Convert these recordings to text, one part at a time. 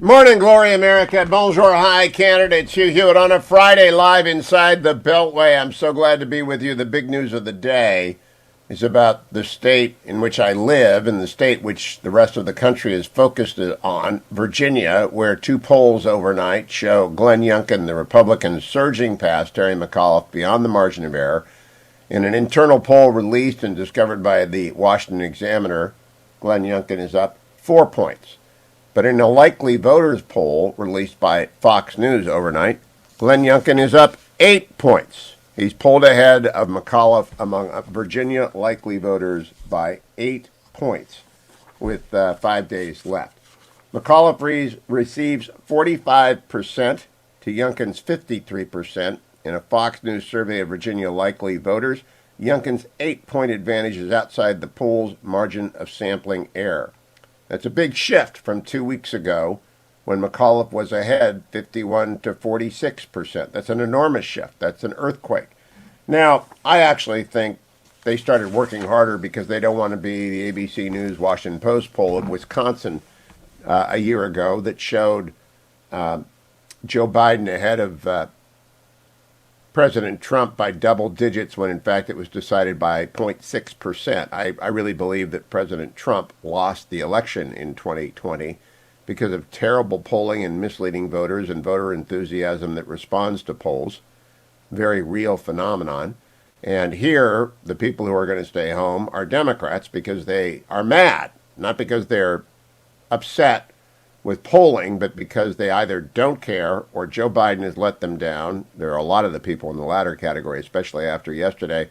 Morning, Glory America. Bonjour, hi, Canada. It's Hugh Hewitt on a Friday live inside the Beltway. I'm so glad to be with you. The big news of the day is about the state in which I live and the state which the rest of the country is focused on, Virginia, where two polls overnight show Glenn Youngkin, the Republican, surging past Terry McAuliffe beyond the margin of error. In an internal poll released and discovered by the Washington Examiner, Glenn Youngkin is up 4 points. But in a likely voters poll released by Fox News overnight, Glenn Youngkin is up 8 points. He's pulled ahead of McAuliffe among Virginia likely voters by 8 points with 5 days left. McAuliffe receives 45% to Youngkin's 53% in a Fox News survey of Virginia likely voters. Youngkin's 8-point advantage is outside the poll's margin of sampling error. That's a big shift from 2 weeks ago when McAuliffe was ahead 51 to 46%. That's an enormous shift. That's an earthquake. Now, I actually think they started working harder because they don't want to be the ABC News Washington Post poll of Wisconsin a year ago that showed Joe Biden ahead of President Trump by double digits when in fact it was decided by 0.6%. I really believe that President Trump lost the election in 2020 because of terrible polling and misleading voters and voter enthusiasm that responds to polls. Very real phenomenon. And here, the people who are going to stay home are Democrats because they are mad, not because they're upset with polling, but because they either don't care or Joe Biden has let them down. There are a lot of the people in the latter category, especially after yesterday,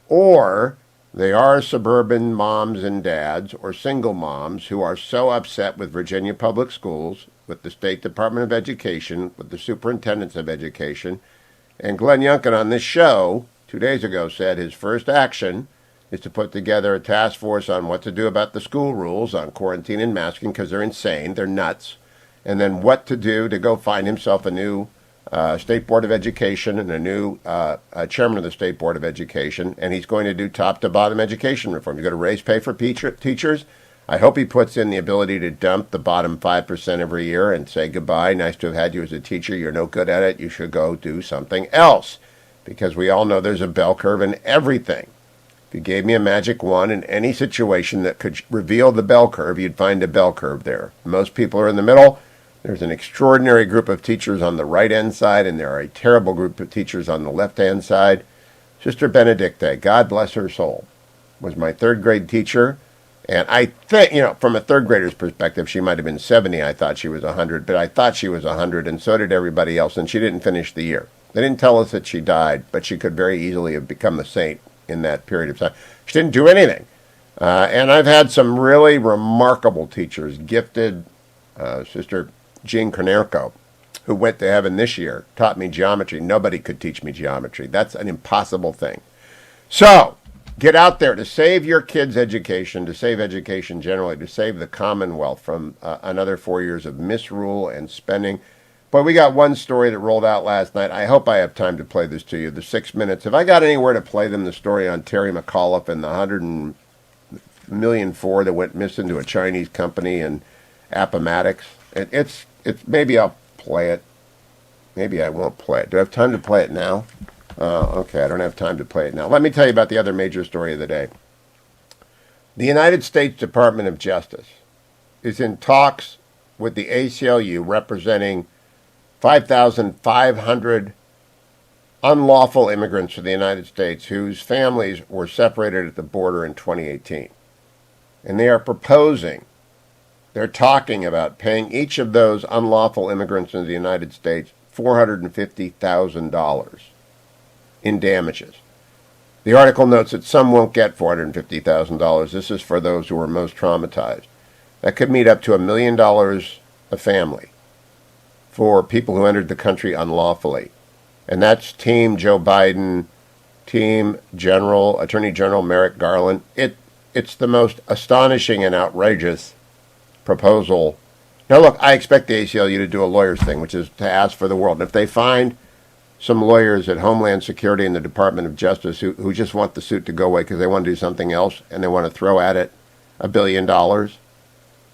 or they are suburban moms and dads or single moms who are so upset with Virginia public schools, with the State Department of Education, with the superintendents of education. And Glenn Youngkin on this show 2 days ago said his first action is to put together a task force on what to do about the school rules on quarantine and masking because they're insane, they're nuts, and then what to do to go find himself a new State Board of Education and a new chairman of the State Board of Education, and he's going to do top-to-bottom education reform. He's going to raise pay for teachers. I hope he puts in the ability to dump the bottom 5% every year and say goodbye. Nice to have had you as a teacher. You're no good at it. You should go do something else because we all know there's a bell curve in everything. If you gave me a magic wand in any situation that could reveal the bell curve, you'd find a bell curve there. Most people are in the middle. There's an extraordinary group of teachers on the right-hand side, and there are a terrible group of teachers on the left-hand side. Sister Benedicta, God bless her soul, was my third-grade teacher. And I think, from a third grader's perspective, she might have been 70. I thought she was 100, but I thought she was 100, and so did everybody else, and she didn't finish the year. They didn't tell us that she died, but she could very easily have become a saint in that period of time. She didn't do anything. And I've had some really remarkable teachers, gifted Sister Jean Cornerco, who went to heaven this year, taught me geometry. Nobody could teach me geometry. That's an impossible thing. So, get out there to save your kids' education, to save education generally, to save the Commonwealth from another 4 years of misrule and spending. But we got one story that rolled out last night. I hope I have time to play this to you. The 6 minutes. Have I got anywhere to play them? The story on Terry McAuliffe and the 100 million that went missing to a Chinese company in Appomattox. It's maybe I'll play it. Maybe I won't play it. Do I have time to play it now? Okay, I don't have time to play it now. Let me tell you about the other major story of the day. The United States Department of Justice is in talks with the ACLU representing 5,500 unlawful immigrants to the United States whose families were separated at the border in 2018. And they are proposing, they're talking about paying each of those unlawful immigrants into the United States $450,000 in damages. The article notes that some won't get $450,000. This is for those who are most traumatized. That could meet up to $1 million a family for people who entered the country unlawfully. And that's Team Joe Biden, Team Attorney General Merrick Garland. It's the most astonishing and outrageous proposal. Now look, I expect the ACLU to do a lawyer's thing, which is to ask for the world. And if they find some lawyers at Homeland Security and the Department of Justice who just want the suit to go away because they want to do something else and they want to throw at it $1 billion,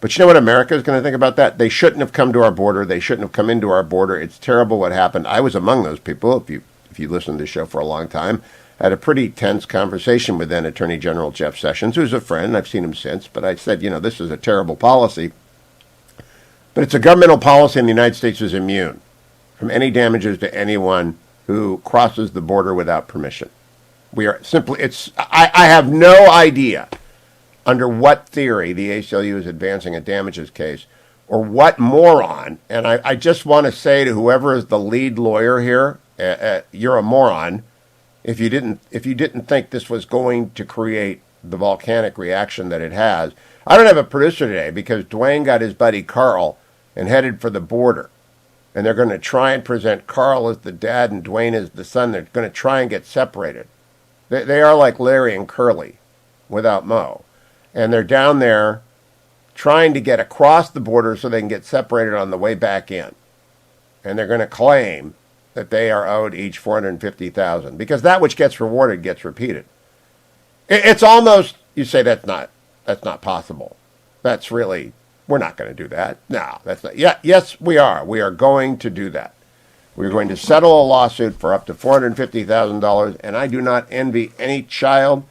But you know what America is going to think about that? They shouldn't have come to our border. They shouldn't have come into our border. It's terrible what happened. I was among those people. If you listened to the show for a long time, I had a pretty tense conversation with then Attorney General Jeff Sessions, who's a friend. I've seen him since. But I said, this is a terrible policy. But it's a governmental policy, and the United States is immune from any damages to anyone who crosses the border without permission. We are simply, I have no idea under what theory the ACLU is advancing a damages case, or what moron, and I just want to say to whoever is the lead lawyer here, you're a moron if you didn't think this was going to create the volcanic reaction that it has. I don't have a producer today because Dwayne got his buddy Carl and headed for the border. And they're going to try and present Carl as the dad and Dwayne as the son. They're going to try and get separated. They are like Larry and Curly without Mo. And they're down there trying to get across the border so they can get separated on the way back in. And they're going to claim that they are owed each $450,000 because that which gets rewarded gets repeated. It's almost, you say that's not possible. That's really, we're not going to do that. No, that's not. Yeah, yes, we are. We are going to do that. We're going to settle a lawsuit for up to $450,000, and I do not envy any child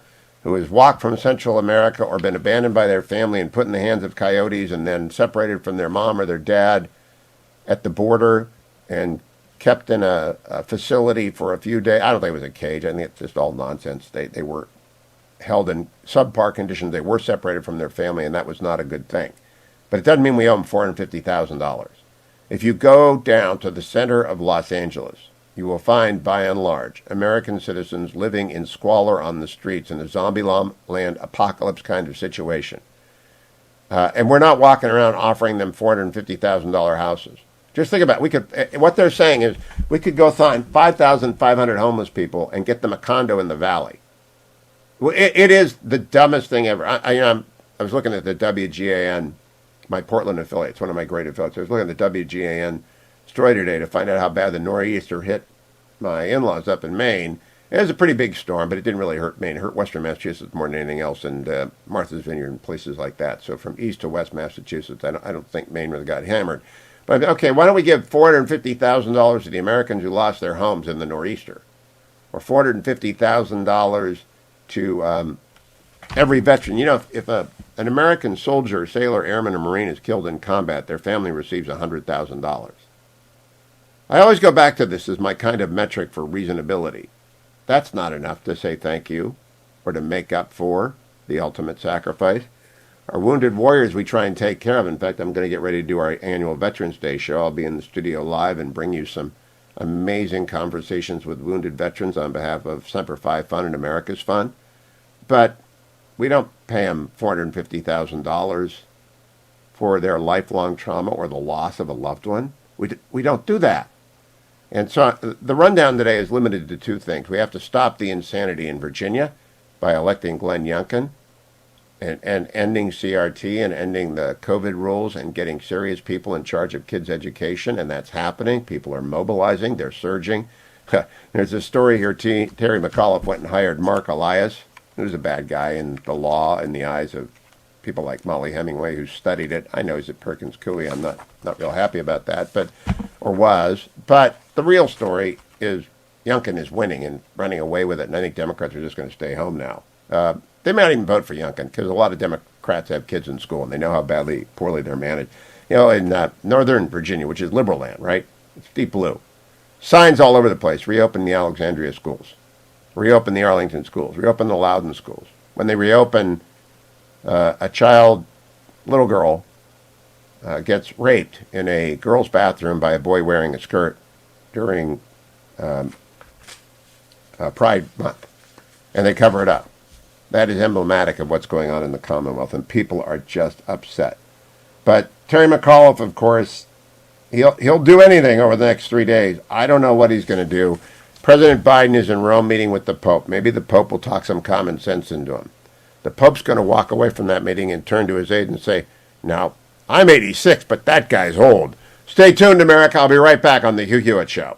who has walked from Central America or been abandoned by their family and put in the hands of coyotes and then separated from their mom or their dad at the border and kept in a facility for a few days. I don't think it was a cage. I think it's just all nonsense. They were held in subpar conditions. They were separated from their family, and that was not a good thing. But it doesn't mean we owe them $450,000. If you go down to the center of Los Angeles, you will find, by and large, American citizens living in squalor on the streets in a zombie land apocalypse kind of situation. And we're not walking around offering them $450,000 houses. Just think about it. What they're saying is we could go find 5,500 homeless people and get them a condo in the valley. It is the dumbest thing ever. I was looking at the WGAN, my Portland affiliate. It's one of my great affiliates. I was looking at the WGAN story today to find out how bad the nor'easter hit my in-laws up in Maine. It was a pretty big storm, but it didn't really hurt Maine. It hurt western Massachusetts more than anything else, and Martha's Vineyard and places like that. So from east to west Massachusetts, I don't think Maine really got hammered. But okay, why don't we give $450,000 to the Americans who lost their homes in the nor'easter, or $450,000 to every veteran? If an American soldier, sailor, airman, or Marine is killed in combat, their family receives $100,000. I always go back to this as my kind of metric for reasonability. That's not enough to say thank you or to make up for the ultimate sacrifice. Our wounded warriors we try and take care of. In fact, I'm going to get ready to do our annual Veterans Day show. I'll be in the studio live and bring you some amazing conversations with wounded veterans on behalf of Semper Fi Fund and America's Fund. But we don't pay them $450,000 for their lifelong trauma or the loss of a loved one. We don't do that. And so the rundown today is limited to two things. We have to stop the insanity in Virginia by electing Glenn Youngkin and ending CRT and ending the COVID rules and getting serious people in charge of kids' education, and that's happening. People are mobilizing. They're surging. There's a story here. Terry McAuliffe went and hired Mark Elias, who's a bad guy in the law in the eyes of people like Molly Hemingway, who studied it. I know he's at Perkins Coie. I'm not real happy about that, or was. But the real story is Youngkin is winning and running away with it, and I think Democrats are just going to stay home now. They might not even vote for Youngkin because a lot of Democrats have kids in school, and they know how poorly they're managed. In northern Virginia, which is liberal land, right? It's deep blue. Signs all over the place. Reopen the Alexandria schools. Reopen the Arlington schools. Reopen the Loudoun schools. When they reopen, a little girl, gets raped in a girl's bathroom by a boy wearing a skirt during Pride Month, and they cover it up. That is emblematic of what's going on in the Commonwealth, and people are just upset. But Terry McAuliffe, of course, he'll do anything over the next 3 days. I don't know what he's going to do. President Biden is in Rome meeting with the Pope. Maybe the Pope will talk some common sense into him. The Pope's going to walk away from that meeting and turn to his aide and say, "Now, I'm 86, but that guy's old." Stay tuned, America. I'll be right back on the Hugh Hewitt Show.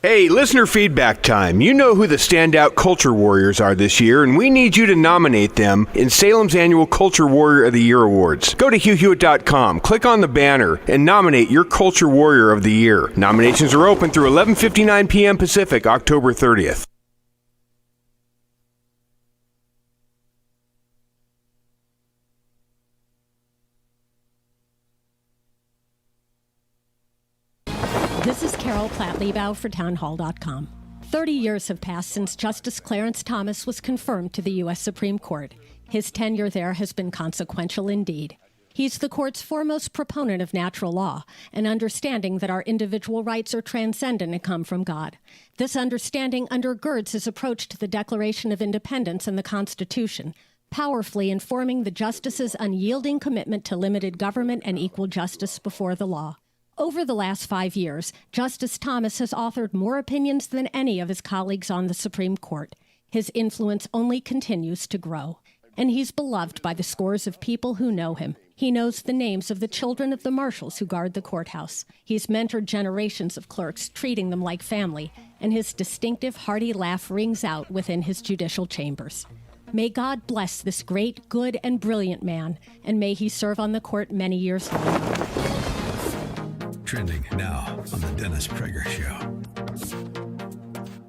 Hey, listener feedback time. You know who the standout culture warriors are this year, and we need you to nominate them in Salem's annual Culture Warrior of the Year Awards. Go to HughHewitt.com, click on the banner, and nominate your Culture Warrior of the Year. Nominations are open through 11:59 p.m. Pacific, October 30th. This is Carol Platt-Liebau for townhall.com. 30 years have passed since Justice Clarence Thomas was confirmed to the U.S. Supreme Court. His tenure there has been consequential indeed. He's the court's foremost proponent of natural law, an understanding that our individual rights are transcendent and come from God. This understanding undergirds his approach to the Declaration of Independence and the Constitution, powerfully informing the justice's unyielding commitment to limited government and equal justice before the law. Over the last 5 years, Justice Thomas has authored more opinions than any of his colleagues on the Supreme Court. His influence only continues to grow. And he's beloved by the scores of people who know him. He knows the names of the children of the marshals who guard the courthouse. He's mentored generations of clerks, treating them like family. And his distinctive, hearty laugh rings out within his judicial chambers. May God bless this great, good, and brilliant man, and may he serve on the court many years longer. Trending now on the Dennis Prager Show.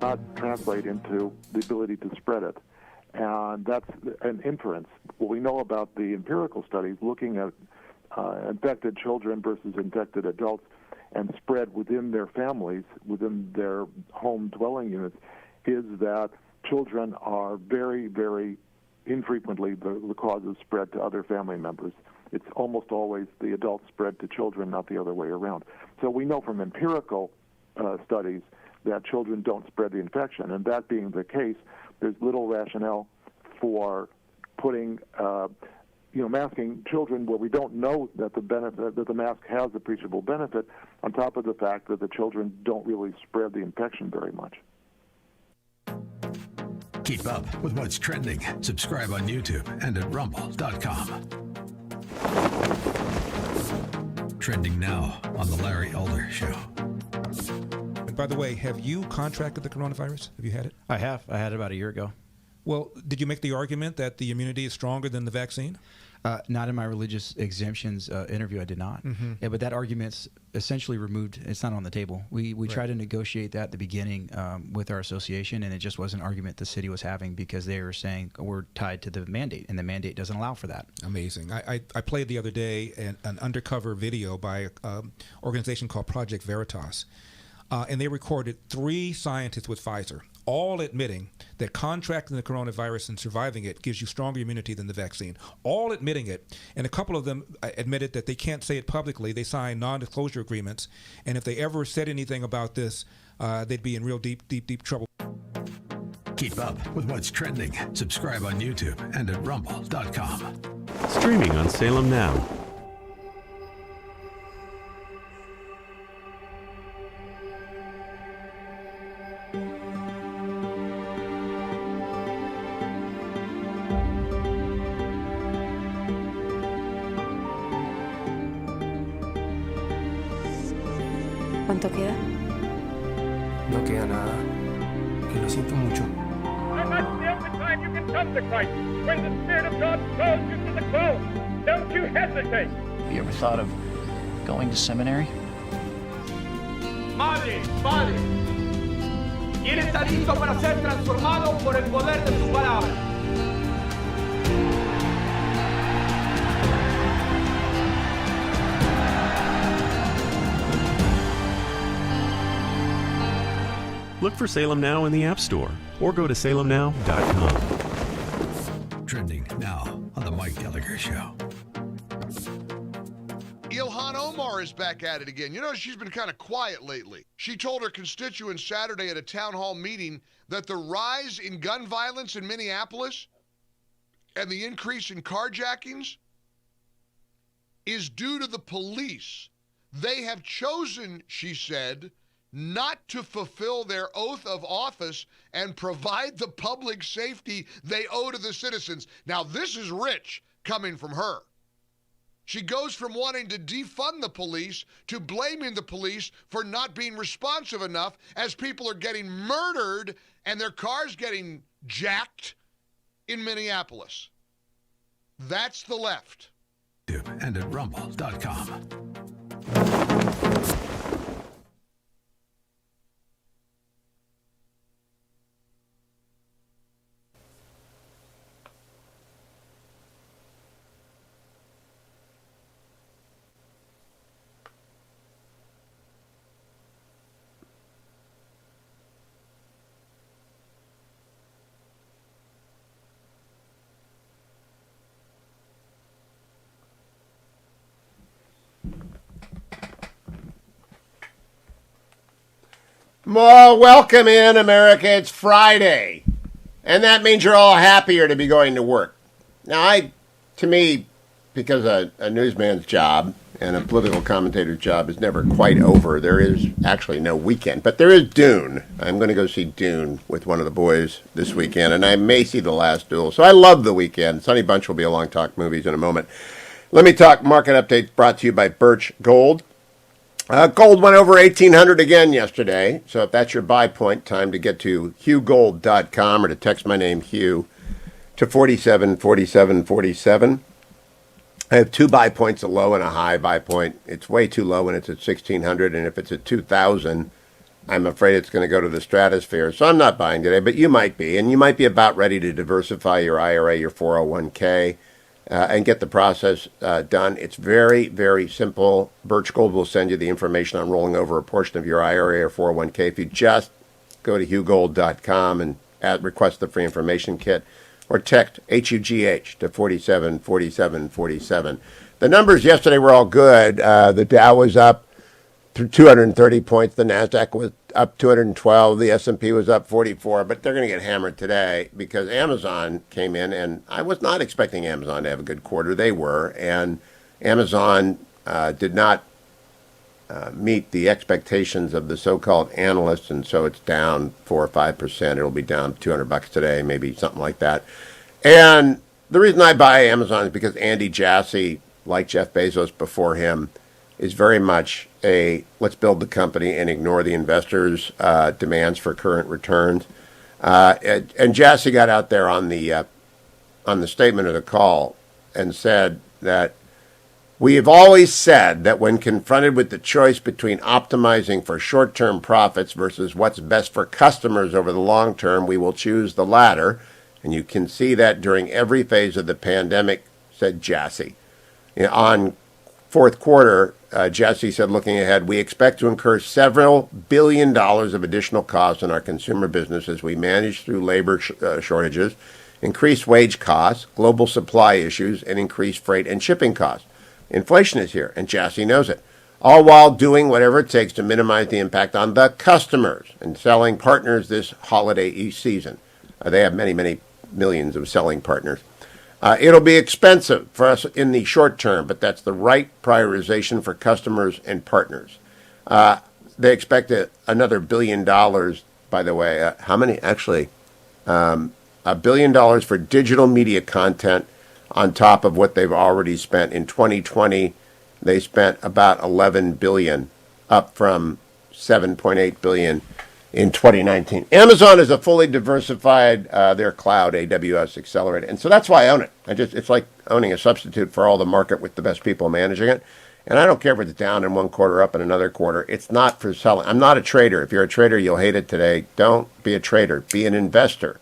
Not translate into the ability to spread it. And that's an inference. What we know about the empirical studies looking at infected children versus infected adults and spread within their families, within their home dwelling units, is that children are very, very infrequently the cause of spread to other family members. It's almost always the adults spread to children, not the other way around. So we know from empirical studies that children don't spread the infection. And that being the case, there's little rationale for putting, masking children where we don't know that the mask has appreciable benefit, on top of the fact that the children don't really spread the infection very much. Keep up with what's trending. Subscribe on YouTube and at rumble.com. Trending now on the Larry Elder Show. And by the way, have you contracted the coronavirus? Have you had it? I have. I had it about a year ago. Well, did you make the argument that the immunity is stronger than the vaccine? Not in my religious exemptions interview, I did not. Mm-hmm. Yeah, but that argument's essentially removed. It's not on the table. We right. tried to negotiate that at the beginning with our association, and it just was an argument the city was having because they were saying we're tied to the mandate, and the mandate doesn't allow for that. Amazing. I played the other day an undercover video by an organization called Project Veritas, and they recorded 3 scientists with Pfizer, all admitting that contracting the coronavirus and surviving it gives you stronger immunity than the vaccine. All admitting it. And a couple of them admitted that they can't say it publicly. They signed non-disclosure agreements. And if they ever said anything about this, they'd be in real deep trouble. Keep up with what's trending. Subscribe on YouTube and at rumble.com. Streaming on Salem Now. ¿Cuánto queda? No queda nada. Que lo siento mucho. And that's the only time you can come to Christ, when the Spirit of God calls you to the cross. Don't you hesitate. Have you ever thought of going to seminary? Madre, padre, ¿quién está listo para ser transformado por el poder de su palabra? Look for Salem Now in the App Store or go to salemnow.com. Trending now on the Mike Gallagher Show. Ilhan Omar is back at it again. You know, she's been kind of quiet lately. She told her constituents Saturday at a town hall meeting that the rise in gun violence in Minneapolis and the increase in carjackings is due to the police. They have chosen, she said, not to fulfill their oath of office and provide the public safety they owe to the citizens. Now, this is rich coming from her. She goes from wanting to defund the police to blaming the police for not being responsive enough as people are getting murdered and their cars getting jacked in Minneapolis. That's the left. And at rumble.com. Well, welcome in, America. It's Friday, and that means you're all happier to be going to work. Now, to me, because a newsman's job and a political commentator's job is never quite over, there is actually no weekend. But there is Dune. I'm going to go see Dune with one of the boys this weekend, and I may see The Last Duel. So I love the weekend. Sonny Bunch will be along Talk Movies in a moment. Let me talk market updates brought to you by Birch Gold. Gold went over 1,800 again yesterday, so if that's your buy point, time to get to HughGold.com or to text my name, Hugh, to 474747. I have two buy points, a low and a high buy point. It's way too low when it's at 1,600, and if it's at 2,000, I'm afraid it's going to go to the stratosphere. So I'm not buying today, but you might be, and you might be about ready to diversify your IRA, your 401k, and get the process done. It's very, very simple. Birch Gold will send you the information on rolling over a portion of your IRA or 401k. If you just go to HughGold.com and request the free information kit, or text HUGH to 474747. The numbers yesterday were all good. The Dow was up 230 points. The NASDAQ was up 212. The S&P was up 44. But they're going to get hammered today because Amazon came in, and I was not expecting Amazon to have a good quarter. They were, and Amazon did not meet the expectations of the so-called analysts, and so it's down 4 or 5%. It'll be down $200 today, maybe something like that. And the reason I buy Amazon is because Andy Jassy, like Jeff Bezos before him, is very much a let's build the company and ignore the investors' demands for current returns. And Jassy got out there on the statement of the call and said that we have always said that when confronted with the choice between optimizing for short-term profits versus what's best for customers over the long term, we will choose the latter. And you can see that during every phase of the pandemic, said Jassy. On fourth quarter, Jassy said, looking ahead, we expect to incur several $1 billion of additional costs in our consumer business as we manage through labor shortages, increased wage costs, global supply issues, and increased freight and shipping costs. Inflation is here, and Jassy knows it, all while doing whatever it takes to minimize the impact on the customers and selling partners this holiday season. They have many, many millions of selling partners. It'll be expensive for us in the short term, but that's the right prioritization for customers and partners. They expect another $1 billion, by the way. How many? Actually, $1 billion for digital media content on top of what they've already spent. In 2020, they spent about $11 billion, up from $7.8 billion in 2019. Amazon is a fully diversified, their cloud, AWS accelerated. And so that's why I own it. It's like owning a substitute for all the market with the best people managing it. And I don't care if it's down in one quarter, up in another quarter. It's not for selling. I'm not a trader. If you're a trader, you'll hate it today. Don't be a trader. Be an investor.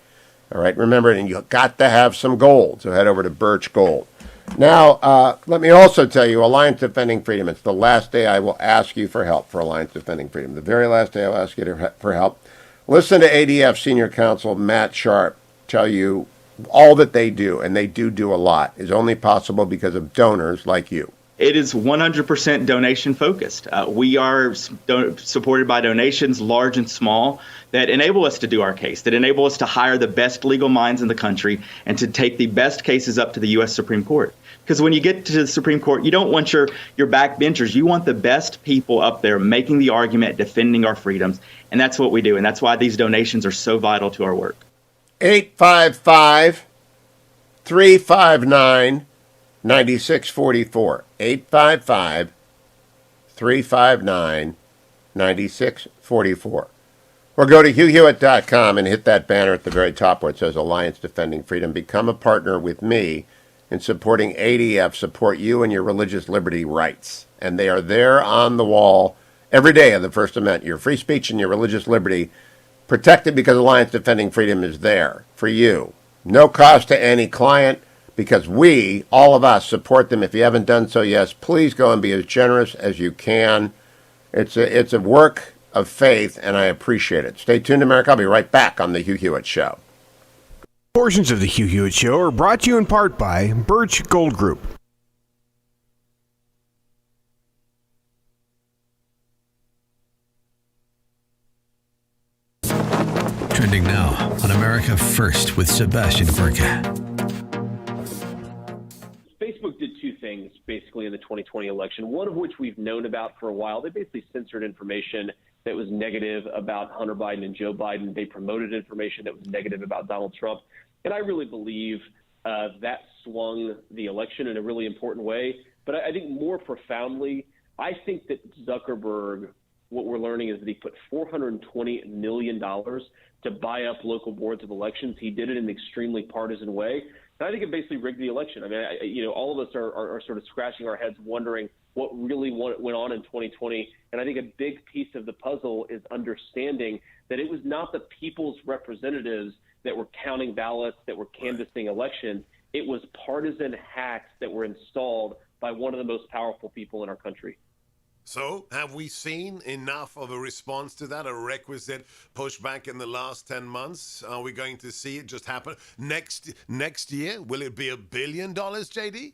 All right, remember, and you got to have some gold. So head over to Birch Gold. Now, let me also tell you, Alliance Defending Freedom. It's the last day I will ask you for help for Alliance Defending Freedom. The very last day I'll ask you for help. Listen to ADF Senior Counsel Matt Sharp tell you all that they do, and they do a lot, is only possible because of donors like you. It is 100% donation focused. We are supported by donations, large and small, that enable us to do our case, that enable us to hire the best legal minds in the country and to take the best cases up to the U.S. Supreme Court. Because when you get to the Supreme Court, you don't want your backbenchers. You want the best people up there making the argument, defending our freedoms. And that's what we do. And that's why these donations are so vital to our work. 855-359-9228. 9644. 855-359-9644. Or go to HughHewitt.com and hit that banner at the very top where it says Alliance Defending Freedom. Become a partner with me in supporting ADF, support you and your religious liberty rights. And they are there on the wall every day of the First Amendment. Your free speech and your religious liberty protected because Alliance Defending Freedom is there for you. No cost to any client because we, all of us, support them. If you haven't done so, yes, please go and be as generous as you can. It's a work of faith, and I appreciate it. Stay tuned, America. I'll be right back on The Hugh Hewitt Show. Portions of The Hugh Hewitt Show are brought to you in part by Birch Gold Group. Trending now on America First with Sebastian Gorka. Facebook did two things basically in the 2020 election, one of which we've known about for a while. They basically censored information that was negative about Hunter Biden and Joe Biden. They promoted information that was negative about Donald Trump. And I really believe that swung the election in a really important way. But I think more profoundly, I think that Zuckerberg, what we're learning is that he put $420 million to buy up local boards of elections. He did it in an extremely partisan way. And I think it basically rigged the election. I mean, all of us are sort of scratching our heads wondering what really went on in 2020. And I think a big piece of the puzzle is understanding that it was not the people's representatives that were counting ballots, that were canvassing elections. It was partisan hacks that were installed by one of the most powerful people in our country. So, have we seen enough of a response to that, a requisite pushback in the last 10 months? Are we going to see it just happen next year? Will it be $1 billion, JD?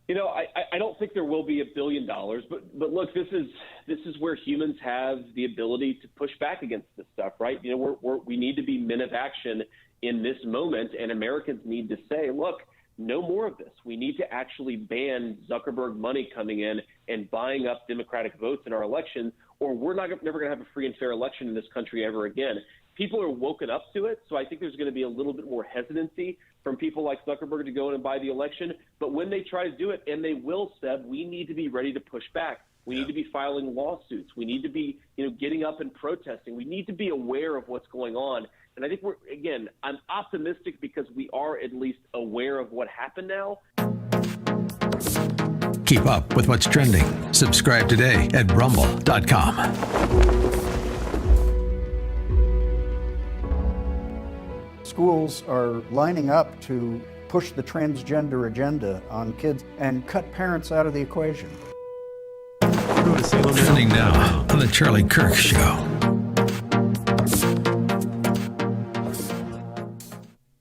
You know, I don't think there will be $1 billion, but look, this is where humans have the ability to push back against this stuff, right? You know, we need to be men of action in this moment, and Americans need to say, look, no more of this. We need to actually ban Zuckerberg money coming in and buying up Democratic votes in our elections, or we're never going to have a free and fair election in this country ever again. People are woken up to it, so I think there's going to be a little bit more hesitancy from people like Zuckerberg to go in and buy the election. But when they try to do it, and they will, Seb, we need to be ready to push back. We need to be filing lawsuits. We need to be, getting up and protesting. We need to be aware of what's going on. And I think I'm optimistic because we are at least aware of what happened now. Keep up with what's trending. Subscribe today at rumble.com. Schools are lining up to push the transgender agenda on kids and cut parents out of the equation. Trending now on the Charlie Kirk Show.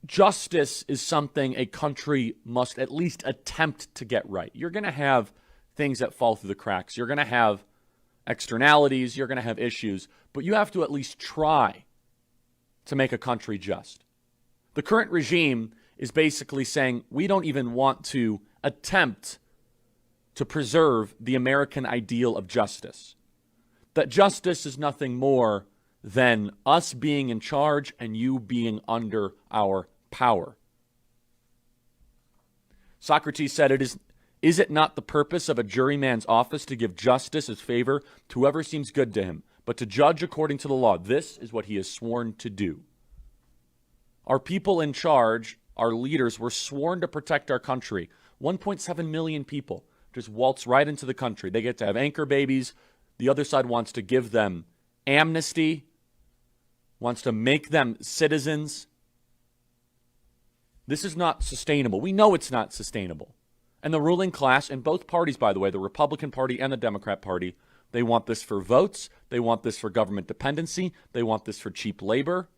Justice is something a country must at least attempt to get right. You're going to have things that fall through the cracks. You're going to have externalities. You're going to have issues. But you have to at least try to make a country just. The current regime is basically saying we don't even want to attempt to preserve the American ideal of justice. That justice is nothing more than us being in charge and you being under our power. Socrates said, Is it not the purpose of a juryman's office to give justice as favor to whoever seems good to him, but to judge according to the law? This is what he is sworn to do. Our people in charge, our leaders, were sworn to protect our country. 1.7 million people just waltz right into the country. They get to have anchor babies. The other side wants to give them amnesty, wants to make them citizens. This is not sustainable. We know it's not sustainable. And the ruling class, in both parties, by the way, the Republican Party and the Democrat Party, they want this for votes. They want this for government dependency. They want this for cheap labor.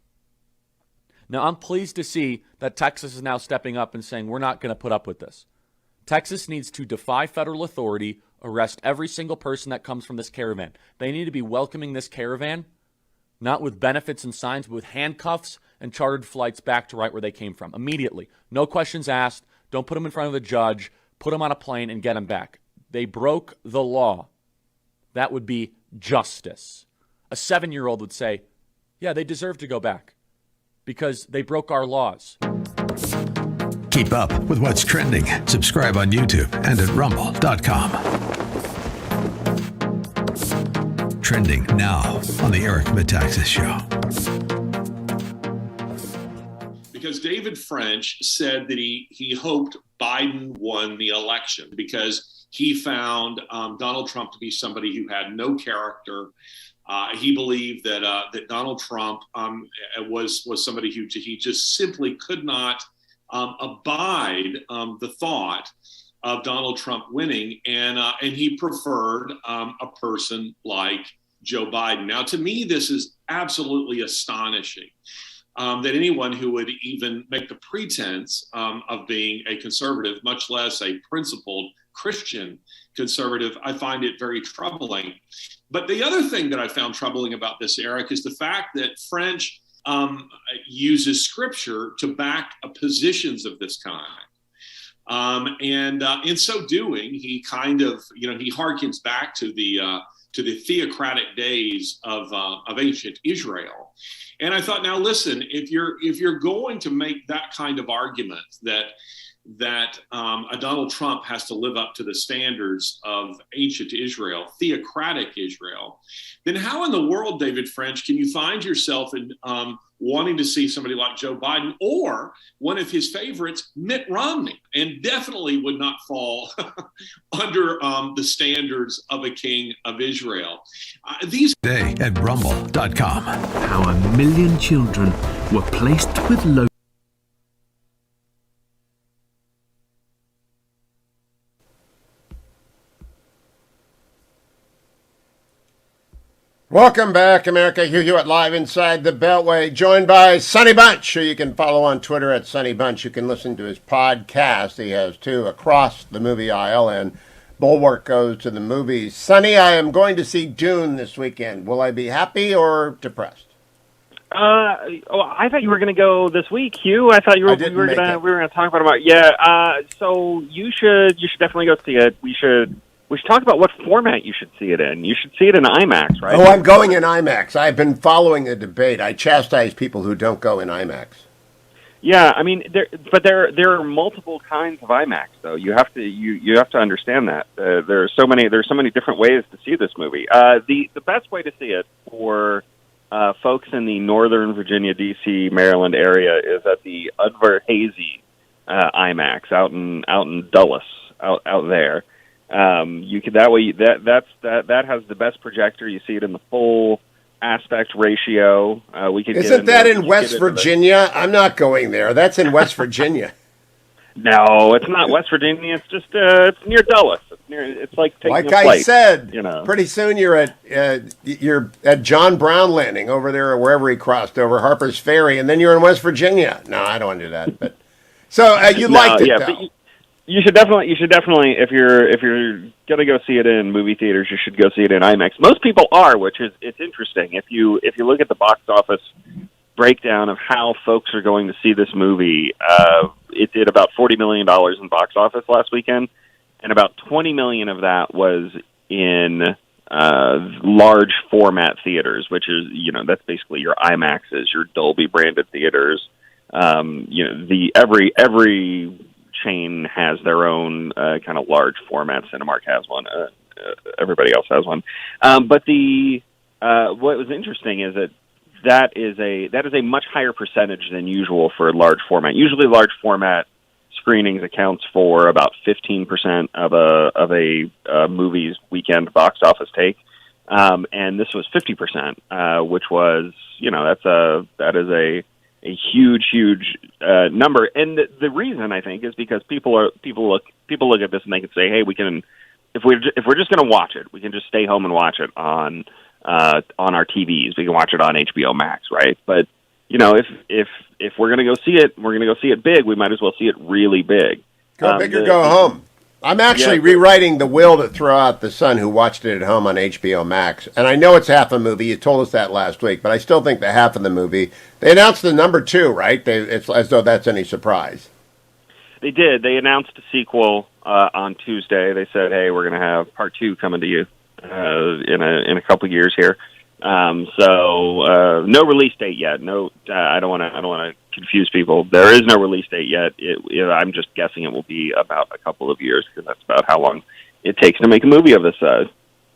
Now, I'm pleased to see that Texas is now stepping up and saying we're not going to put up with this. Texas needs to defy federal authority, arrest every single person that comes from this caravan. They need to be welcoming this caravan, not with benefits and signs, but with handcuffs and chartered flights back to right where they came from. Immediately. No questions asked. Don't put them in front of a judge. Put them on a plane and get them back. They broke the law. That would be justice. A 7-year-old would say, yeah, they deserve to go back because they broke our laws. Keep up with what's trending. Subscribe on YouTube and at rumble.com. Trending now on the Eric Metaxas Show. Because David French said that he hoped Biden won the election because he found Donald Trump to be somebody who had no character. He believed that that Donald Trump was somebody who he just simply could not abide the thought of Donald Trump winning, and he preferred a person like Joe Biden. Now, to me, this is absolutely astonishing. That anyone who would even make the pretense of being a conservative, much less a principled Christian conservative, I find it very troubling. But the other thing that I found troubling about this, Eric, is the fact that French uses scripture to back positions of this kind. And in so doing, he kind of, he harkens back to the theocratic days of ancient Israel. And I thought, now listen, if you're going to make that kind of argument that a Donald Trump has to live up to the standards of ancient Israel, theocratic Israel, then how in the world, David French, can you find yourself in wanting to see somebody like Joe Biden or one of his favorites, Mitt Romney, and definitely would not fall under the standards of a king of Israel? These Day at rumble.com. How 1 million children were placed with low. Welcome back, America. Hugh Hewitt live inside the Beltway, joined by Sonny Bunch, who you can follow on Twitter at Sonny Bunch. You can listen to his podcast. He has two, Across the Movie Aisle and Bulwark Goes to the Movies. Sonny, I am going to see Dune this weekend. Will I be happy or depressed? I thought you were going to go this week, Hugh. I thought we were going to talk about it. Yeah. So you should definitely go see it. We should talk about what format you should see it in. You should see it in IMAX, right? Oh, I'm going in IMAX. I've been following the debate. I chastise people who don't go in IMAX. Yeah, I mean, there are multiple kinds of IMAX, though. You have to understand that there's so many different ways to see this movie. The best way to see it for folks in the Northern Virginia, D.C., Maryland area is at the Udvar-Hazy IMAX out in Dulles, out there. You could that has the best projector. You see it in the full aspect ratio. Isn't that in West Virginia? I'm not going there. That's in West Virginia. No, it's not West Virginia. It's just it's near Dulles. It's like taking a flight, I said, pretty soon you're at John Brown Landing over there or wherever he crossed over Harper's Ferry, and then you're in West Virginia. No, I don't want to do that. But so liked it, though. You should definitely, if you're gonna go see it in movie theaters, you should go see it in IMAX. Most people are, which is it's interesting. If you look at the box office breakdown of how folks are going to see this movie, it did about $40 million in box office last weekend, and about $20 million of that was in large format theaters, which is that's basically your IMAXs, your Dolby branded theaters. Every chain has their own kind of large format. Cinemark has one. Everybody else has one. But what was interesting is that is a much higher percentage than usual for large format. Usually, large format screenings accounts for about 15% of a movie's weekend box office take, and this was 50%, which was that is a huge number. And the reason, I think, is because people look at this and they can say, hey, we can, if we're just going to watch it, we can just stay home and watch it on our TVs. We can watch it on HBO Max, right? But if we're going to go see it, we're going to go see it big. We might as well see it really big. Go big or go home. I'm actually rewriting the will to throw out the son who watched it at home on HBO Max. And I know it's half a movie. You told us that last week, but I still think the half of the movie. They announced the number 2, right? It's as though that's any surprise. They did. They announced a sequel on Tuesday. They said, hey, we're going to have part 2 coming to you in a couple of years here. No release date yet. No, I don't want to confuse people. There is no release date yet. I'm just guessing it will be about a couple of years because that's about how long it takes to make a movie of this size.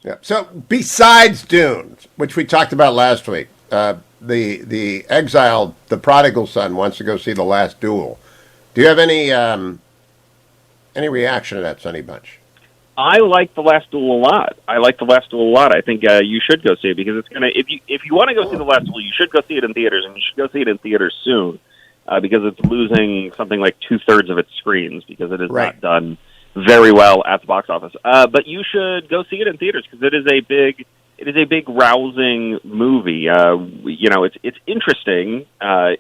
Yeah. So besides Dune, which we talked about last week, the exile, the prodigal son, wants to go see The Last Duel. Do you have any reaction to that, Sonny Bunch? I like The Last Duel a lot. I think you should go see it because it's gonna. If you want to go see The Last Duel, you should go see it in theaters, and you should go see it in theaters soon because it's losing something like 2/3 of its screens because it is not done very well at the box office. But you should go see it in theaters because it is a big, rousing movie. It's interesting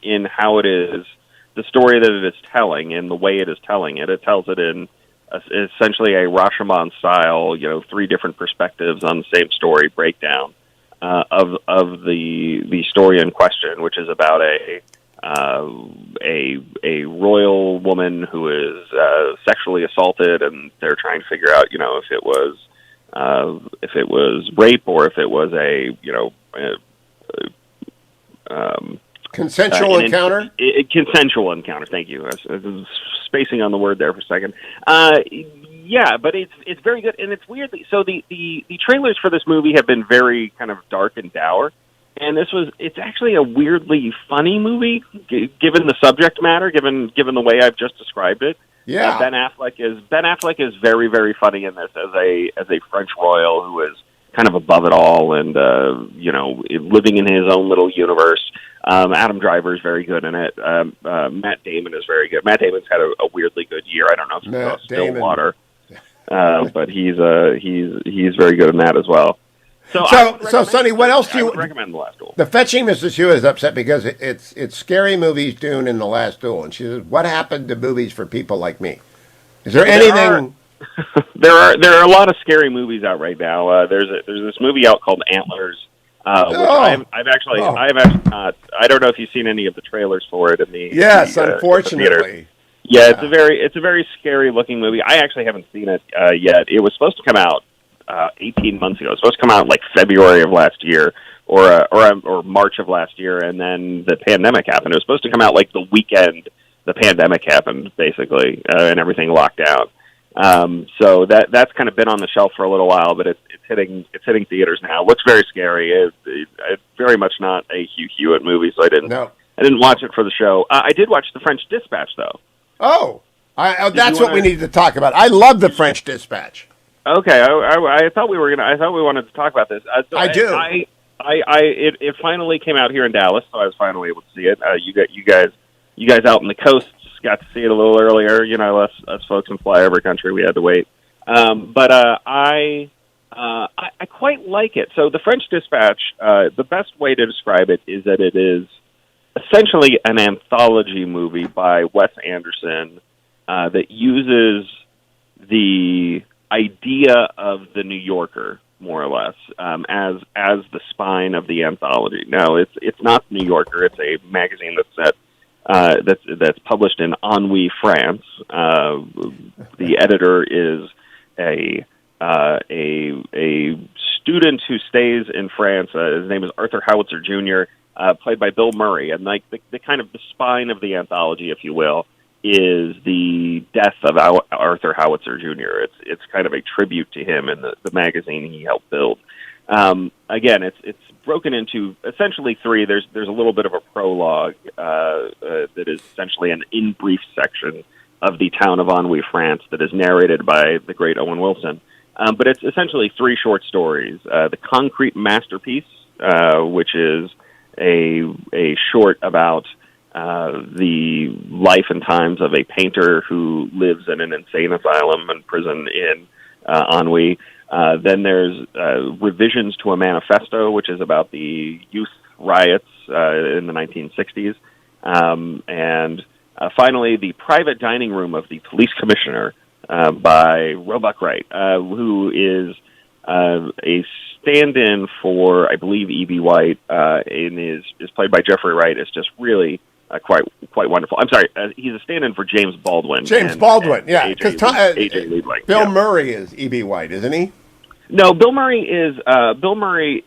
in how it is, the story that it is telling, and the way it is telling it. It tells it in essentially a Rashomon style, 3 different perspectives on the same story breakdown of the story in question, which is about a royal woman who is sexually assaulted, and they're trying to figure out, if it was rape or if it was consensual encounter. Consensual encounter. Thank you. I was spacing on the word there for a second. Yeah, but it's very good, and it's weirdly so. The trailers for this movie have been very kind of dark and dour. And it's actually a weirdly funny movie, given the subject matter, given the way I've just described it. Yeah. Ben Affleck is very, very funny in this as a French royal who is kind of above it all and living in his own little universe. Adam Driver is very good in it. Matt Damon is very good. Matt Damon's had a weirdly good year. I don't know if it's Stillwater, but he's very good in that as well. So Sonny, what else do you recommend? The Last Duel? The fetching Mrs. Hewitt is upset because it's scary movies, Dune, and The Last Duel, and she says, "What happened to movies for people like me?" Is there anything? There are a lot of scary movies out right now. There's this movie out called Antlers, which I've actually not. I don't know if you've seen any of the trailers for it in the unfortunately. Yeah, it's a very scary looking movie. I actually haven't seen it yet. It was supposed to come out 18 months ago. It was supposed to come out like February of last year or March of last year, and then the pandemic happened. It was supposed to come out like the weekend the pandemic happened, basically, and everything locked down. So that's kind of been on the shelf for a little while, but it's hitting theaters now. It looks very scary. It's very much not a Hugh Hewitt movie, so I didn't watch it for the show. I did watch The French Dispatch, though. Oh, that's what we needed to talk about. I love The French Dispatch. Okay, I thought we wanted to talk about this. I do. It finally came out here in Dallas, so I was finally able to see it. You guys out in the coast got to see it a little earlier. Us folks in flyover country, we had to wait. But I quite like it. So The French Dispatch, the best way to describe it is that it is essentially an anthology movie by Wes Anderson that uses the idea of the New Yorker, more or less, as the spine of the anthology. Now, it's not the New Yorker; it's a magazine that's published in Ennui, France. The editor is a student who stays in France. His name is Arthur Howitzer Jr., played by Bill Murray, and like the kind of the spine of the anthology, if you will, is the death of Arthur Howitzer Jr. It's kind of a tribute to him and the magazine he helped build. Again, it's broken into essentially 3. There's a little bit of a prologue that is essentially an in-brief section of the town of Ennui, France, that is narrated by the great Owen Wilson. But it's essentially 3 short stories. The Concrete Masterpiece, which is a short about the life and times of a painter who lives in an insane asylum and prison in Ennui. Then there's Revisions to a Manifesto, which is about the youth riots in the 1960s. And finally, The Private Dining Room of the Police Commissioner by Roebuck Wright, who is a stand-in for, I believe, E.B. White, and is played by Jeffrey Wright. It's just really quite wonderful. I'm sorry, he's a stand-in for James Baldwin. James Baldwin, yeah. AJ Liebling. Bill Murray is E.B. White, isn't he? No, Bill Murray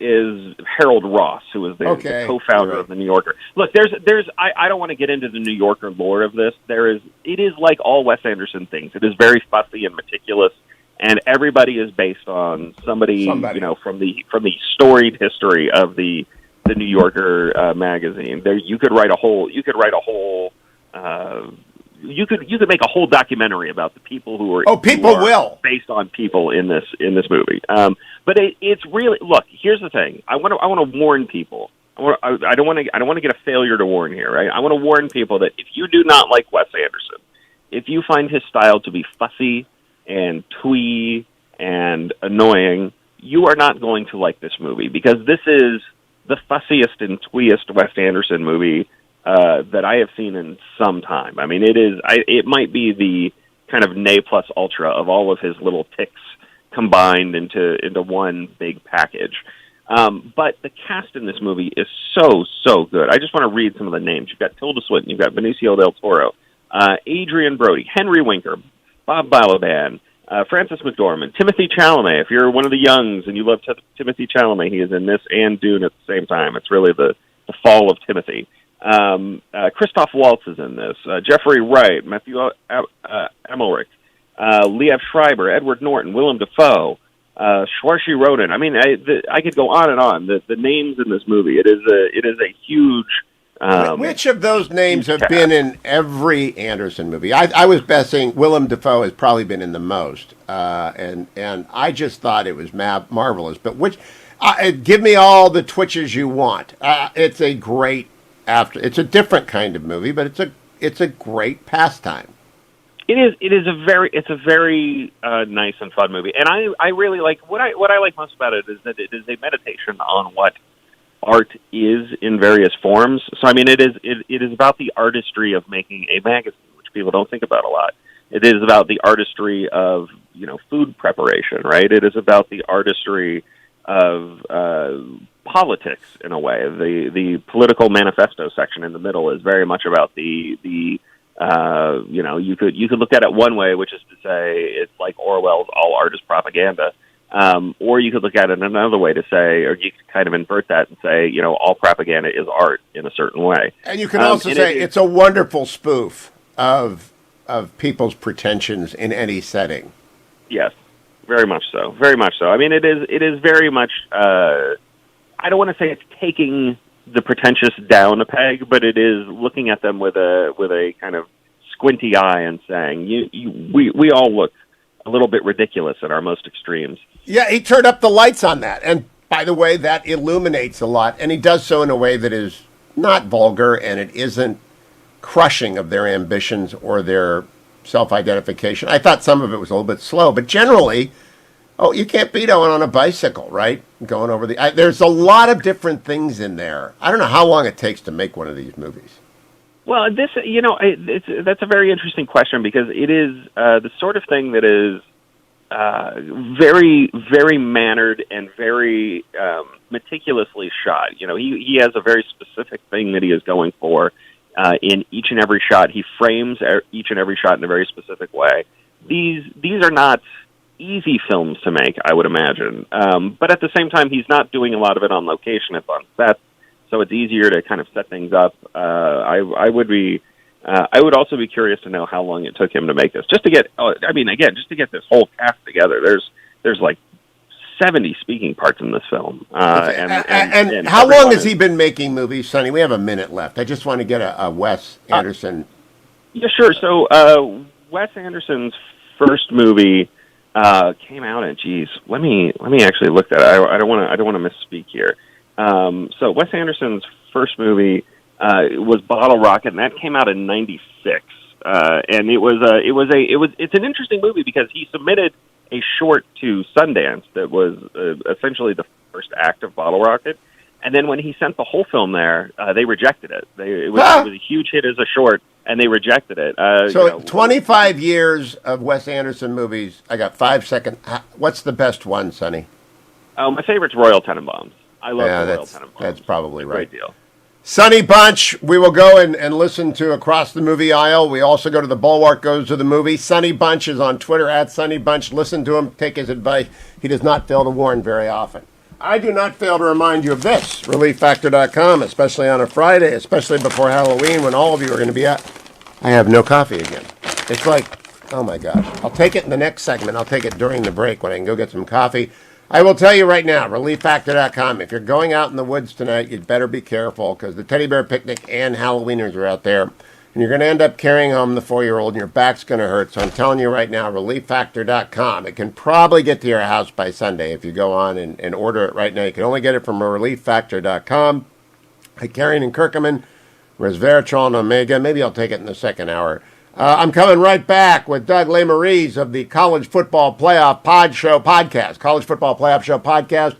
is Harold Ross, who is the co-founder of the New Yorker. Look, I don't want to get into the New Yorker lore of this. It is like all Wes Anderson things. It is very fussy and meticulous, and everybody is based on somebody. You know, from the storied history of the New Yorker magazine. You could make a whole documentary about the people who are based on people in this movie. But it's really, look. Here's the thing. I want to warn people. I don't want to get a failure to warn here, right? I want to warn people that if you do not like Wes Anderson, if you find his style to be fussy and twee and annoying, you are not going to like this movie, because this is the fussiest and tweest Wes Anderson movie that I have seen in some time. I mean, it might be the kind of ne plus ultra of all of his little ticks combined into one big package. But the cast in this movie is so good. I just want to read some of the names. You've got Tilda Swinton, you've got Benicio del Toro, Adrian Brody, Henry Winker, Bob Balaban, Francis McDormand, Timothy Chalamet. If you're one of the youngs and you love Timothy Chalamet, he is in this and Dune at the same time. It's really the fall of Timothy. Christoph Waltz is in this. Jeffrey Wright, Matthew Emmerich, Liev Schreiber, Edward Norton, Willem Dafoe, Saoirse Ronan. I mean, I could go on and on. The names in this movie. It is a huge. Which of those names have been in every Anderson movie? I was guessing Willem Dafoe has probably been in the most, and I just thought it was marvelous. But which? Give me all the twitches you want. It's a great. It's a different kind of movie, but it's a great pastime. It is a very nice and fun movie, and I really like what I like most about it is that it is a meditation on what art is in various forms. So I mean, it is about the artistry of making a magazine, which people don't think about a lot. It is about the artistry of food preparation, right? It is about the artistry of politics in a way. The political manifesto section in the middle is very much about the you could look at it one way, which is to say it's like Orwell's all art is propaganda, or you could look at it another way to say, or you could kind of invert that and say all propaganda is art in a certain way. And you can also say it's a wonderful spoof of people's pretensions in any setting. Yes. Very much so. Very much so. I mean, it is very much. I don't want to say it's taking the pretentious down a peg, but it is looking at them with a kind of squinty eye and saying, we all look a little bit ridiculous at our most extremes. Yeah, he turned up the lights on that, and by the way, that illuminates a lot, and he does so in a way that is not vulgar, and it isn't crushing of their ambitions or their self-identification. I thought some of it was a little bit slow, but generally, you can't beat going on a bicycle, right? Going over there's a lot of different things in there. I don't know how long it takes to make one of these movies. Well, this, that's a very interesting question, because it is the sort of thing that is very, very mannered and very meticulously shot. He has a very specific thing that he is going for. In each and every shot, he frames each and every shot in a very specific way. These are not easy films to make, I would imagine. But at the same time, he's not doing a lot of it on location. It's on set, so it's easier to kind of set things up. I would also be curious to know how long it took him to make this. Just to get, just to get this whole cast together. There's like 70 speaking parts in this film. And how long has he been making movies, Sonny? We have a minute left. I just want to get a Wes Anderson. Yeah, sure. So Wes Anderson's first movie came out in, let me actually look at it. I don't want to misspeak here. So Wes Anderson's first movie was Bottle Rocket, and that came out in '96. And it's an interesting movie because he submitted a short to Sundance that was essentially the first act of Bottle Rocket, and then when he sent the whole film there, they rejected it. It was a huge hit as a short, and they rejected it. 25 years of Wes Anderson movies. I got 5 seconds. What's the best one, Sonny? My favorite's Royal Tenenbaums. I love Royal Tenenbaums. That's probably right. Great deal. Sonny Bunch, we will go and listen to Across the Movie Aisle. We also go to the Bulwark Goes to the Movie. Sonny Bunch is on Twitter, @SonnyBunch. Listen to him. Take his advice. He does not fail to warn very often. I do not fail to remind you of this, ReliefFactor.com, especially on a Friday, especially before Halloween when all of you are going to be out. I have no coffee again. It's like, oh my gosh. I'll take it in the next segment. I'll take it during the break when I can go get some coffee. I will tell you right now, ReliefFactor.com, if you're going out in the woods tonight, you'd better be careful because the teddy bear picnic and Halloweeners are out there. And you're going to end up carrying home the 4-year-old and your back's going to hurt. So I'm telling you right now, ReliefFactor.com. It can probably get to your house by Sunday if you go on and order it right now. You can only get it from ReliefFactor.com. Hyperion and Curcumin, resveratrol and omega. Maybe I'll take it in the second hour. I'm coming right back with Doug Lemerises of the College Football Playoff Podcast. College Football Playoff Show Podcast.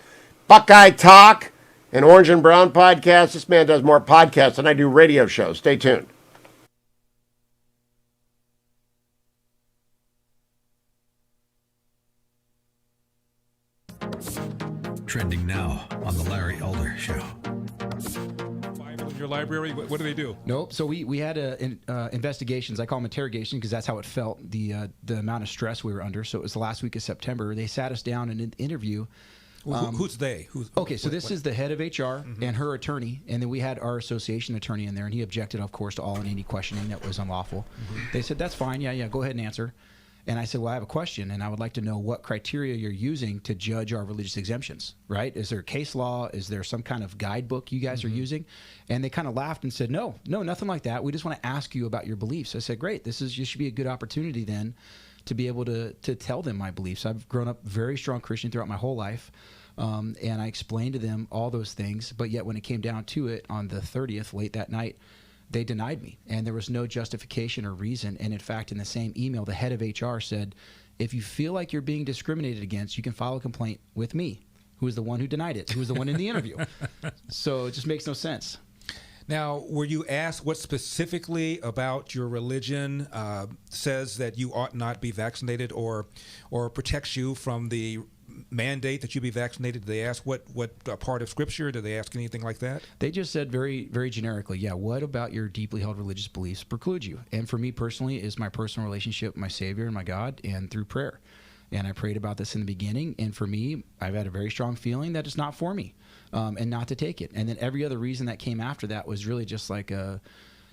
Buckeye Talk, an Orange and Brown podcast. This man does more podcasts than I do radio shows. Stay tuned. Trending now on the Larry Elder Show. Your library, what do they do? Nope. So we had investigations. I call them interrogation because that's how it felt. The amount of stress we were under. So it was the last week of September. They sat us down in an interview. Who's they? So this is the head of HR and her attorney, and then we had our association attorney in there, and he objected, of course, to all and any questioning that was unlawful. They said, that's fine. Yeah, go ahead and answer. And I said, well, I have a question, and I would like to know what criteria you're using to judge our religious exemptions, right? Is there case law? Is there some kind of guidebook you guys are using? And they kind of laughed and said, no, nothing like that. We just want to ask you about your beliefs. I said, great. This should be a good opportunity then to be able to tell them my beliefs. I've grown up very strong Christian throughout my whole life, and I explained to them all those things. But yet when it came down to it on the 30th, late that night, they denied me, and there was no justification or reason. And in fact, in the same email, the head of HR said, if you feel like you're being discriminated against, you can file a complaint with me, who is the one who denied it, who was the one in the interview. So it just makes no sense. Now, were you asked what specifically about your religion says that you ought not be vaccinated or protects you from the mandate that you be vaccinated? Did they ask what part of Scripture? Did they ask anything like that? They just said very, very generically, yeah, what about your deeply held religious beliefs preclude you? And for me personally, is my personal relationship with my Savior and my God and through prayer. And I prayed about this in the beginning, and for me, I've had a very strong feeling that it's not for me, and not to take it. And then every other reason that came after that was really just like an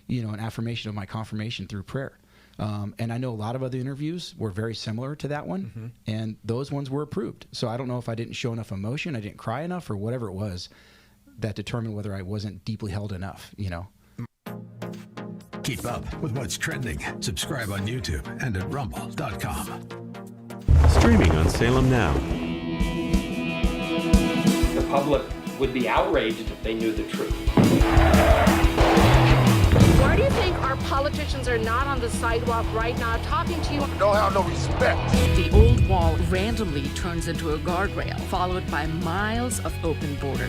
affirmation of my confirmation through prayer. And I know a lot of other interviews were very similar to that one, and those ones were approved. So I don't know if I didn't show enough emotion, I didn't cry enough, or whatever it was that determined whether I wasn't deeply held enough, Keep up with what's trending. Subscribe on YouTube and at rumble.com. Streaming on Salem Now. The public would be outraged if they knew the truth. Why do you think our politicians are not on the sidewalk right now talking to you? Don't have no respect. The old wall randomly turns into a guardrail, followed by miles of open border.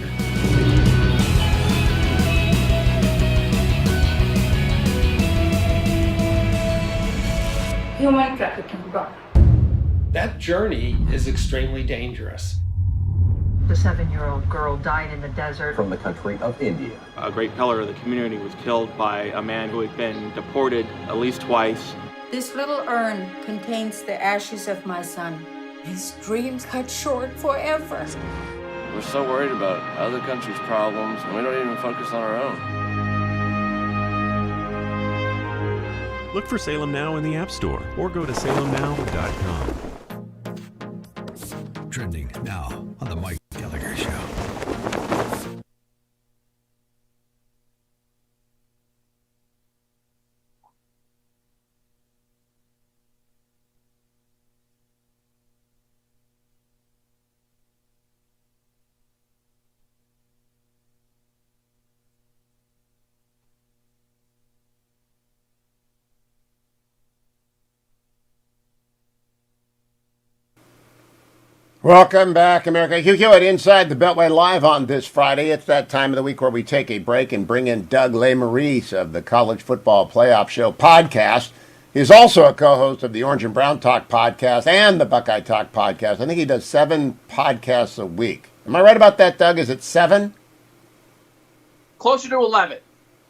Human trafficking gone. That journey is extremely dangerous. The 7-year-old girl died in the desert. From the country of India. A great pillar of the community was killed by a man who had been deported at least twice. This little urn contains the ashes of my son. His dreams cut short forever. We're so worried about other countries' problems, and we don't even focus on our own. Look for Salem Now in the App Store or go to salemnow.com. Trending now on the Mike Gallagher Show. Welcome back, America. Hugh Hewitt inside the Beltway live on this Friday. It's that time of the week where we take a break and bring in Doug Lemerises of the College Football Playoff Show podcast. He's also a co-host of the Orange and Brown Talk podcast and the Buckeye Talk podcast. I think he does 7 podcasts a week. Am I right about that, Doug? Is it 7? Closer to 11.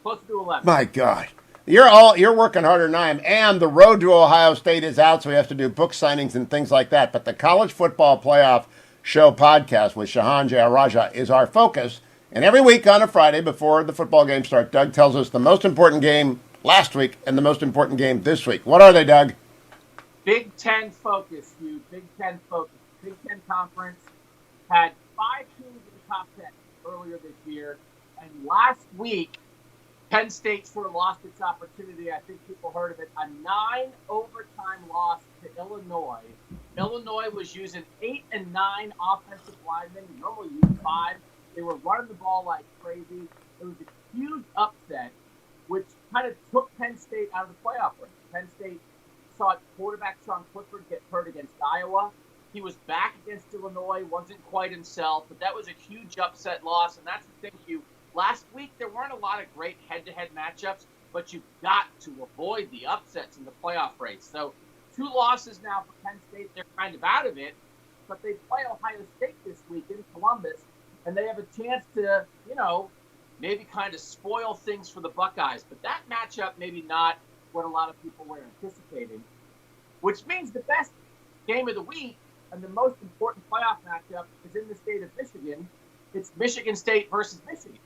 Closer to 11. My God. You're working harder than I am, and the road to Ohio State is out, so we have to do book signings and things like that. But the College Football Playoff Show podcast with Shahan Jayaraja is our focus. And every week on a Friday before the football game starts, Doug tells us the most important game last week and the most important game this week. What are they, Doug? Big Ten focus, Hugh. Big Ten focus. Big Ten Conference had 5 teams in the top 10 earlier this year. And last week, Penn State sort of lost its opportunity. I think people heard of it. A 9-overtime loss to Illinois. Illinois was using 8 and 9 offensive linemen. They normally use 5. They were running the ball like crazy. It was a huge upset, which kind of took Penn State out of the playoff race. Penn State saw quarterback Sean Clifford get hurt against Iowa. He was back against Illinois, wasn't quite himself, but that was a huge upset loss. And that's the thing, Hugh. Last week, there weren't a lot of great head-to-head matchups, but you've got to avoid the upsets in the playoff race. So 2 losses now for Penn State. They're kind of out of it, but they play Ohio State this week in Columbus, and they have a chance to, maybe kind of spoil things for the Buckeyes. But that matchup, maybe not what a lot of people were anticipating, which means the best game of the week and the most important playoff matchup is in the state of Michigan. It's Michigan State versus Michigan.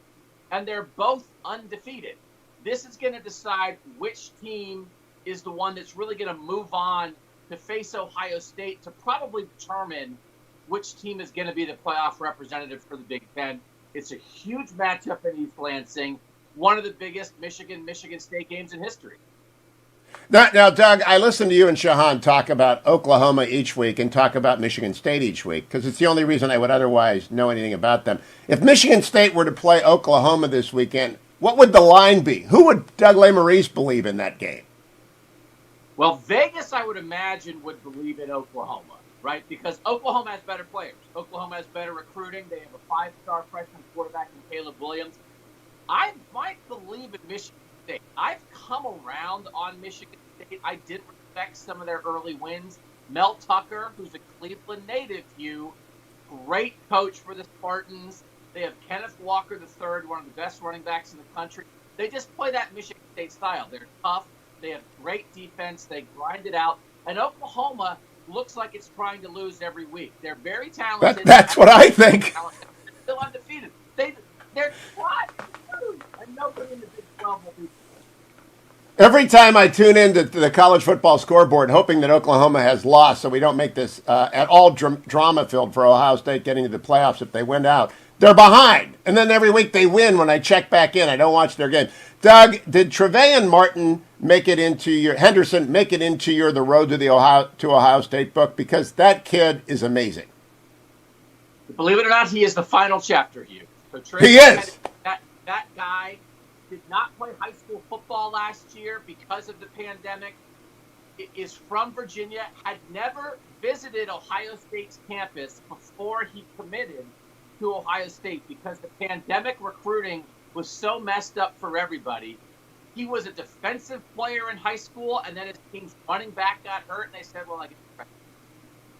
And they're both undefeated. This is going to decide which team is the one that's really going to move on to face Ohio State to probably determine which team is going to be the playoff representative for the Big Ten. It's a huge matchup in East Lansing, one of the biggest Michigan State games in history. Now, Doug, I listen to you and Shahan talk about Oklahoma each week and talk about Michigan State each week because it's the only reason I would otherwise know anything about them. If Michigan State were to play Oklahoma this weekend, what would the line be? Who would Doug Lemerises believe in that game? Well, Vegas, I would imagine, would believe in Oklahoma, right? Because Oklahoma has better players. Oklahoma has better recruiting. They have a 5-star freshman quarterback in Caleb Williams. I might believe in Michigan State. I've come around on Michigan State. I did respect some of their early wins. Mel Tucker, who's a Cleveland native, great coach for the Spartans. They have Kenneth Walker III, one of the best running backs in the country. They just play that Michigan State style. They're tough. They have great defense. They grind it out. And Oklahoma looks like it's trying to lose every week. They're very talented. That's what I think. They're still undefeated. They're trying to lose, and nobody in the Big 12 will be. Every time I tune into the college football scoreboard, hoping that Oklahoma has lost so we don't make this at all drama-filled for Ohio State getting to the playoffs if they win out, they're behind. And then every week they win when I check back in. I don't watch their game. Doug, did Trevayon Martin make it into your Henderson make it into your The Road to Ohio State book? Because that kid is amazing. Believe it or not, he is the final chapter, Hugh. So he is. That guy did not play high school football last year because of the pandemic. Is from Virginia, had never visited Ohio State's campus before he committed to Ohio State because the pandemic recruiting was so messed up for everybody. He was a defensive player in high school, and then his team's running back got hurt, and they said, well, I get the freshman.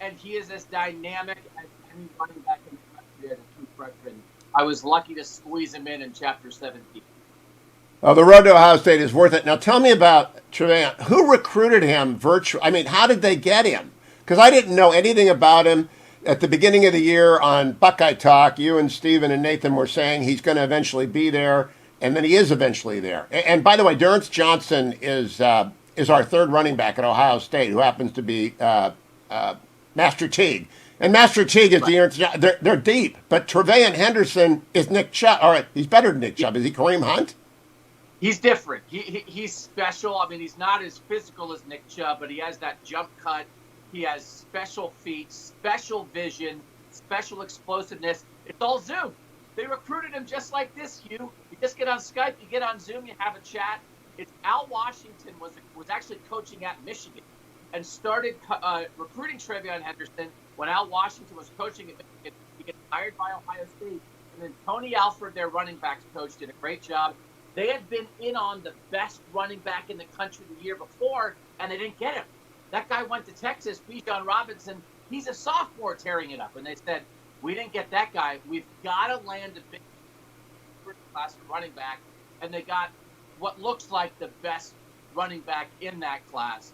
And he is as dynamic as any running back in the country as a true freshman. I was lucky to squeeze him in chapter 17. Oh, the road to Ohio State is worth it. Now tell me about Trevayon. Who recruited him virtually? I mean, how did they get him? Because I didn't know anything about him. At the beginning of the year on Buckeye Talk, you and Stephen and Nathan were saying he's going to eventually be there, and then he is eventually there. And by the way, Durrance Johnson is our third running back at Ohio State, who happens to be Master Teague. And Master Teague is they're deep, but Trevayon Henderson is Nick Chubb. All right, he's better than Nick Chubb. Is he Kareem Hunt? He's different. He's special. I mean, he's not as physical as Nick Chubb, but he has that jump cut. He has special feet, special vision, special explosiveness. It's all Zoom. They recruited him just like this, Hugh. You just get on Skype, you get on Zoom, you have a chat. It's Al Washington was actually coaching at Michigan and started recruiting Trevayon Henderson when Al Washington was coaching at Michigan. He gets hired by Ohio State. And then Tony Alford, their running backs coach, did a great job. They had been in on the best running back in the country the year before, and they didn't get him. That guy went to Texas, Bijan Robinson. He's a sophomore tearing it up. And they said, we didn't get that guy. We've got to land a big class for running back, and they got what looks like the best running back in that class.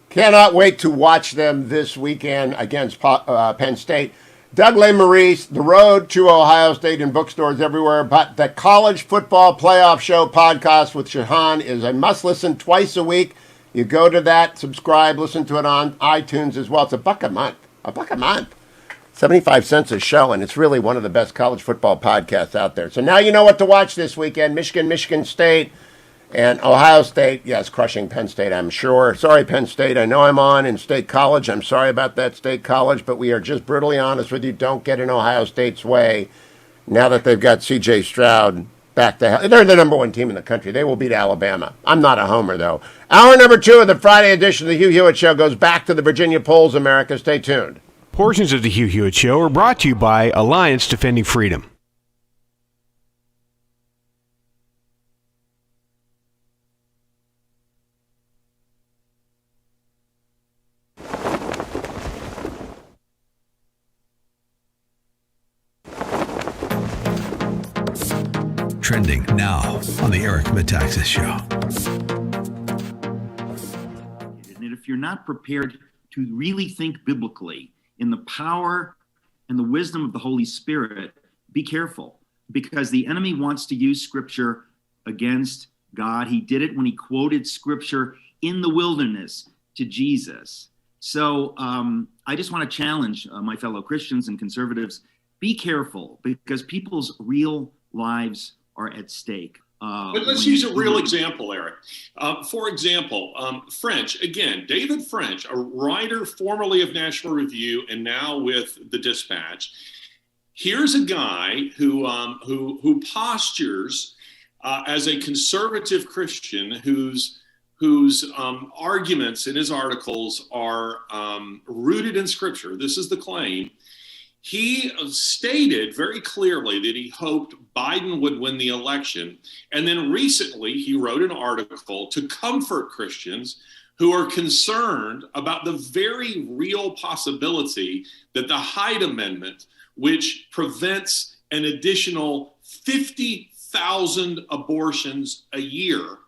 Cannot wait to watch them this weekend against Penn State. Doug Lemerises, The Road to Ohio State in bookstores everywhere, but the College Football Playoff Show podcast with Shahan is a must-listen twice a week. You go to that, subscribe, listen to it on iTunes as well. It's $1 a month. $1 a month. 75 cents a show, and it's really one of the best college football podcasts out there. So now you know what to watch this weekend. Michigan State, and Ohio State, yes, crushing Penn State, I'm sure. Sorry, Penn State. I know I'm on in State College. I'm sorry about that, State College, but we are just brutally honest with you. Don't get in Ohio State's way now that they've got C.J. Stroud back to hell. They're the number one team in the country. They will beat Alabama. I'm not a homer, though. Hour number 2 of the Friday edition of the Hugh Hewitt Show goes back to the Virginia polls, America. Stay tuned. Portions of the Hugh Hewitt Show are brought to you by Alliance Defending Freedom. Trending now on the Eric Metaxas Show. And if you're not prepared to really think biblically in the power and the wisdom of the Holy Spirit, be careful, because the enemy wants to use Scripture against God. He did it when he quoted Scripture in the wilderness to Jesus. So I just want to challenge my fellow Christians and conservatives, be careful, because people's real lives are at stake. But let's use a real example, Eric. For example, French, again, David French, a writer formerly of National Review and now with the Dispatch. Here's a guy who postures as a conservative Christian whose arguments in his articles are rooted in Scripture. This is the claim. He stated very clearly that he hoped Biden would win the election. And then recently he wrote an article to comfort Christians who are concerned about the very real possibility that the Hyde Amendment, which prevents an additional 50,000 abortions a year,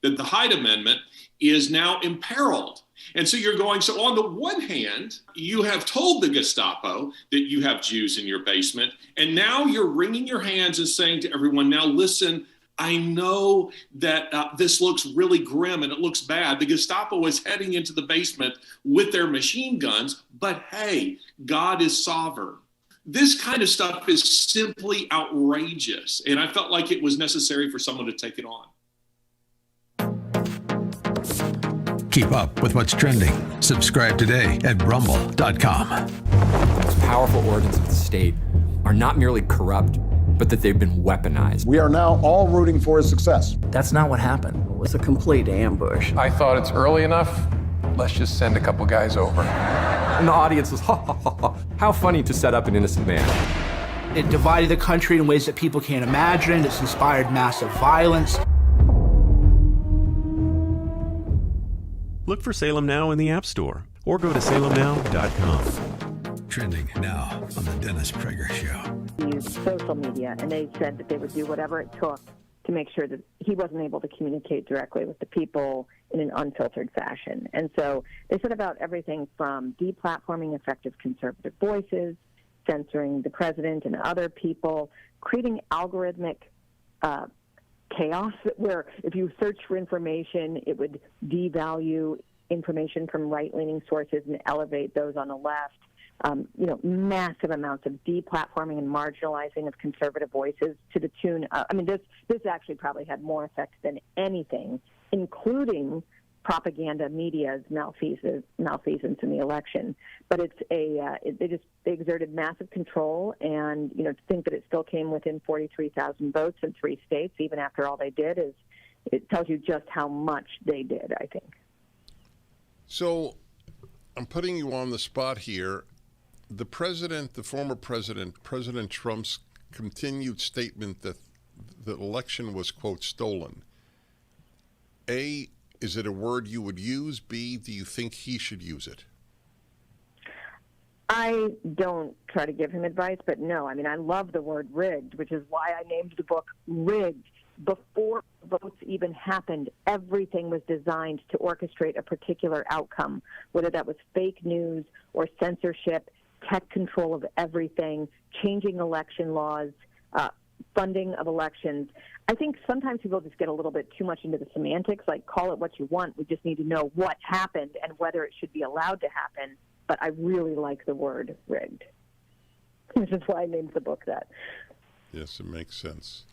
that the Hyde Amendment is now imperiled. And so you're going, so on the one hand, you have told the Gestapo that you have Jews in your basement, and now you're wringing your hands and saying to everyone, now listen, I know that this looks really grim and it looks bad. The Gestapo is heading into the basement with their machine guns, but hey, God is sovereign. This kind of stuff is simply outrageous, and I felt like it was necessary for someone to take it on. Keep up with what's trending. Subscribe today at rumble.com. The powerful organs of the state are not merely corrupt, but that they've been weaponized. We are now all rooting for his success. That's not what happened. It was a complete ambush. I thought it's early enough. Let's just send a couple guys over. And the audience was, ha, ha, ha, ha. How funny to set up an innocent man. It divided the country in ways that people can't imagine. It's inspired massive violence. Look for Salem Now in the App Store or go to salemnow.com. Trending now on the Dennis Prager Show. He used social media, and they said that they would do whatever it took to make sure that he wasn't able to communicate directly with the people in an unfiltered fashion. And so they said about everything from deplatforming effective conservative voices, censoring the president and other people, creating algorithmic chaos where if you search for information, it would devalue information from right-leaning sources and elevate those on the left. Massive amounts of deplatforming and marginalizing of conservative voices to the tune of, this actually probably had more effect than anything, including propaganda media's malfeasance in the election. But it's they exerted massive control, and to think that it still came within 43,000 votes in 3 states, even after all they did, it tells you just how much they did, I think. So I'm putting you on the spot here. The former president, President Trump's continued statement that the election was, quote, stolen. A, is it a word you would use? B, do you think he should use it? I don't try to give him advice, but no, I mean, I love the word rigged, which is why I named the book Rigged. Before votes even happened, everything was designed to orchestrate a particular outcome, whether that was fake news or censorship, tech control of everything, changing election laws, funding of elections. I think sometimes people just get a little bit too much into the semantics, like call it what you want. We just need to know what happened and whether it should be allowed to happen. But I really like the word rigged, which is why I named the book that. Yes, it makes sense.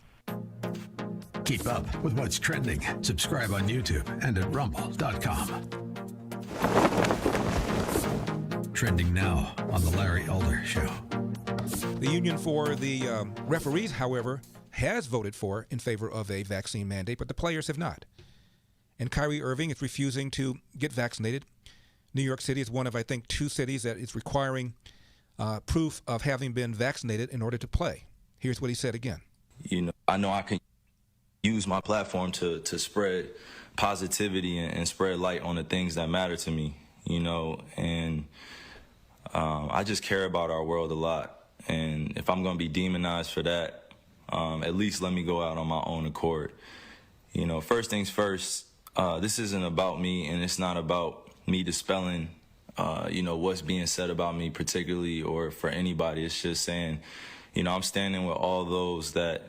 Keep up with what's trending. Subscribe on YouTube and at rumble.com. Trending now on The Larry Elder Show. The Union for the Referees, however, has voted in favor of a vaccine mandate, but the players have not. And Kyrie Irving is refusing to get vaccinated. New York City is one of, I think, 2 cities that is requiring proof of having been vaccinated in order to play. Here's what he said again. I know I can use my platform to spread positivity and spread light on the things that matter to me, and I just care about our world a lot. And if I'm going to be demonized for that, at least let me go out on my own accord. First things first, this isn't about me, and it's not about me dispelling, what's being said about me particularly or for anybody. It's just saying, I'm standing with all those that,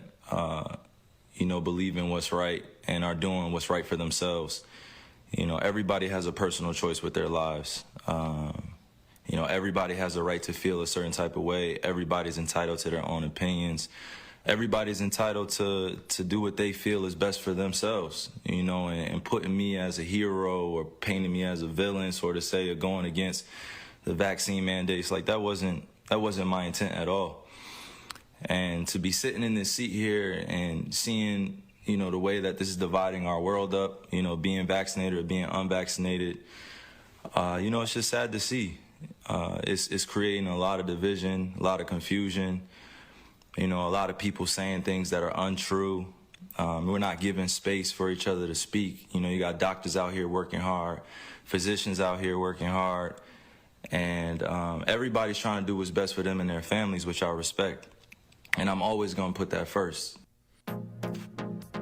believe in what's right and are doing what's right for themselves. Everybody has a personal choice with their lives. Everybody has a right to feel a certain type of way. Everybody's entitled to their own opinions. Everybody's entitled to do what they feel is best for themselves, and putting me as a hero or painting me as a villain, sort of say, or going against the vaccine mandates, like that wasn't my intent at all. And to be sitting in this seat here and seeing, the way that this is dividing our world up, being vaccinated or being unvaccinated, it's just sad to see. It's creating a lot of division, a lot of confusion, a lot of people saying things that are untrue. We're not giving space for each other to speak. You got doctors out here working hard, physicians out here working hard, and everybody's trying to do what's best for them and their families, which I respect. And I'm always going to put that first.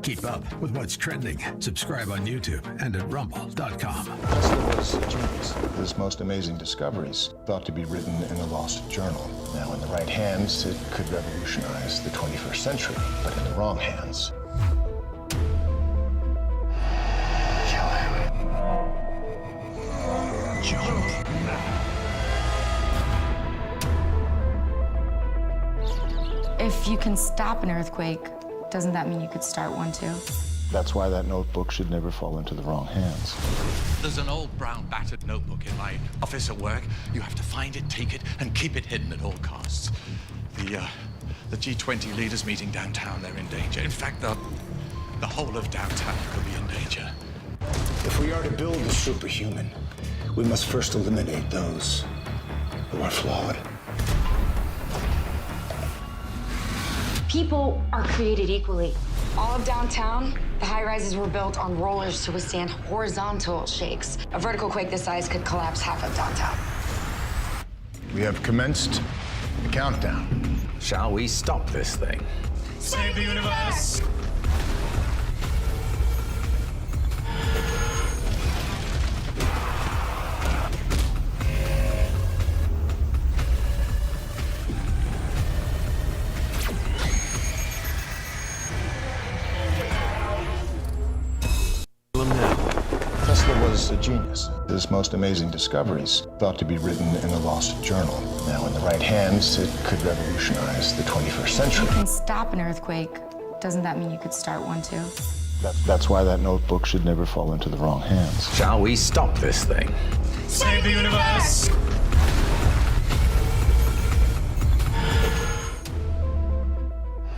Keep up with what's trending. Subscribe on YouTube and at rumble.com. Tesla was a genius. His most amazing discoveries thought to be written in a lost journal. Now, in the right hands, it could revolutionize the 21st century, but in the wrong hands, If you can stop an earthquake, doesn't that mean you could start one too? that's why that notebook should never fall into the wrong hands. There's an old brown battered notebook in my office at work. You have to find it, take it, and keep it hidden at all costs. The G20 leaders meeting downtown, they're in danger. In fact, the whole of downtown could be in danger. If we are to build a superhuman, we must first eliminate those who are flawed. People are created equally. All of downtown, the high-rises were built on rollers to withstand horizontal shakes. A vertical quake this size could collapse half of downtown. We have commenced the countdown. Shall we stop this thing? Save the universe! Tesla was a genius. His most amazing discoveries thought to be written in a lost journal. Now, in the right hands, it could revolutionize the 21st century. If you can stop an earthquake, doesn't that mean you could start one too? That's why that notebook should never fall into the wrong hands. Shall we stop this thing? Save the universe!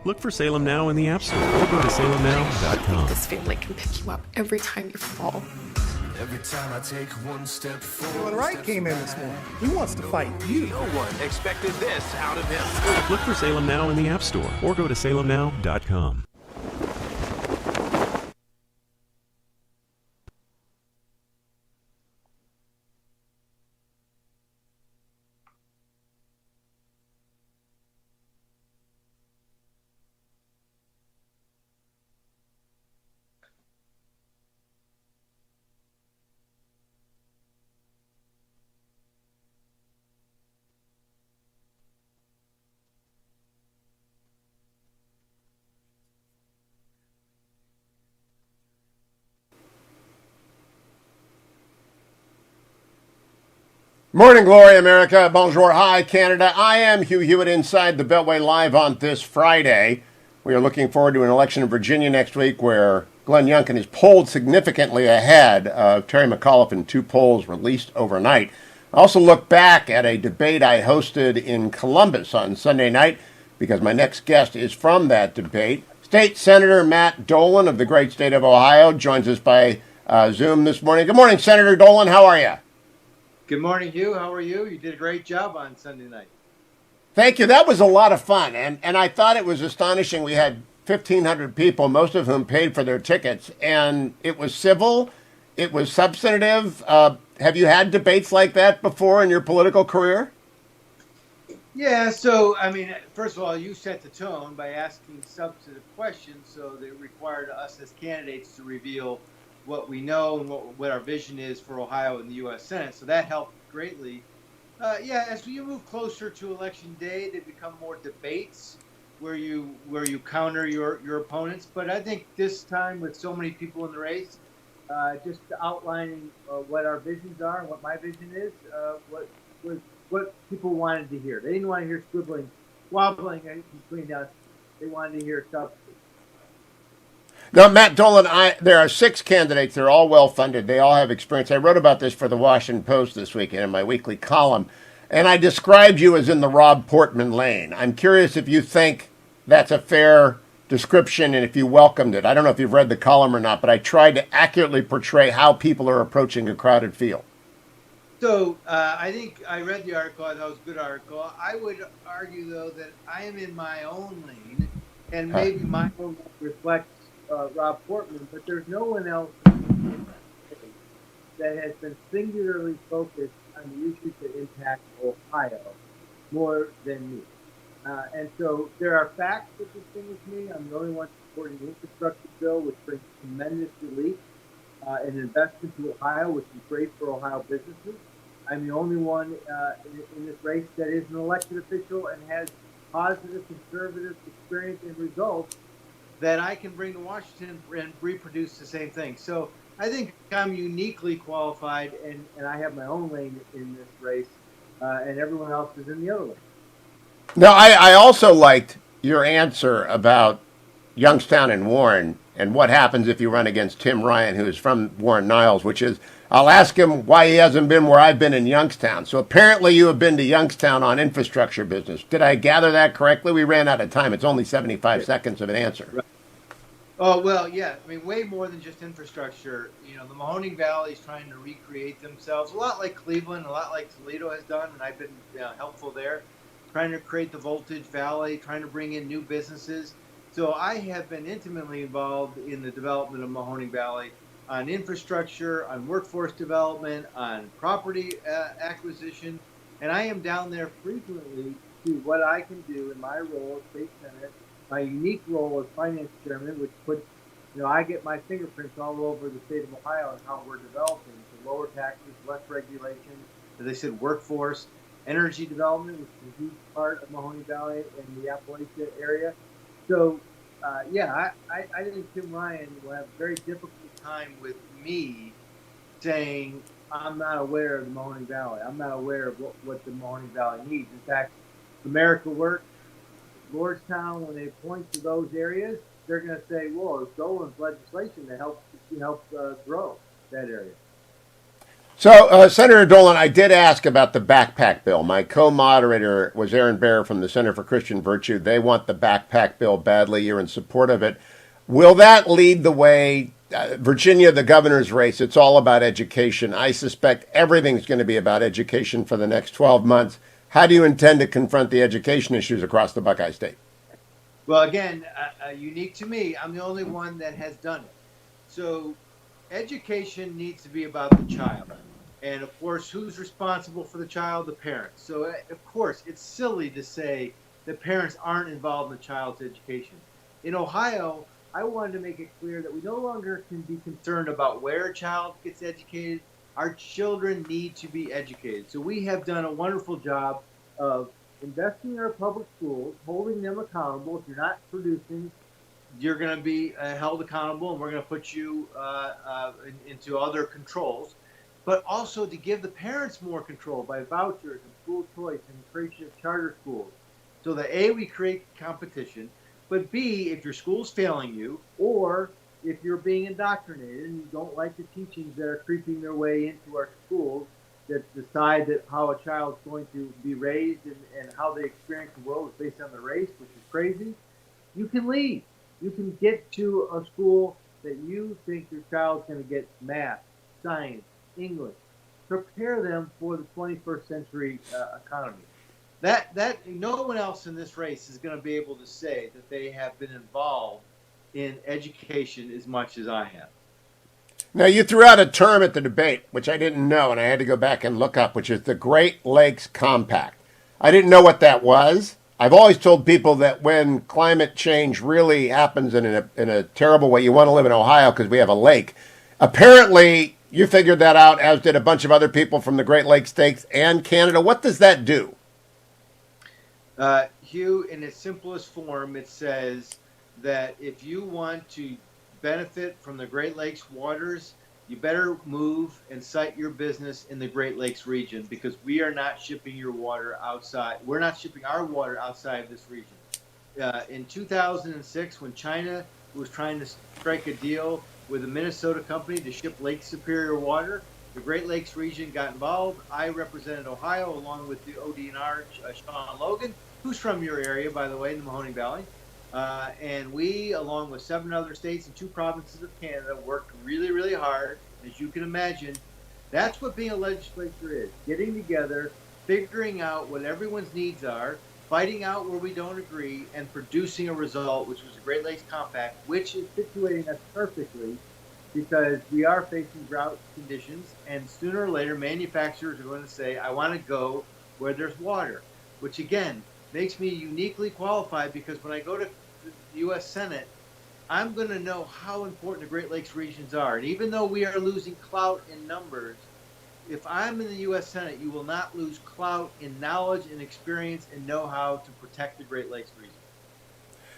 Look for Salem Now in the App Store or go to salemnow.com. This family can pick you up every time you fall. Every time I take one step forward. When Wright came in this morning, he wants to fight you. No one expected this out of him. Look for Salem Now in the App Store or go to salemnow.com. Morning, glory, America. Bonjour, hi, Canada. I am Hugh Hewitt inside the Beltway Live on this Friday. We are looking forward to an election in Virginia next week where Glenn Youngkin is polled significantly ahead of Terry McAuliffe in 2 polls released overnight. I also look back at a debate I hosted in Columbus on Sunday night because my next guest is from that debate. State Senator Matt Dolan of the great state of Ohio joins us by Zoom this morning. Good morning, Senator Dolan. How are you? Good morning, Hugh. How are you? You did a great job on Sunday night. Thank you. That was a lot of fun. And I thought it was astonishing. We had 1,500 people, most of whom paid for their tickets. And it was civil. It was substantive. Have you had debates like that before in your political career? Yeah. So, I mean, first of all, you set the tone by asking substantive questions. So they required us as candidates to reveal what we know and what our vision is for Ohio and the U.S. Senate. So that helped greatly. As you move closer to election day, they become more debates where you counter your opponents. But I think this time, with so many people in the race, just outlining what our visions are and what my vision is, what people wanted to hear. They didn't want to hear squibbling, wobbling between us. They wanted to hear stuff. Now, Matt Dolan, there are 6 candidates. They're all well-funded. They all have experience. I wrote about this for the Washington Post this weekend in my weekly column, and I described you as in the Rob Portman lane. I'm curious if you think that's a fair description and if you welcomed it. I don't know if you've read the column or not, but I tried to accurately portray how people are approaching a crowded field. So I think I read the article. I thought it was a good article. I would argue, though, that I am in my own lane, and maybe my own reflects Rob Portman, but there's no one else that has been singularly focused on the issues that impact Ohio more than me. And so there are facts that distinguish me. I'm the only one supporting the infrastructure bill, which brings tremendous relief and investment to Ohio, which is great for Ohio businesses. I'm the only one in this race that is an elected official and has positive conservative experience and results that I can bring to Washington and reproduce the same thing. So I think I'm uniquely qualified, and I have my own lane in this race, and everyone else is in the other lane. Now, I also liked your answer about Youngstown and Warren and what happens if you run against Tim Ryan, who is from Warren Niles, which is, I'll ask him why he hasn't been where I've been in Youngstown. So apparently you have been to Youngstown on infrastructure business. Did I gather that correctly? We ran out of time. It's only 75 seconds of an answer. Right. Oh, well, yeah. I mean, way more than just infrastructure. You know, the Mahoning Valley is trying to recreate themselves, a lot like Cleveland, a lot like Toledo has done, and I've been helpful there, trying to create the Voltage Valley, trying to bring in new businesses. So I have been intimately involved in the development of Mahoning Valley on infrastructure, on workforce development, on property acquisition, and I am down there frequently to see what I can do in my role as state senator, my unique role as finance chairman, which puts, I get my fingerprints all over the state of Ohio and how we're developing to lower taxes, less regulation, as I said, workforce, energy development, which is a huge part of Mahoning Valley and the Appalachia area. So, I think Tim Ryan will have a very difficult time with me saying I'm not aware of the Mahoning Valley. I'm not aware of what the Mahoning Valley needs. In fact, America Works, Lordstown, when they point to those areas, they're going to say, "Whoa, it's Dolan's legislation to help grow that area." So, Senator Dolan, I did ask about the backpack bill. My co-moderator was Aaron Baer from the Center for Christian Virtue. They want the backpack bill badly. You're in support of it. Will that lead the way? Virginia, the governor's race, it's all about education. I suspect everything's going to be about education for the next 12 months. How do you intend to confront the education issues across the Buckeye State? Well, again, unique to me, I'm the only one that has done it. So education needs to be about the child. And, of course, who's responsible for the child? The parents. So, of course, it's silly to say that parents aren't involved in the child's education. In Ohio, I wanted to make it clear that we no longer can be concerned about where a child gets educated. Our children need to be educated. So we have done a wonderful job of investing in our public schools, holding them accountable. If you're not producing, you're going to be held accountable, and we're going to put you into other controls. but also to give the parents more control by vouchers and school choice and the creation of charter schools. So that A, we create competition, but B, if your school's failing you, or if you're being indoctrinated and you don't like the teachings that are creeping their way into our schools that decide that how a child's going to be raised and how they experience the world is based on their race, which is crazy, you can leave. You can get to a school that you think your child's going to get math, science, English. Prepare them for the 21st century economy. That no one else in this race is going to be able to say that they have been involved in education as much as I have. Now, you threw out a term at the debate, which I didn't know, and I had to go back and look up, which is the Great Lakes Compact. I didn't know what that was. I've always told people that when climate change really happens in a terrible way, you want to live in Ohio because we have a lake. Apparently, you figured that out, as did a bunch of other people from the Great Lakes states and Canada. What does that do? Hugh, in its simplest form, it says that if you want to benefit from the Great Lakes waters, you better move and site your business in the Great Lakes region, because we are not shipping your water outside. We're not shipping our water outside of this region. In 2006, when China was trying to strike a deal with a Minnesota company to ship Lake Superior water, the Great Lakes region got involved. I represented Ohio along with the ODNR, Sean Logan, who's from your area, by the way, in the Mahoning Valley. And we, along with 7 other states and 2 provinces of Canada, worked really, really hard. As you can imagine, that's what being a legislature is: getting together, figuring out what everyone's needs are, fighting out where we don't agree, and producing a result, which was the Great Lakes Compact, which is situating us perfectly because we are facing drought conditions, and sooner or later manufacturers are going to say, I want to go where there's water, which again makes me uniquely qualified, because when I go to the U.S. Senate, I'm going to know how important the Great Lakes regions are. And even though we are losing clout in numbers, if I'm in the U.S. Senate, you will not lose clout in knowledge and experience and know-how to protect the Great Lakes region.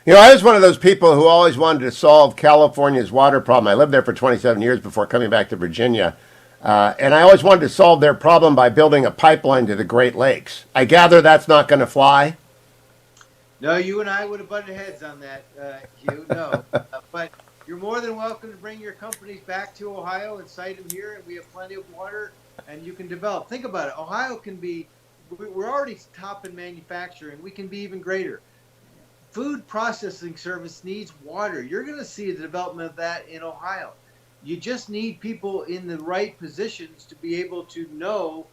You know, I was one of those people who always wanted to solve California's water problem. I lived there for 27 years before coming back to Virginia. And I always wanted to solve their problem by building a pipeline to the Great Lakes. I gather that's not going to fly. No, you and I would have butted heads on that, Hugh. No. But you're more than welcome to bring your companies back to Ohio and site them here, and we have plenty of water, and you can develop. Think about it. Ohio can be, we're already top in manufacturing. We can be even greater. Food processing service needs water. You're going to see the development of that in Ohio. You just need people in the right positions to be able to know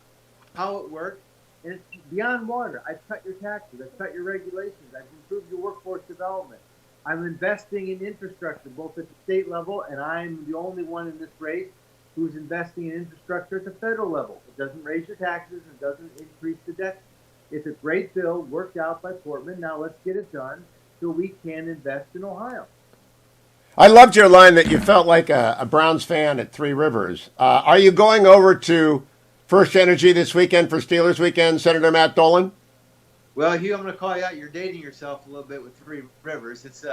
how it works. And it's beyond water. I've cut your taxes. I've cut your regulations. I've improved your workforce development. I'm investing in infrastructure, both at the state level, and I'm the only one in this race who's investing in infrastructure at the federal level. It doesn't raise your taxes. It doesn't increase the debt. It's a great bill worked out by Portman. Now let's get it done so we can invest in Ohio. I loved your line that you felt like a Browns fan at Three Rivers. Are you going over to First Energy this weekend for Steelers weekend, Senator Matt Dolan? Well, Hugh, I'm going to call you out. You're dating yourself a little bit with Three Rivers. It's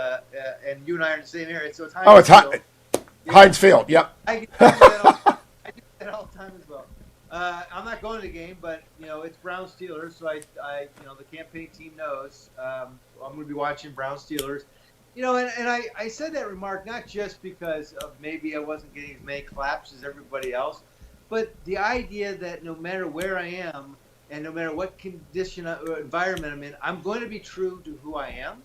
and you and I are in the same area, so it's Heinz. Oh, it's Heinz Field. Yep. I do that all the time as well. I'm not going to the game, but it's Browns Steelers, so I the campaign team knows I'm going to be watching Browns Steelers. And I said that remark not just because of maybe I wasn't getting as many claps as everybody else, but the idea that no matter where I am and no matter what condition or environment I'm in, I'm going to be true to who I am.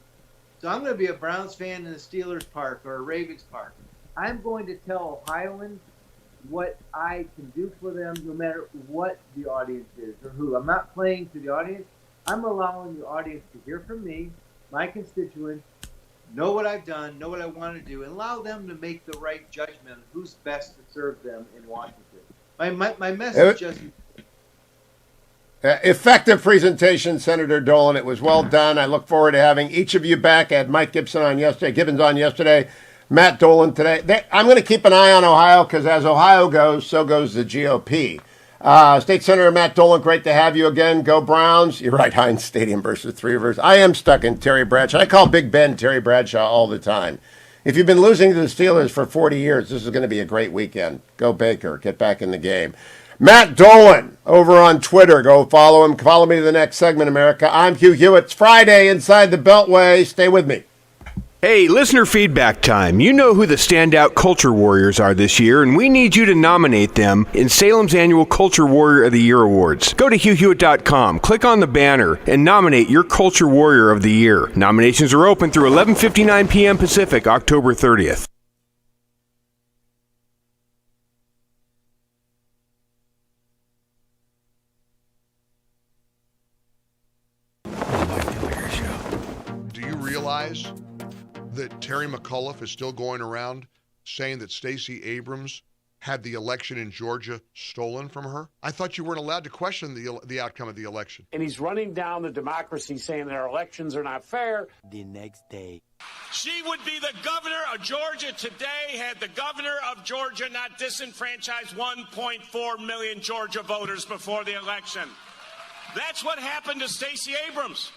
So I'm going to be a Browns fan in a Steelers park or a Ravens park. I'm going to tell Ohioans what I can do for them no matter what the audience is or who. I'm not playing to the audience. I'm allowing the audience to hear from me, my constituents, know what I've done, know what I want to do, and allow them to make the right judgment on who's best to serve them in Washington. My message is... Effective presentation, Senator Dolan. It was well done. I look forward to having each of you back. I had Mike Gibbons on yesterday, Matt Dolan today. I'm going to keep an eye on Ohio because as Ohio goes, so goes the GOP. State Senator Matt Dolan, great to have you again. Go Browns. You're right, Heinz Stadium versus Three Rivers. I am stuck in Terry Bradshaw. I call Big Ben Terry Bradshaw all the time. If you've been losing to the Steelers for 40 years, this is going to be a great weekend. Go Baker. Get back in the game. Matt Dolan over on Twitter. Go follow him. Follow me to the next segment, America. I'm Hugh Hewitt. It's Friday inside the Beltway. Stay with me. Hey, listener feedback time. You know who the standout culture warriors are this year, and we need you to nominate them in Salem's annual Culture Warrior of the Year Awards. Go to HughHewitt.com, click on the banner, and nominate your Culture Warrior of the Year. Nominations are open through 11:59 p.m. Pacific, October 30th. Do you realize that Terry McAuliffe is still going around saying that Stacey Abrams had the election in Georgia stolen from her? I thought you weren't allowed to question the outcome of the election. And he's running down the democracy, saying that our elections are not fair. The next day. She would be the governor of Georgia today had the governor of Georgia not disenfranchised 1.4 million Georgia voters before the election. That's what happened to Stacey Abrams.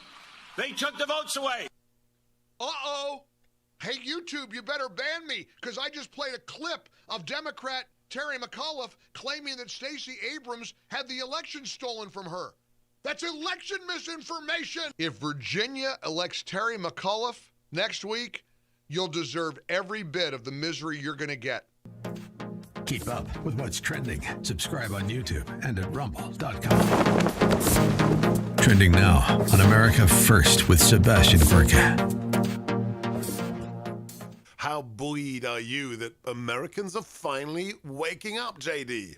They took the votes away. Uh-oh. Hey, YouTube, you better ban me, because I just played a clip of Democrat Terry McAuliffe claiming that Stacey Abrams had the election stolen from her. That's election misinformation. If Virginia elects Terry McAuliffe next week, you'll deserve every bit of the misery you're going to get. Keep up with what's trending. Subscribe on YouTube and at rumble.com. Trending now on America First with Sebastian Gorka. How buoyed are you that Americans are finally waking up, JD?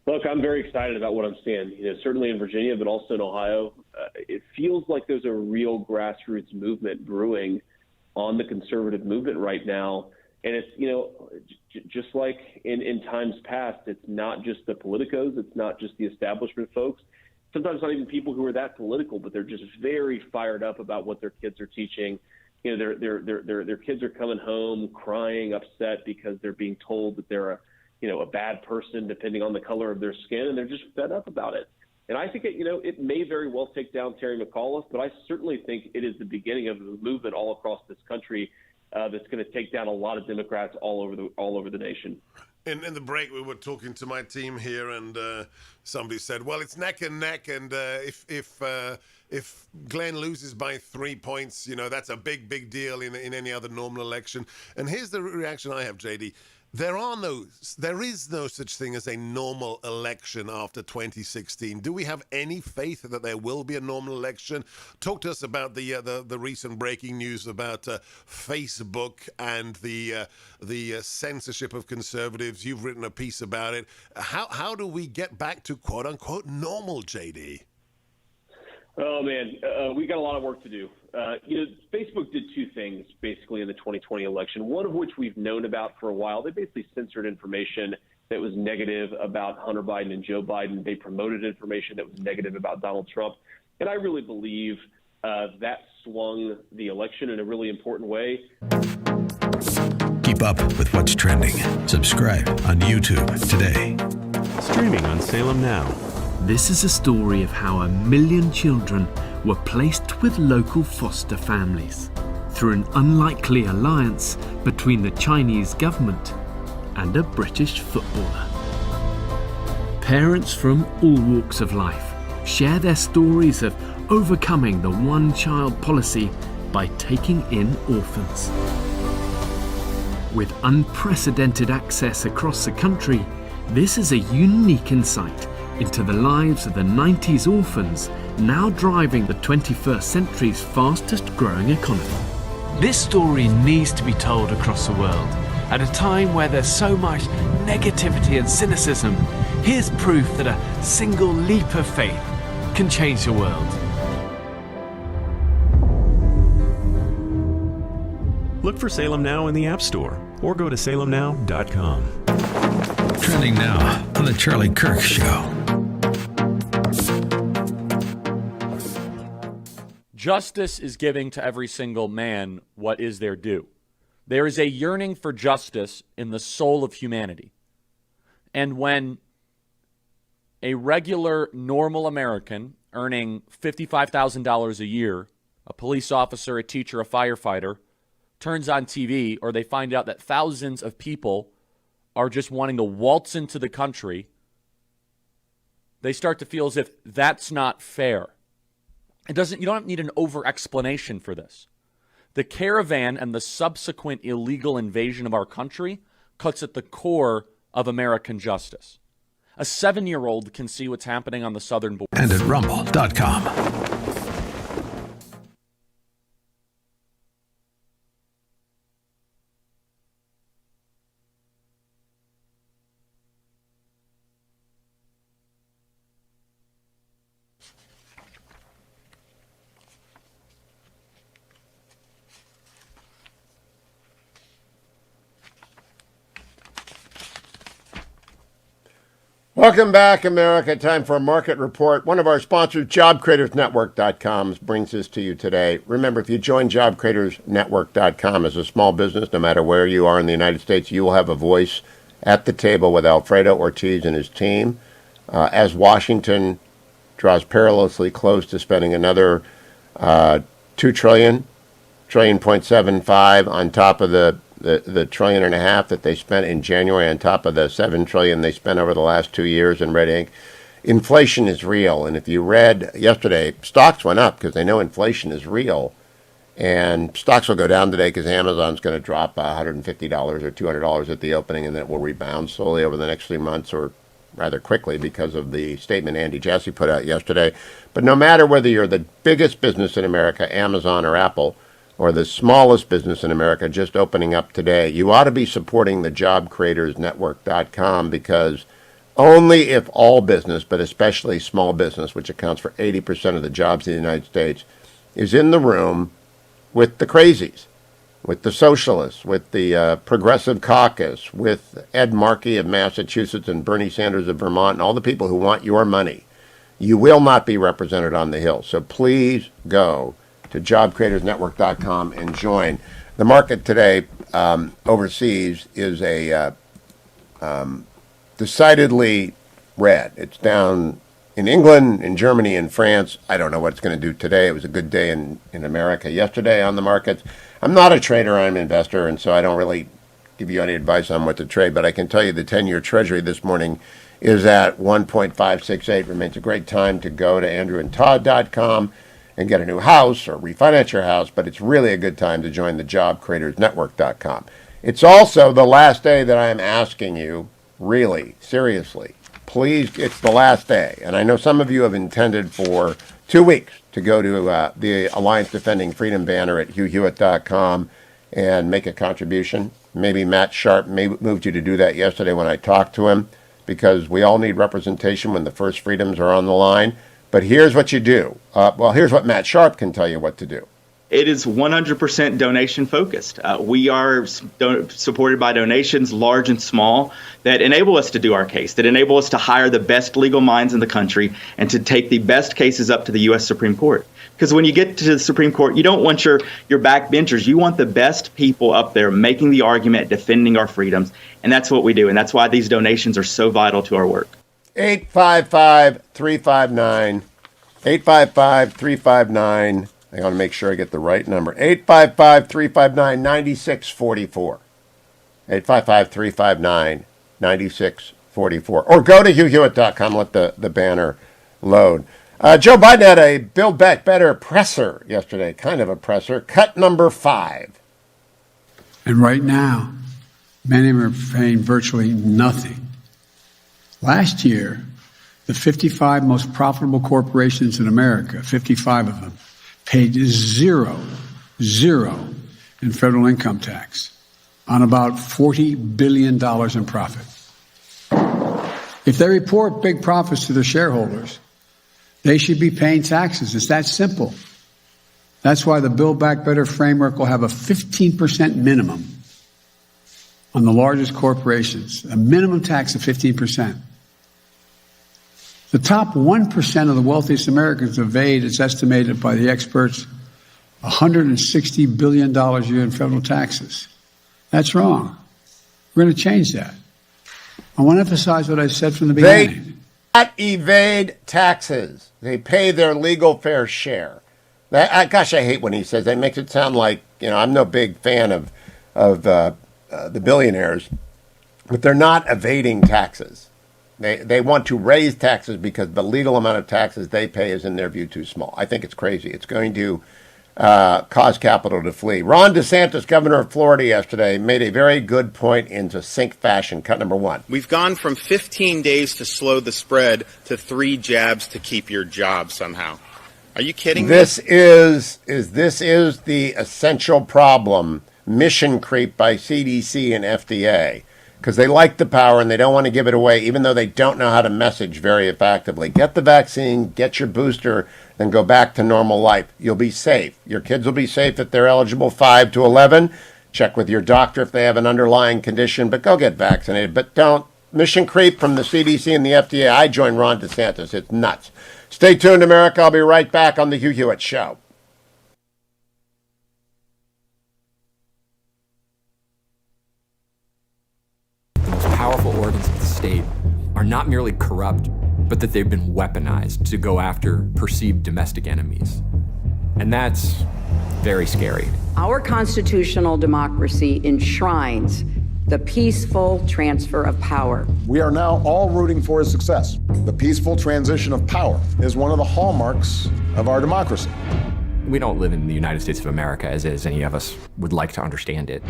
Look, I'm very excited about what I'm seeing. Certainly in Virginia, but also in Ohio. It feels like there's a real grassroots movement brewing on the conservative movement right now. And it's, just like in times past, it's not just the politicos, it's not just the establishment folks. Sometimes not even people who are that political, but they're just very fired up about what their kids are teaching. Their kids are coming home crying, upset because they're being told that they're a bad person depending on the color of their skin, and they're just fed up about it. And I think it may very well take down Terry McAuliffe, but I certainly think it is the beginning of a movement all across this country that's going to take down a lot of Democrats all over the nation. In the break, we were talking to my team here, and somebody said, "Well, it's neck and neck, and if Glenn loses by 3 points, that's a big deal in any other normal election." And here's the reaction I have, JD. There is no such thing as a normal election after 2016. Do we have any faith that there will be a normal election? Talk to us about the recent breaking news about Facebook and the censorship of conservatives. You've written a piece about it. How do we get back to quote unquote normal, JD? Oh man, we got a lot of work to do. Facebook did two things basically in the 2020 election, one of which we've known about for a while. They basically censored information that was negative about Hunter Biden and Joe Biden. They promoted information that was negative about Donald Trump. And I really believe that swung the election in a really important way. Keep up with what's trending. Subscribe on YouTube today. Streaming on Salem Now. This is a story of how 1 million children were placed with local foster families through an unlikely alliance between the Chinese government and a British footballer. Parents from all walks of life share their stories of overcoming the one-child policy by taking in orphans. With unprecedented access across the country, this is a unique insight into the lives of the 90s orphans now driving the 21st century's fastest growing economy. This story needs to be told across the world. At a time where there's so much negativity and cynicism, here's proof that a single leap of faith can change the world. Look for Salem Now in the App Store or go to salemnow.com. Trending now on the Charlie Kirk Show. Justice is giving to every single man what is their due. There is a yearning for justice in the soul of humanity. And when a regular, normal American earning $55,000 a year, a police officer, a teacher, a firefighter, turns on TV, or they find out that thousands of people are just wanting to waltz into the country they start to feel as if that's not fair. You don't need an over-explanation for this. The caravan and the subsequent illegal invasion of our country cuts at the core of American justice. A 7-year-old can see what's happening on the southern border. And at rumble.com. Welcome back, America. Time for a market report. One of our sponsors, JobCreatorsNetwork.com, brings this to you today. Remember, if you join JobCreatorsNetwork.com as a small business, no matter where you are in the United States, you will have a voice at the table with Alfredo Ortiz and his team. As Washington draws perilously close to spending another $2 trillion, $1.75 on top of the $1.5 trillion that they spent in January on top of the $7 trillion they spent over the last 2 years in red ink. Inflation is real. And if you read yesterday, stocks went up because they know inflation is real. And stocks will go down today because Amazon's going to drop $150 or $200 at the opening, and then it will rebound slowly over the next 3 months, or rather quickly, because of the statement Andy Jassy put out yesterday. But no matter whether you're the biggest business in America, Amazon or Apple, or the smallest business in America just opening up today, you ought to be supporting the JobCreatorsNetwork.com, because only if all business, but especially small business, which accounts for 80% of the jobs in the United States, is in the room with the crazies, with the socialists, with the Progressive Caucus, with Ed Markey of Massachusetts and Bernie Sanders of Vermont, and all the people who want your money, you will not be represented on the Hill. So please go to JobCreatorsNetwork.com and join. The market today overseas is a decidedly red. It's down in England, in Germany, in France. I don't know what it's going to do today. It was a good day in America yesterday on the markets. I'm not a trader, I'm an investor, and so I don't really give you any advice on what to trade, but I can tell you the 10-year Treasury this morning is at 1.568. Remains a great time to go to andrewandtodd.com and get a new house or refinance your house, but it's really a good time to join the JobCreatorsNetwork.com. It's also the last day that I am asking you, really, seriously, please, it's the last day. And I know some of you have intended for 2 weeks to go to the Alliance Defending Freedom banner at HughHewitt.com and make a contribution. Maybe Matt Sharp moved you to do that yesterday when I talked to him, because we all need representation when the first freedoms are on the line. But here's what you do. Here's what Matt Sharp can tell you what to do. It is 100% donation focused. We are supported by donations, large and small, that enable us to do our case, that enable us to hire the best legal minds in the country and to take the best cases up to the U.S. Supreme Court. Because when you get to the Supreme Court, you don't want your backbenchers. You want the best people up there making the argument, defending our freedoms. And that's what we do. And that's why these donations are so vital to our work. 855-359. 855-359. I want to make sure I get the right number. 855-359-9644. 855-359-9644. Or go to HughHewitt.com. Let the banner load. Joe Biden had a Build Back Better presser yesterday. Kind of a presser. Cut number 5. And right now, many of them are paying virtually nothing. Last year, the 55 most profitable corporations in America, 55 of them, paid zero in federal income tax on about $40 billion in profit. If they report big profits to their shareholders, they should be paying taxes. It's that simple. That's why the Build Back Better framework will have a 15% minimum on the largest corporations, a minimum tax of 15%. The top 1% of the wealthiest Americans evade, it's estimated by the experts, $160 billion a year in federal taxes. That's wrong. We're going to change that. I want to emphasize what I said from the beginning. They not evade taxes. They pay their legal fair share. Gosh, I hate when he says that. It makes it sound like, I'm no big fan of the billionaires, but they're not evading taxes. They want to raise taxes because the legal amount of taxes they pay is, in their view, too small. I think it's crazy. It's going to cause capital to flee. Ron DeSantis, governor of Florida, yesterday made a very good point in succinct fashion. Cut number one. We've gone from 15 days to slow the spread to 3 jabs to keep your job somehow. Are you kidding me? This is the essential problem, mission creep by CDC and FDA, because they like the power and they don't want to give it away, even though they don't know how to message very effectively. Get the vaccine, get your booster, then go back to normal life. You'll be safe. Your kids will be safe if they're eligible 5 to 11. Check with your doctor if they have an underlying condition, but go get vaccinated. But don't. Mission creep from the CDC and the FDA. I join Ron DeSantis. It's nuts. Stay tuned, America. I'll be right back on the Hugh Hewitt Show. The most powerful organs of the state are not merely corrupt, but that they've been weaponized to go after perceived domestic enemies. And that's very scary. Our constitutional democracy enshrines the peaceful transfer of power. We are now all rooting for his success. The peaceful transition of power is one of the hallmarks of our democracy. We don't live in the United States of America as any of us would like to understand it.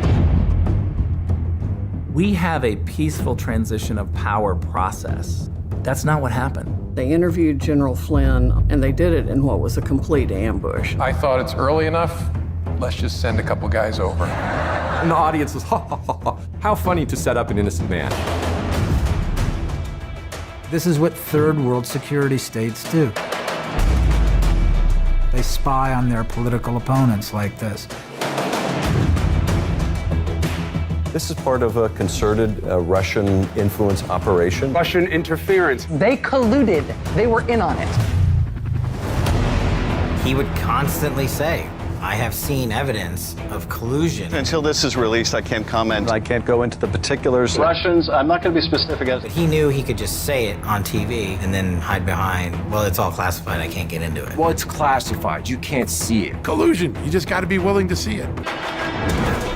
We have a peaceful transition of power process. That's not what happened. They interviewed General Flynn, and they did it in what was a complete ambush. I thought it's early enough. Let's just send a couple guys over. And the audience was, ha, ha, ha, ha. How funny to set up an innocent man. This is what third world security states do. They spy on their political opponents like this. This is part of a concerted Russian influence operation. Russian interference. They colluded. They were in on it. He would constantly say, I have seen evidence of collusion. Until this is released, I can't comment. I can't go into the particulars. Russians, I'm not going to be specific as. He knew he could just say it on TV and then hide behind, well, it's all classified, I can't get into it. Well, it's classified. You can't see it. Collusion. You just got to be willing to see it.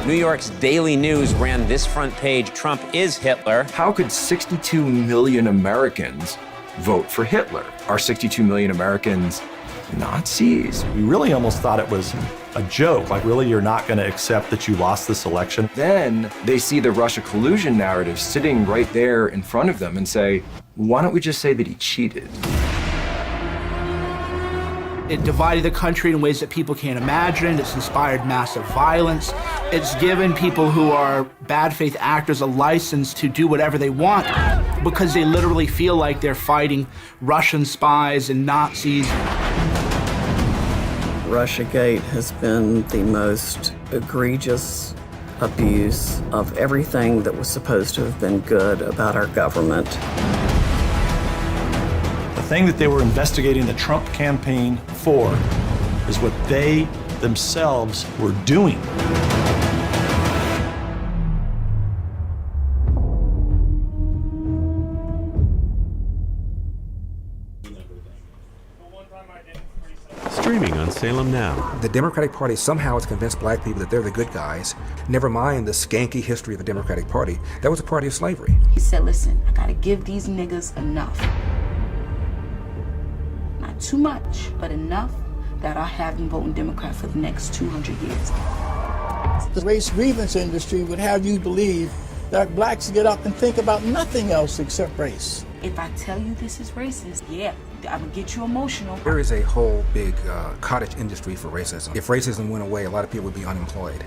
New York's Daily News ran this front page, Trump is Hitler. How could 62 million Americans vote for Hitler? Are 62 million Americans Nazis? We really almost thought it was a joke. Like, really, you're not going to accept that you lost this election? Then they see the Russia collusion narrative sitting right there in front of them and say, why don't we just say that he cheated? It divided the country in ways that people can't imagine. It's inspired massive violence. It's given people who are bad faith actors a license to do whatever they want because they literally feel like they're fighting Russian spies and Nazis. Russiagate has been the most egregious abuse of everything that was supposed to have been good about our government. The thing that they were investigating the Trump campaign for is what they themselves were doing. Streaming on Salem Now. The Democratic Party somehow has convinced black people that they're the good guys. Never mind the skanky history of the Democratic Party. That was a party of slavery. He said, listen, I gotta give these niggas enough. Not too much, but enough that I have them voting Democrat for the next 200 years. The race grievance industry would have you believe that blacks get up and think about nothing else except race. If I tell you this is racist, yeah, I'm gonna get you emotional. There is a whole big cottage industry for racism. If racism went away, a lot of people would be unemployed.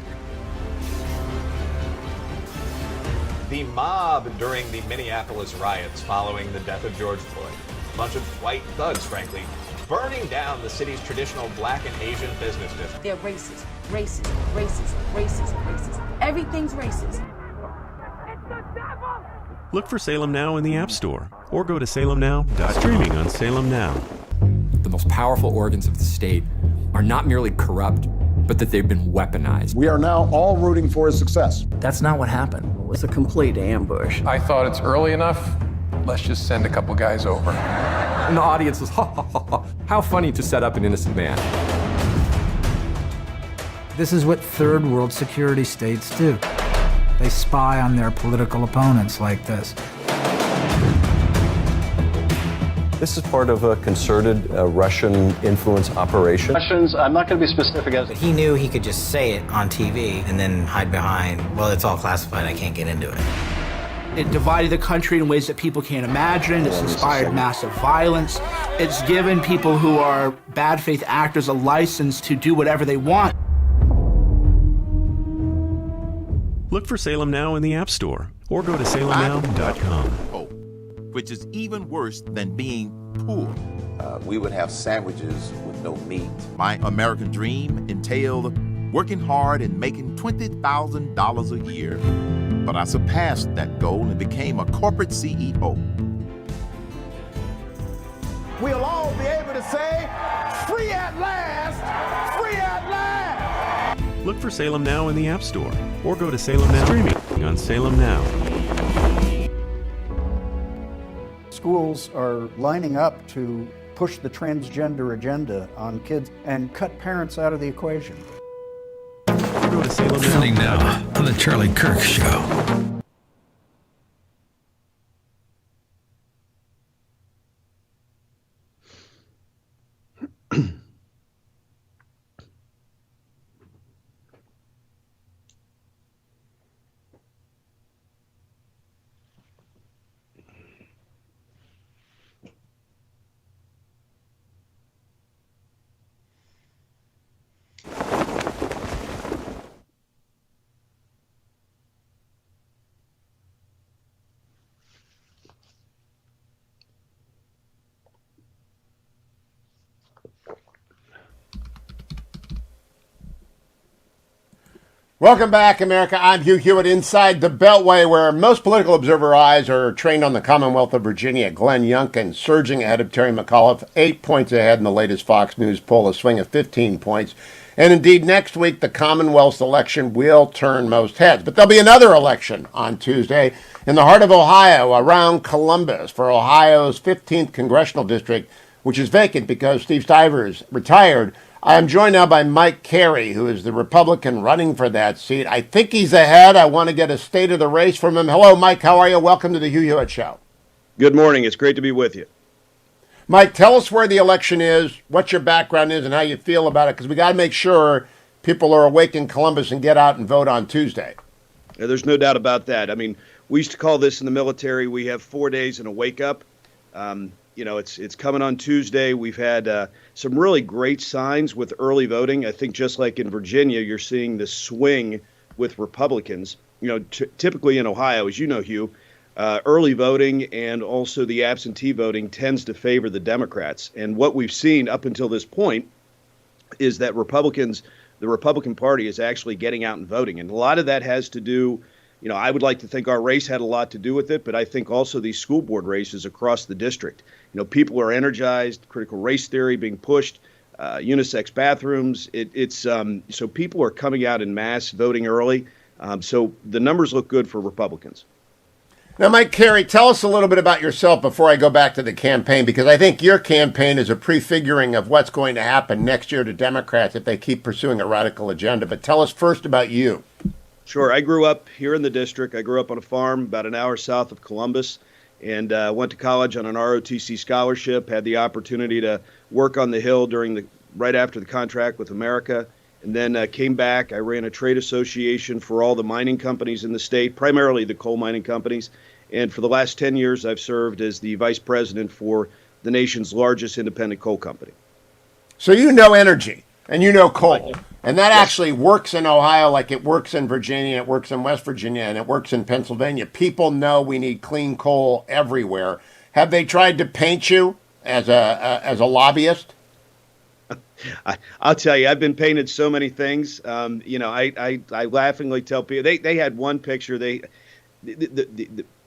The mob during the Minneapolis riots following the death of George Floyd. A bunch of white thugs, frankly, burning down the city's traditional black and Asian business district. They're racist, racist, racist, racist, racist. Everything's racist. Look for Salem Now in the App Store or go to salemnow.com. Streaming on Salem Now. The most powerful organs of the state are not merely corrupt, but that they've been weaponized. We are now all rooting for his success. That's not what happened. It was a complete ambush. I thought it's early enough. Let's just send a couple guys over. And the audience was, ha, ha, ha, ha. How funny to set up an innocent man. This is what third world security states do. They spy on their political opponents like this. This is part of a concerted Russian influence operation. Russians, I'm not going to be specific as He knew he could just say it on TV and then hide behind, well, it's all classified, I can't get into it. It divided the country in ways that people can't imagine. It's inspired massive violence. It's given people who are bad faith actors a license to do whatever they want. Look for Salem Now in the App Store or go to salemnow.com. Which is even worse than being poor. We would have sandwiches with no meat. My American dream entailed working hard and making $20,000 a year. But I surpassed that goal and became a corporate CEO. We'll all be able to say, free at last, free at last. Look for Salem Now in the App Store or go to Salem Now streaming on Salem Now. Schools are lining up to push the transgender agenda on kids and cut parents out of the equation. Go to Salem Trending now on the Charlie Kirk Show. Welcome back, America. I'm Hugh Hewitt inside the Beltway, where most political observer eyes are trained on the Commonwealth of Virginia. Glenn Youngkin surging ahead of Terry McAuliffe, 8 points ahead in the latest Fox News poll, a swing of 15 points. And indeed, next week, the Commonwealth's election will turn most heads. But there'll be another election on Tuesday in the heart of Ohio, around Columbus, for Ohio's 15th Congressional District, which is vacant because Steve Stivers retired. I am joined now by Mike Carey, who is the Republican running for that seat. I think he's ahead. I want to get a state of the race from him. Hello, Mike. How are you? Welcome to the Hugh Hewitt Show. Good morning. It's great to be with you. Mike, tell us where the election is, what your background is, and how you feel about it, because we got to make sure people are awake in Columbus and get out and vote on Tuesday. Yeah, there's no doubt about that. I mean, we used to call this in the military, we have 4 days and a wake-up. You know, it's coming on Tuesday. We've had some really great signs with early voting. I think just like in Virginia, you're seeing the swing with Republicans. You know, typically in Ohio, as you know, Hugh, early voting and also the absentee voting tends to favor the Democrats. And what we've seen up until this point is that the Republican Party is actually getting out and voting. And a lot of that has to do, you know, I would like to think our race had a lot to do with it, but I think also these school board races across the district. You know, people are energized, critical race theory being pushed, unisex bathrooms. So people are coming out in mass voting early. So the numbers look good for Republicans. Now, Mike Carey, tell us a little bit about yourself before I go back to the campaign, because I think your campaign is a prefiguring of what's going to happen next year to Democrats if they keep pursuing a radical agenda. But tell us first about you. Sure. I grew up here in the district. I grew up on a farm about an hour south of Columbus and went to college on an ROTC scholarship, had the opportunity to work on the Hill right after the contract with America, and then came back. I ran a trade association for all the mining companies in the state, primarily the coal mining companies. And for the last 10 years, I've served as the vice president for the nation's largest independent coal company. So you know energy and you know coal. And that actually works in Ohio like it works in Virginia, it works in West Virginia, and it works in Pennsylvania. People know we need clean coal everywhere. Have they tried to paint you as a lobbyist? I'll tell you, I've been painted so many things. You know, I laughingly tell people they had one picture.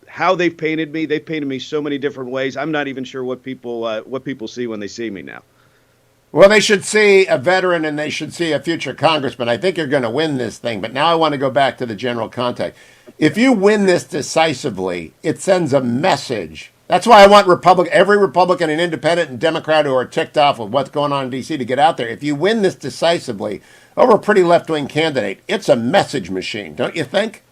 How they've painted me so many different ways. I'm not even sure what people see when they see me now. Well, they should see a veteran and they should see a future congressman. I think you're going to win this thing. But now I want to go back to the general context. If you win this decisively, it sends a message. That's why I want every Republican and Independent and Democrat who are ticked off with what's going on in D.C. to get out there. If you win this decisively over a pretty left-wing candidate, it's a message machine, don't you think?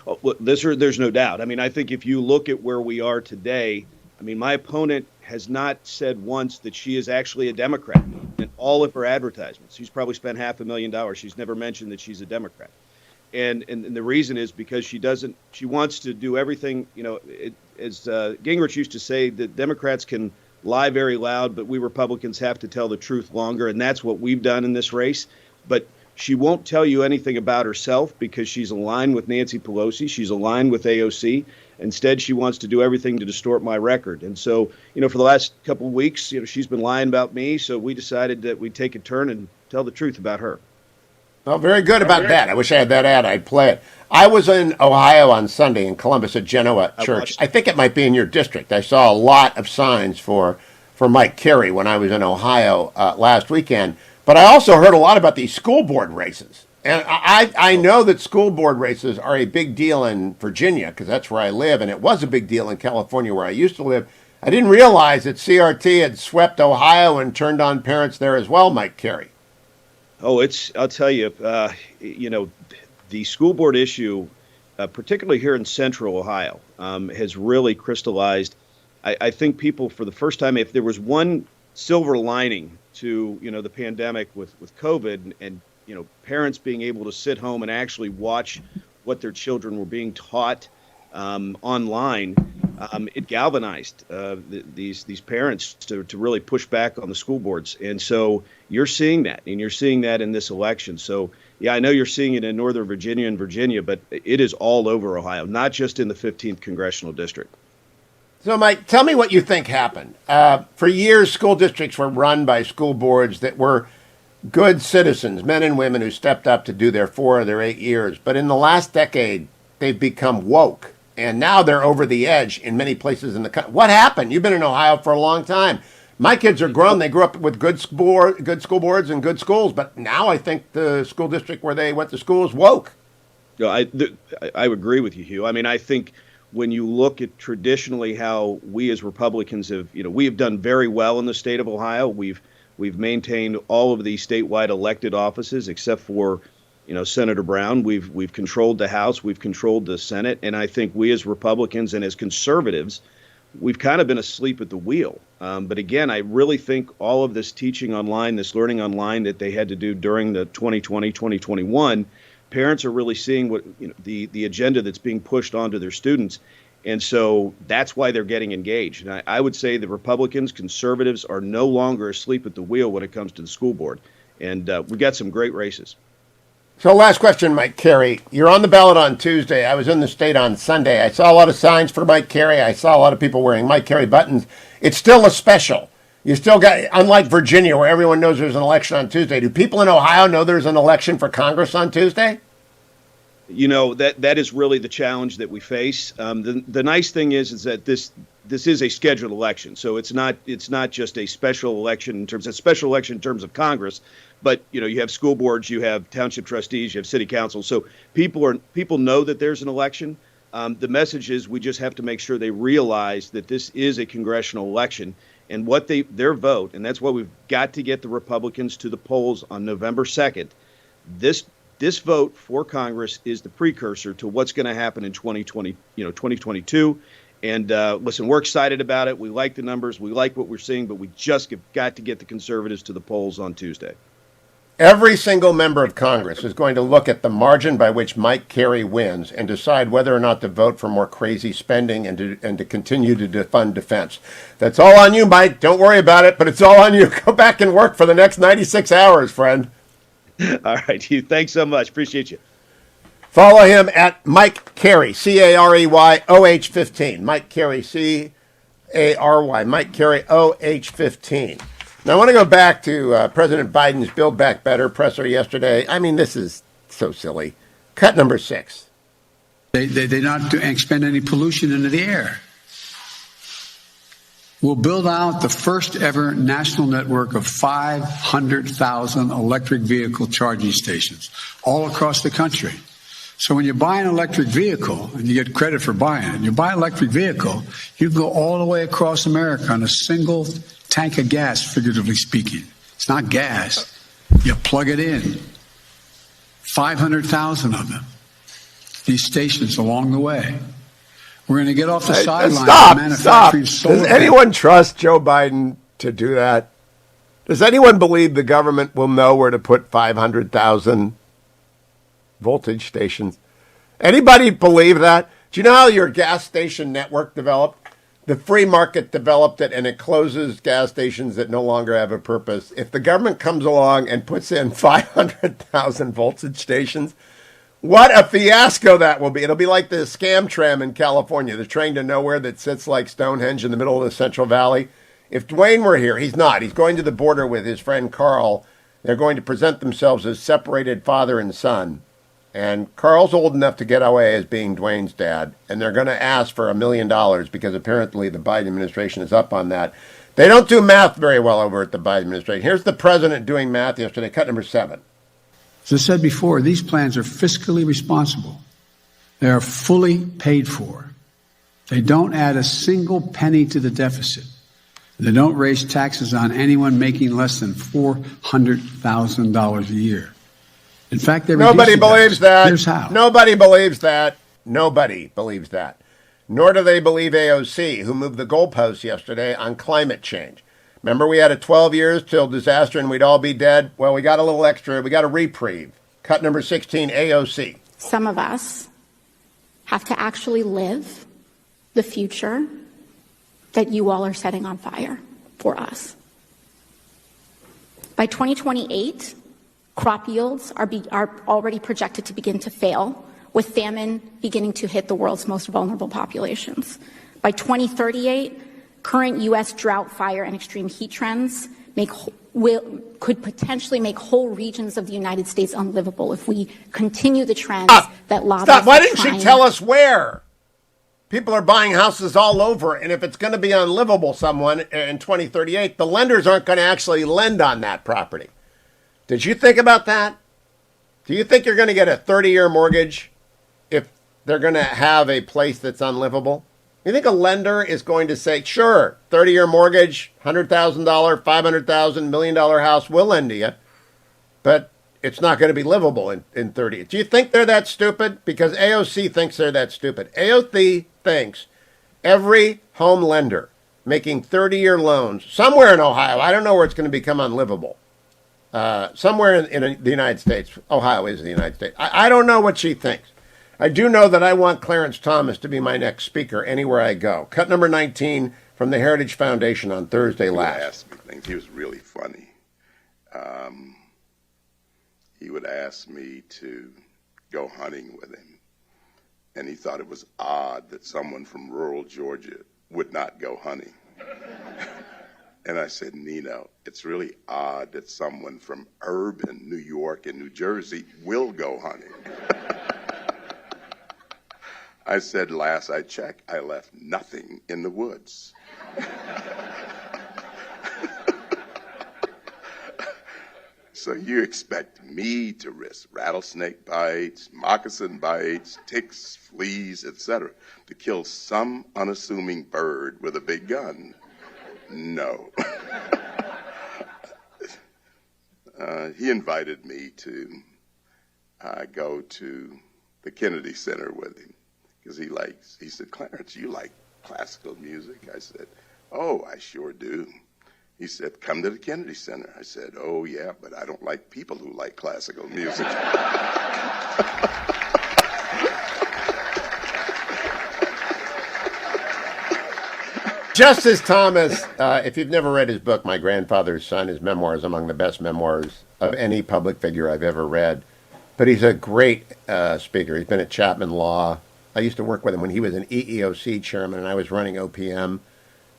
Oh, well, there's no doubt. I mean, I think if you look at where we are today, I mean, my opponent has not said once that she is actually a Democrat in all of her advertisements. She's probably spent $500,000. She's never mentioned that she's a Democrat. And the reason is because she wants to do everything, as Gingrich used to say, that Democrats can lie very loud, but we Republicans have to tell the truth longer. And that's what we've done in this race. But she won't tell you anything about herself because she's aligned with Nancy Pelosi. She's aligned with AOC. Instead, she wants to do everything to distort my record. And so, for the last couple of weeks, she's been lying about me. So we decided that we'd take a turn and tell the truth about her. Well, very good about that. I wish I had that ad. I'd play it. I was in Ohio on Sunday in Columbus at Genoa Church. I think it might be in your district. I saw a lot of signs for Mike Carey when I was in Ohio last weekend. But I also heard a lot about these school board races. And I know that school board races are a big deal in Virginia because that's where I live. And it was a big deal in California where I used to live. I didn't realize that CRT had swept Ohio and turned on parents there as well, Mike Carey. Oh, I'll tell you, the school board issue, particularly here in central Ohio, has really crystallized. I think people, for the first time, if there was one silver lining to, the pandemic with COVID and parents being able to sit home and actually watch what their children were being taught online, it galvanized these parents to really push back on the school boards. And so you're seeing that, and you're seeing that in this election. So, yeah, I know you're seeing it in Northern Virginia and Virginia, but it is all over Ohio, not just in the 15th Congressional District. So, Mike, tell me what you think happened. For years, school districts were run by school boards that were good citizens, men and women who stepped up to do their 4 or their 8 years. But in the last decade, they've become woke. And now they're over the edge in many places in the country. What happened? You've been in Ohio for a long time. My kids are grown. They grew up with good school boards and good schools. But now I think the school district where they went to school is woke. I agree with you, Hugh. I mean, I think when you look at traditionally how we as Republicans have, we have done very well in the state of Ohio. We've maintained all of the statewide elected offices except for Senator Brown. We've controlled the House, we've controlled the Senate, and I think we as Republicans and as conservatives, we've kind of been asleep at the wheel. But again, I really think all of this teaching online, this learning online that they had to do during the 2020, 2021, parents are really seeing what the agenda that's being pushed onto their students. And so that's why they're getting engaged. And I would say the Republicans, conservatives are no longer asleep at the wheel when it comes to the school board. And we've got some great races. So last question, Mike Carey. You're on the ballot on Tuesday. I was in the state on Sunday. I saw a lot of signs for Mike Carey. I saw a lot of people wearing Mike Carey buttons. It's still a special. You still got, unlike Virginia, where everyone knows there's an election on Tuesday. Do people in Ohio know there's an election for Congress on Tuesday? That is really the challenge that we face. The nice thing is that this is a scheduled election, so it's not just a special election in terms of Congress, but you have school boards, you have township trustees, you have city council, so people know that there's an election. The message is we just have to make sure they realize that this is a congressional election and what their vote, and that's why we've got to get the Republicans to the polls on November 2nd. This vote for Congress is the precursor to what's going to happen in 2022. And listen, we're excited about it. We like the numbers. We like what we're seeing, but we just have got to get the conservatives to the polls on Tuesday. Every single member of Congress is going to look at the margin by which Mike Carey wins and decide whether or not to vote for more crazy spending and to continue to fund defense. That's all on you, Mike. Don't worry about it, but it's all on you. Go back and work for the next 96 hours, friend. All right, Hugh. Thanks so much. Appreciate you. Follow him at Mike Carey, CareyOH15. Mike Carey, CARY. Mike Carey, OH15. Now, I want to go back to President Biden's Build Back Better presser yesterday. I mean, this is so silly. Cut number 6. They not expend any pollution into the air. We'll build out the first ever national network of 500,000 electric vehicle charging stations all across the country. So when you buy an electric vehicle, and you get credit for buying it, you buy an electric vehicle, you can go all the way across America on a single tank of gas, figuratively speaking. It's not gas. You plug it in. 500,000 of them. These stations along the way. We're going to get off the sidelines. Stop! Manufacturing solar Does anyone trust Joe Biden to do that? Does anyone believe the government will know where to put 500,000 voltage stations? Anybody believe that? Do you know how your gas station network developed? The free market developed it, and it closes gas stations that no longer have a purpose. If the government comes along and puts in 500,000 voltage stations, what a fiasco that will be. It'll be like the scam tram in California, the train to nowhere that sits like Stonehenge in the middle of the Central Valley. If Dwayne were here, he's not. He's going to the border with his friend Carl. They're going to present themselves as separated father and son. And Carl's old enough to get away as being Dwayne's dad. And they're going to ask for $1 million because apparently the Biden administration is up on that. They don't do math very well over at the Biden administration. Here's the president doing math yesterday, cut number 7. As I said before, these plans are fiscally responsible. They are fully paid for. They don't add a single penny to the deficit. They don't raise taxes on anyone making less than $400,000 a year. In fact, nobody believes that. Here's how. Nobody believes that. Nobody believes that. Nor do they believe AOC, who moved the goalposts yesterday on climate change. Remember, we had a 12 years till disaster and we'd all be dead? Well, we got a little extra. We got a reprieve. Cut number 16, AOC. Some of us have to actually live the future that you all are setting on fire for us. By 2028, crop yields are already projected to begin to fail, with famine beginning to hit the world's most vulnerable populations. By 2038, current U.S. drought, fire, and extreme heat trends could potentially make whole regions of the United States unlivable if we continue the trends that lobbyists Stop. Why didn't she tell us where? People are buying houses all over, and if it's going to be unlivable someone in 2038, the lenders aren't going to actually lend on that property. Did you think about that? Do you think you're going to get a 30-year mortgage if they're going to have a place that's unlivable? You think a lender is going to say, sure, 30-year mortgage, $100,000, $500,000, $1 million house, we'll lend to you, but it's not going to be livable in 30. Do you think they're that stupid? Because AOC thinks they're that stupid. AOC thinks every home lender making 30-year loans somewhere in Ohio, I don't know where it's going to become unlivable, somewhere in the United States. Ohio is the United States. I don't know what she thinks. I do know that I want Clarence Thomas to be my next speaker anywhere I go. Cut number 19 from the Heritage Foundation on Thursday last. He asked me things. He was really funny. He would ask me to go hunting with him, and he thought it was odd that someone from rural Georgia would not go hunting. And I said, Nino, it's really odd that someone from urban New York and New Jersey will go hunting. I said, last I checked, I left nothing in the woods. So you expect me to risk rattlesnake bites, moccasin bites, ticks, fleas, etc., to kill some unassuming bird with a big gun? No. He invited me to go to the Kennedy Center with him because he said, Clarence, you like classical music? I said, oh, I sure do. He said, come to the Kennedy Center. I said, oh, yeah, but I don't like people who like classical music. Justice Thomas, if you've never read his book, My Grandfather's Son, his memoir is among the best memoirs of any public figure I've ever read. But he's a great speaker. He's been at Chapman Law. I used to work with him when he was an EEOC chairman, and I was running OPM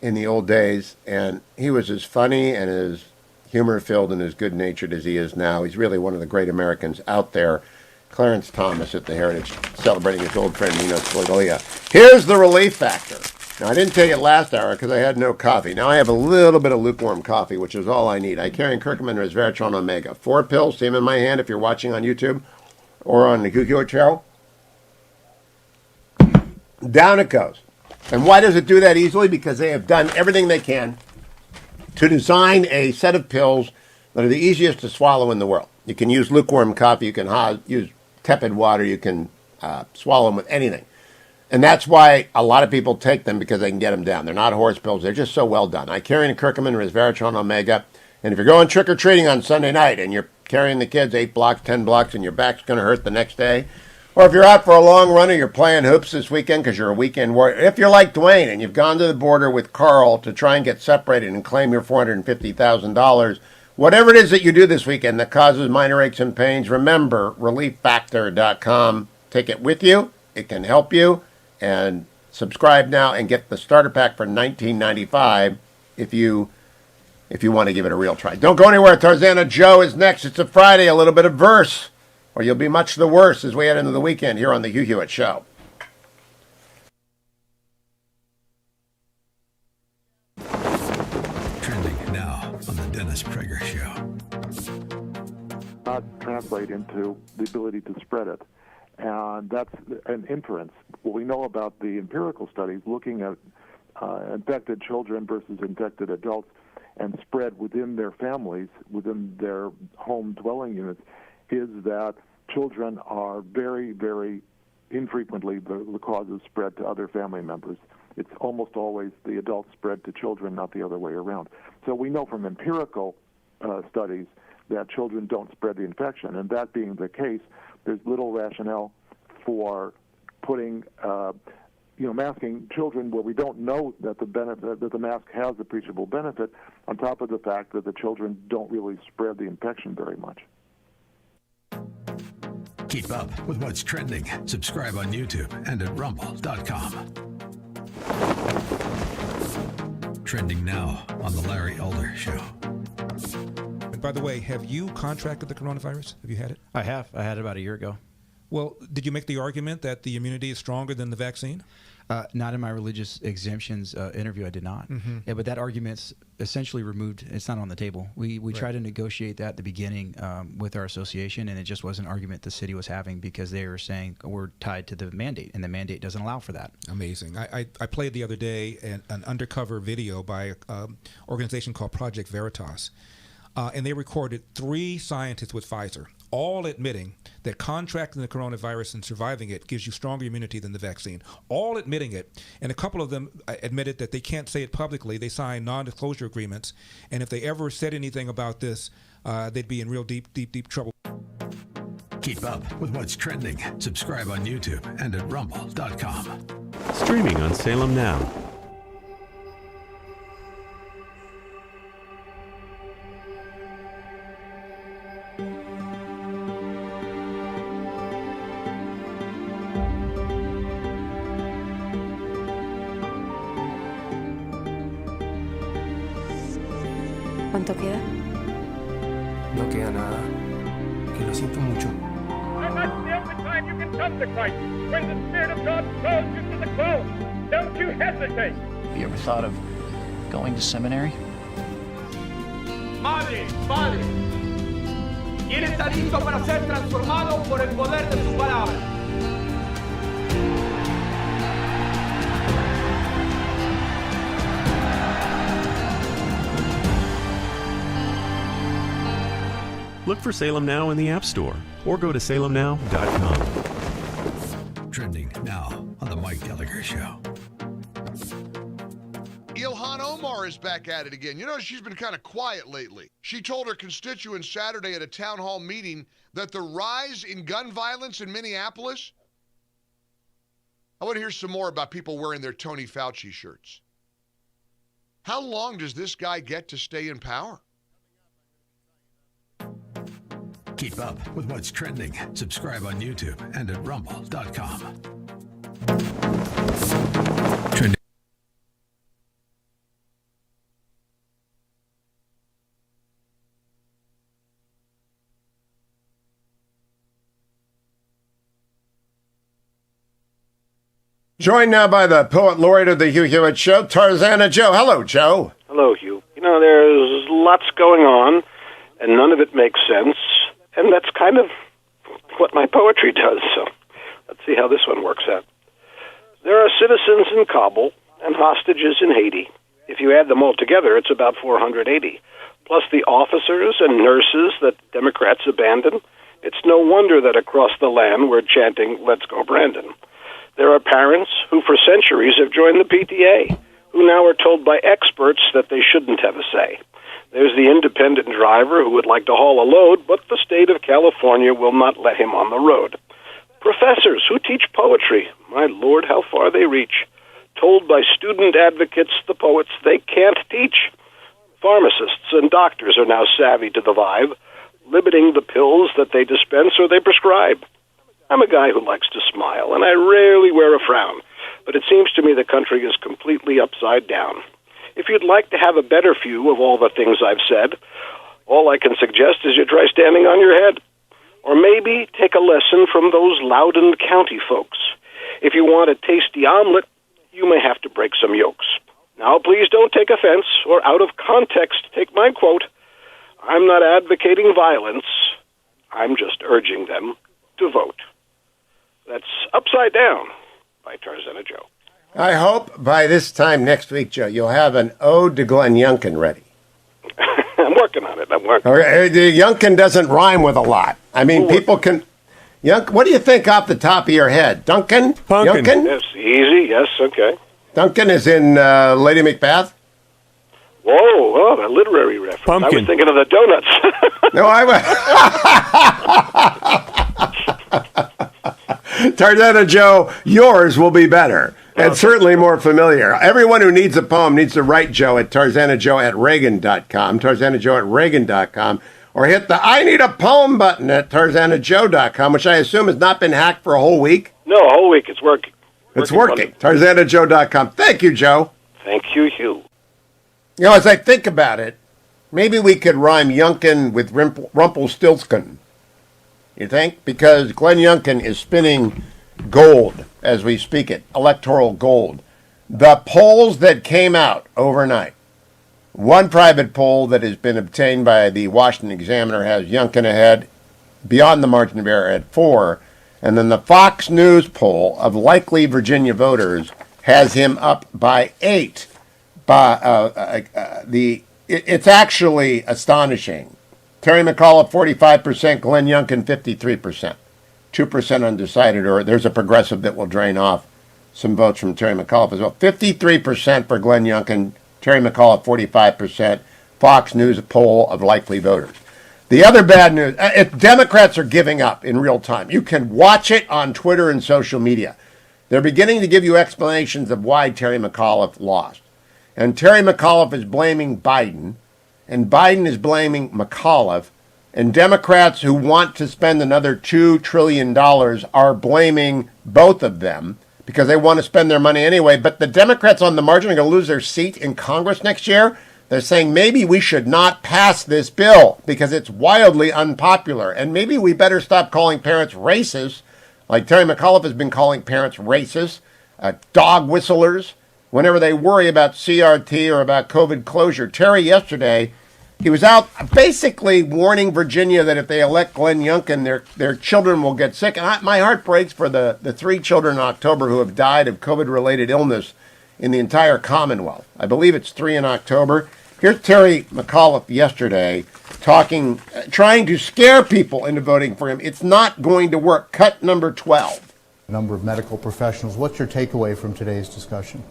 in the old days. And he was as funny and as humor-filled and as good-natured as he is now. He's really one of the great Americans out there. Clarence Thomas at the Heritage, celebrating his old friend Nino Scalia. Here's the relief factor. Now, I didn't take it last hour because I had no coffee. Now I have a little bit of lukewarm coffee, which is all I need. I carry curcumin resveratrol omega. 4 pills, see them in my hand if you're watching on YouTube or on the Hugh Hewitt Show. Down it goes. And why does it do that easily? Because they have done everything they can to design a set of pills that are the easiest to swallow in the world. You can use lukewarm coffee. You can use tepid water. You can swallow them with anything. And that's why a lot of people take them, because they can get them down. They're not horse pills. They're just so well done. Icarian, curcumin, resveratrol, omega. And if you're going trick-or-treating on Sunday night and you're carrying the kids 8 blocks, 10 blocks, and your back's going to hurt the next day, or if you're out for a long run or you're playing hoops this weekend because you're a weekend warrior, if you're like Dwayne and you've gone to the border with Carl to try and get separated and claim your $450,000, whatever it is that you do this weekend that causes minor aches and pains, remember relieffactor.com. Take it with you. It can help you. And subscribe now and get the starter pack for $19.95 if you want to give it a real try. Don't go anywhere. Tarzana Joe is next. It's a Friday, a little bit of verse, or you'll be much the worse as we head into the weekend here on the Hugh Hewitt Show. Trending now on the Dennis Prager Show. Not translate into the ability to spread it. And that's an inference. What we know about the empirical studies looking at infected children versus infected adults and spread within their families, within their home dwelling units, is that children are very, very infrequently the cause of spread to other family members. It's almost always the adults spread to children, not the other way around. So we know from empirical studies that children don't spread the infection. And that being the case, there's little rationale for putting, masking children where we don't know that the mask has appreciable benefit, on top of the fact that the children don't really spread the infection very much. Keep up with what's trending. Subscribe on YouTube and at rumble.com. Trending now on the Larry Elder Show. And by the way, have you contracted the coronavirus? Have you had it? I have. I had it about a year ago. Well, did you make the argument that the immunity is stronger than the vaccine? Not in my religious exemptions interview. I did not. Mm-hmm. Yeah, but that argument's essentially removed. It's not on the table. We tried to negotiate that at the beginning with our association, and it just was an argument the city was having because they were saying we're tied to the mandate, and the mandate doesn't allow for that. Amazing. I played the other day an undercover video by an organization called Project Veritas, and they recorded 3 scientists with Pfizer, all admitting that contracting the coronavirus and surviving it gives you stronger immunity than the vaccine. All admitting it. And a couple of them admitted that they can't say it publicly. They signed non-disclosure agreements. And if they ever said anything about this, they'd be in real deep trouble. Keep up with what's trending. Subscribe on YouTube and at rumble.com. Streaming on Salem Now. ¿Cuánto queda? No queda nada. Que lo siento mucho. And that's the only time you can come to Christ, when the Spirit of God calls you to the cross. Don't you hesitate. Have you ever thought of going to seminary? Madre, padre, ¿quién está listo para ser transformado por el poder de su palabra? Look for Salem Now in the App Store or go to salemnow.com. Trending now on the Mike Gallagher Show. Ilhan Omar is back at it again. You know, she's been kind of quiet lately. She told her constituents Saturday at a town hall meeting that the rise in gun violence in Minneapolis. I want to hear some more about people wearing their Tony Fauci shirts. How long does this guy get to stay in power? Keep up with what's trending. Subscribe on YouTube and at rumble.com. Trending. Joined now by the poet laureate of the Hugh Hewitt Show, Tarzana Joe. Hello, Joe. Hello, Hugh. You know, there's lots going on, and none of it makes sense. And that's kind of what my poetry does, so let's see how this one works out. There are citizens in Kabul and hostages in Haiti. If you add them all together, it's about 480. Plus the officers and nurses that Democrats abandon. It's no wonder that across the land we're chanting, "Let's go, Brandon." There are parents who for centuries have joined the PTA, who now are told by experts that they shouldn't have a say. There's the independent driver who would like to haul a load, but the state of California will not let him on the road. Professors who teach poetry, my Lord, how far they reach, told by student advocates, the poets, they can't teach. Pharmacists and doctors are now savvy to the vibe, limiting the pills that they dispense or they prescribe. I'm a guy who likes to smile, and I rarely wear a frown, but it seems to me the country is completely upside down. If you'd like to have a better view of all the things I've said, all I can suggest is you try standing on your head. Or maybe take a lesson from those Loudoun County folks. If you want a tasty omelet, you may have to break some yolks. Now, please don't take offense or out of context take my quote. I'm not advocating violence. I'm just urging them to vote. That's Upside Down by Tarzana Joe. I hope by this time next week, Joe, you'll have an ode to Glenn Youngkin ready. I'm working on it. The Youngkin doesn't rhyme with a lot. I mean, people can... what do you think off the top of your head? Duncan? Pumpkin. Youngkin? Yes, easy. Yes, okay. Duncan is in Lady Macbeth? Whoa, a literary reference. Pumpkin. I was thinking of the donuts. No, Tarzana Joe, yours will be better. And certainly more familiar. Everyone who needs a poem needs to write Joe at TarzanaJoe@Reagan.com, TarzanaJoe@Reagan.com, or hit the I Need a Poem button at TarzanaJoe.com, which I assume has not been hacked for a whole week. No, a whole week. It's working. It's working. TarzanaJoe.com. Thank you, Joe. Thank you, Hugh. You know, as I think about it, maybe we could rhyme Youngkin with Rumpelstiltskin. You think? Because Glenn Youngkin is spinning gold as we speak it, electoral gold. The polls that came out overnight, one private poll that has been obtained by the Washington Examiner has Youngkin ahead beyond the margin of error at 4, and then the Fox News poll of likely Virginia voters has him up by 8. It's actually astonishing. Terry McAuliffe, 45%, Glenn Youngkin, 53%. 2% undecided, or there's a progressive that will drain off some votes from Terry McAuliffe as well. 53% for Glenn Youngkin, Terry McAuliffe, 45%. Fox News poll of likely voters. The other bad news, Democrats are giving up in real time. You can watch it on Twitter and social media. They're beginning to give you explanations of why Terry McAuliffe lost. And Terry McAuliffe is blaming Biden, and Biden is blaming McAuliffe, and Democrats who want to spend another $2 trillion are blaming both of them because they want to spend their money anyway. But the Democrats on the margin are going to lose their seat in Congress next year. They're saying maybe we should not pass this bill because it's wildly unpopular. And maybe we better stop calling parents racist, like Terry McAuliffe has been calling parents racist, dog whistlers, whenever they worry about CRT or about COVID closure. Terry yesterday, he was out basically warning Virginia that if they elect Glenn Youngkin, their children will get sick. And my heart breaks for the 3 children in October who have died of COVID-related illness in the entire Commonwealth. I believe it's 3 in October. Here's Terry McAuliffe yesterday trying to scare people into voting for him. It's not going to work. Cut number 12. Number of medical professionals. What's your takeaway from today's discussion?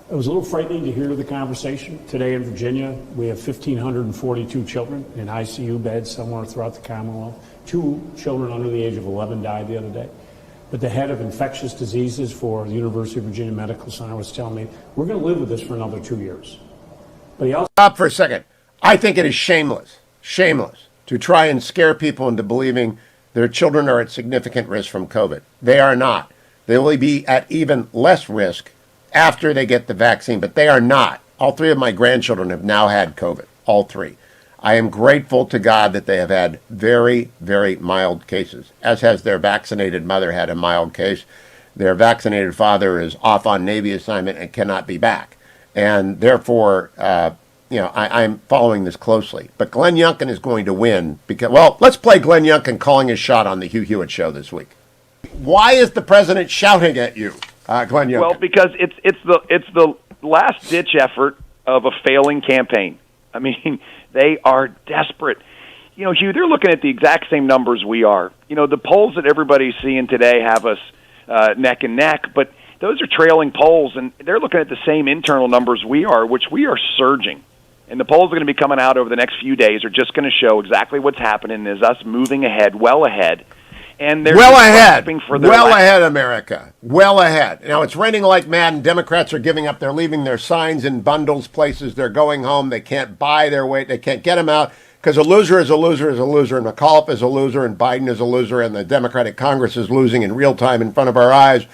It was a little frightening to hear the conversation. Today in Virginia, we have 1,542 children in ICU beds somewhere throughout the Commonwealth. 2 children under the age of 11 died the other day. But the head of infectious diseases for the University of Virginia Medical Center was telling me, we're going to live with this for another 2 years. But he also... Stop for a second. I think it is shameless to try and scare people into believing their children are at significant risk from COVID. They are not. They will be at even less risk after they get the vaccine, but they are not. All 3 of my grandchildren have now had COVID, all 3. I am grateful to God that they have had very, very mild cases, as has their vaccinated mother had a mild case. Their vaccinated father is off on Navy assignment and cannot be back. And therefore, I'm following this closely. But Glenn Youngkin is going to win because, well, let's play Glenn Youngkin calling his shot on the Hugh Hewitt show this week. Why is the president shouting at you? Glenn Youngkin. Well, because it's the last ditch effort of a failing campaign. I mean, they are desperate. Hugh, they're looking at the exact same numbers we are. The polls that everybody's seeing today have us neck and neck, but those are trailing polls, and they're looking at the same internal numbers we are, which we are surging. And the polls are going to be coming out over the next few days are just going to show exactly what's happening is us moving ahead, well ahead. And they're well ahead, ahead, America, well ahead. Now, it's raining like mad, and Democrats are giving up. They're leaving their signs in bundles, places. They're going home. They can't buy their way. They can't get them out because a loser is a loser is a loser, and McAuliffe is a loser, and Biden is a loser, and the Democratic Congress is losing in real time in front of our eyes.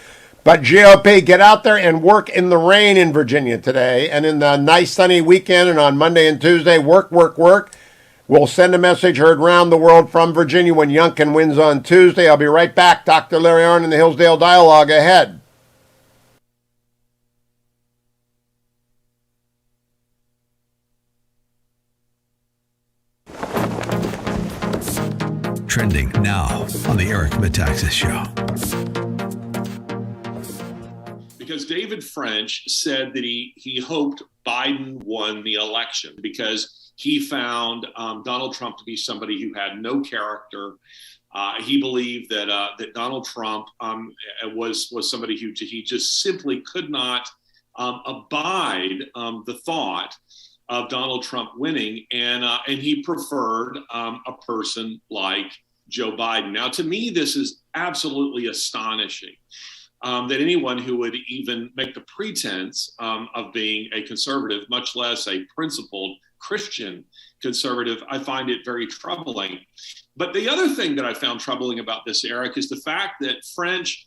But GOP, get out there and work in the rain in Virginia today, and in the nice sunny weekend, and on Monday and Tuesday, work, work, work. We'll send a message heard round the world from Virginia when Youngkin wins on Tuesday. I'll be right back. Dr. Larry Arnn in the Hillsdale Dialogue ahead. Trending now on the Eric Metaxas Show. Because David French said that he hoped Biden won the election because he found Donald Trump to be somebody who had no character. He believed that that Donald Trump was somebody who he just simply could not abide the thought of Donald Trump winning, and he preferred a person like Joe Biden. Now, to me, this is absolutely astonishing. That anyone who would even make the pretense of being a conservative, much less a principled Christian conservative, I find it very troubling. But the other thing that I found troubling about this, Eric, is the fact that French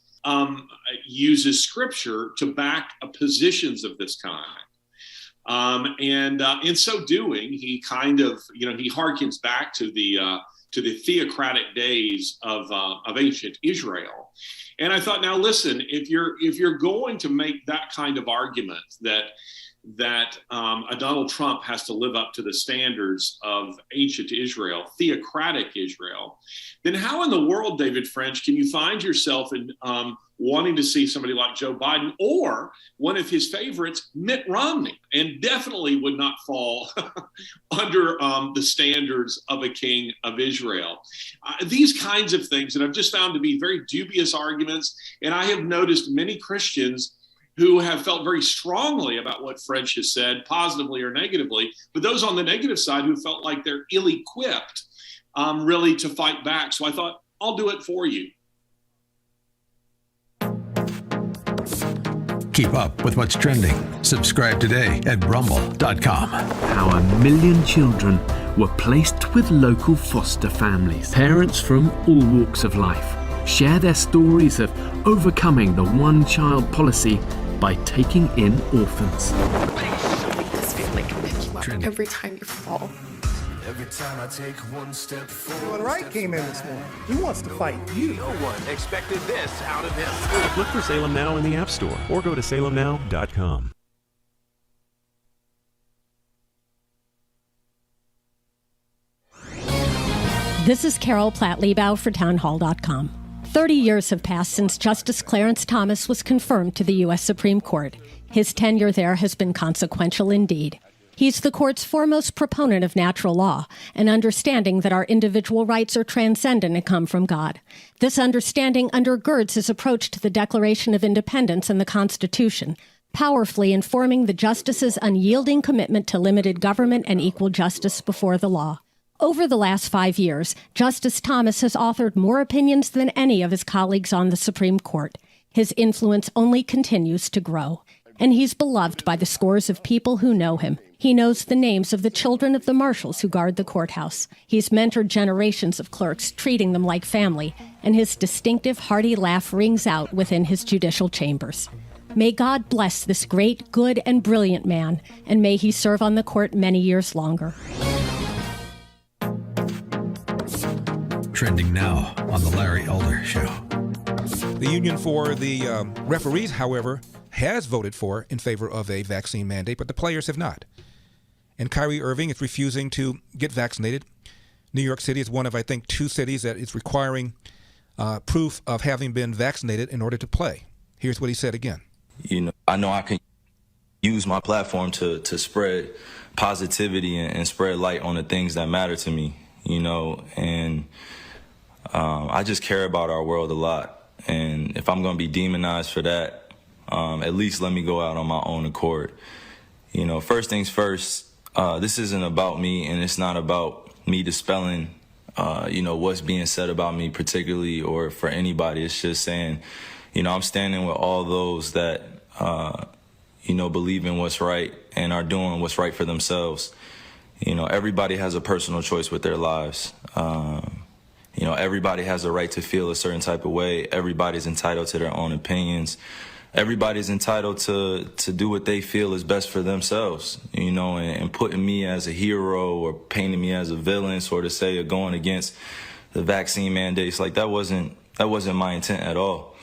uses scripture to back positions of this kind. And in so doing, he kind of, he harkens back to the theocratic days of ancient Israel. And I thought, now listen, if you're going to make that kind of argument that a Donald Trump has to live up to the standards of ancient Israel, theocratic Israel, then how in the world, David French, can you find yourself in wanting to see somebody like Joe Biden or one of his favorites, Mitt Romney, and definitely would not fall under the standards of a king of Israel? These kinds of things that I've just found to be very dubious arguments, and I have noticed many Christians who have felt very strongly about what French has said, positively or negatively, but those on the negative side who felt like they're ill-equipped really to fight back. So I thought, I'll do it for you. Keep up with what's trending. Subscribe today at rumble.com. How 1 million children were placed with local foster families. Parents from all walks of life share their stories of overcoming the one-child policy by taking in orphans. Make this feel like I pick you up every time you fall. Every time I take one step forward. When Wright came in this morning, he wants to fight you. No one expected this out of him. Look for Salem Now in the App Store or go to salemnow.com. This is Carol Platt-Liebau for townhall.com. 30 years have passed since Justice Clarence Thomas was confirmed to the U.S. Supreme Court. His tenure there has been consequential indeed. He's the court's foremost proponent of natural law, an understanding that our individual rights are transcendent and come from God. This understanding undergirds his approach to the Declaration of Independence and the Constitution, powerfully informing the justice's unyielding commitment to limited government and equal justice before the law. Over the last 5 years, Justice Thomas has authored more opinions than any of his colleagues on the Supreme Court. His influence only continues to grow. And he's beloved by the scores of people who know him. He knows the names of the children of the marshals who guard the courthouse. He's mentored generations of clerks, treating them like family, and his distinctive hearty laugh rings out within his judicial chambers. May God bless this great, good, and brilliant man, and may he serve on the court many years longer. Trending now on the Larry Elder Show. The union for the referees, however, has voted in favor of a vaccine mandate, but the players have not. And Kyrie Irving is refusing to get vaccinated. New York City is one of, I think, 2 cities that is requiring proof of having been vaccinated in order to play. Here's what he said again. I know I can use my platform to spread positivity and spread light on the things that matter to me, and I just care about our world a lot. And if I'm going to be demonized for that, at least let me go out on my own accord. You know, first things first, this isn't about me, and it's not about me dispelling, you know, what's being said about me particularly or for anybody. It's just saying, you know, I'm standing with all those that, you know, believe in what's right and are doing what's right for themselves. You know, everybody has a personal choice with their lives. You know, everybody has a right to feel a certain type of way. Everybody's entitled to their own opinions. Everybody's entitled to do what they feel is best for themselves, you know, and putting me as a hero or painting me as a villain, sort of say, or going against the vaccine mandates, like that wasn't my intent at all.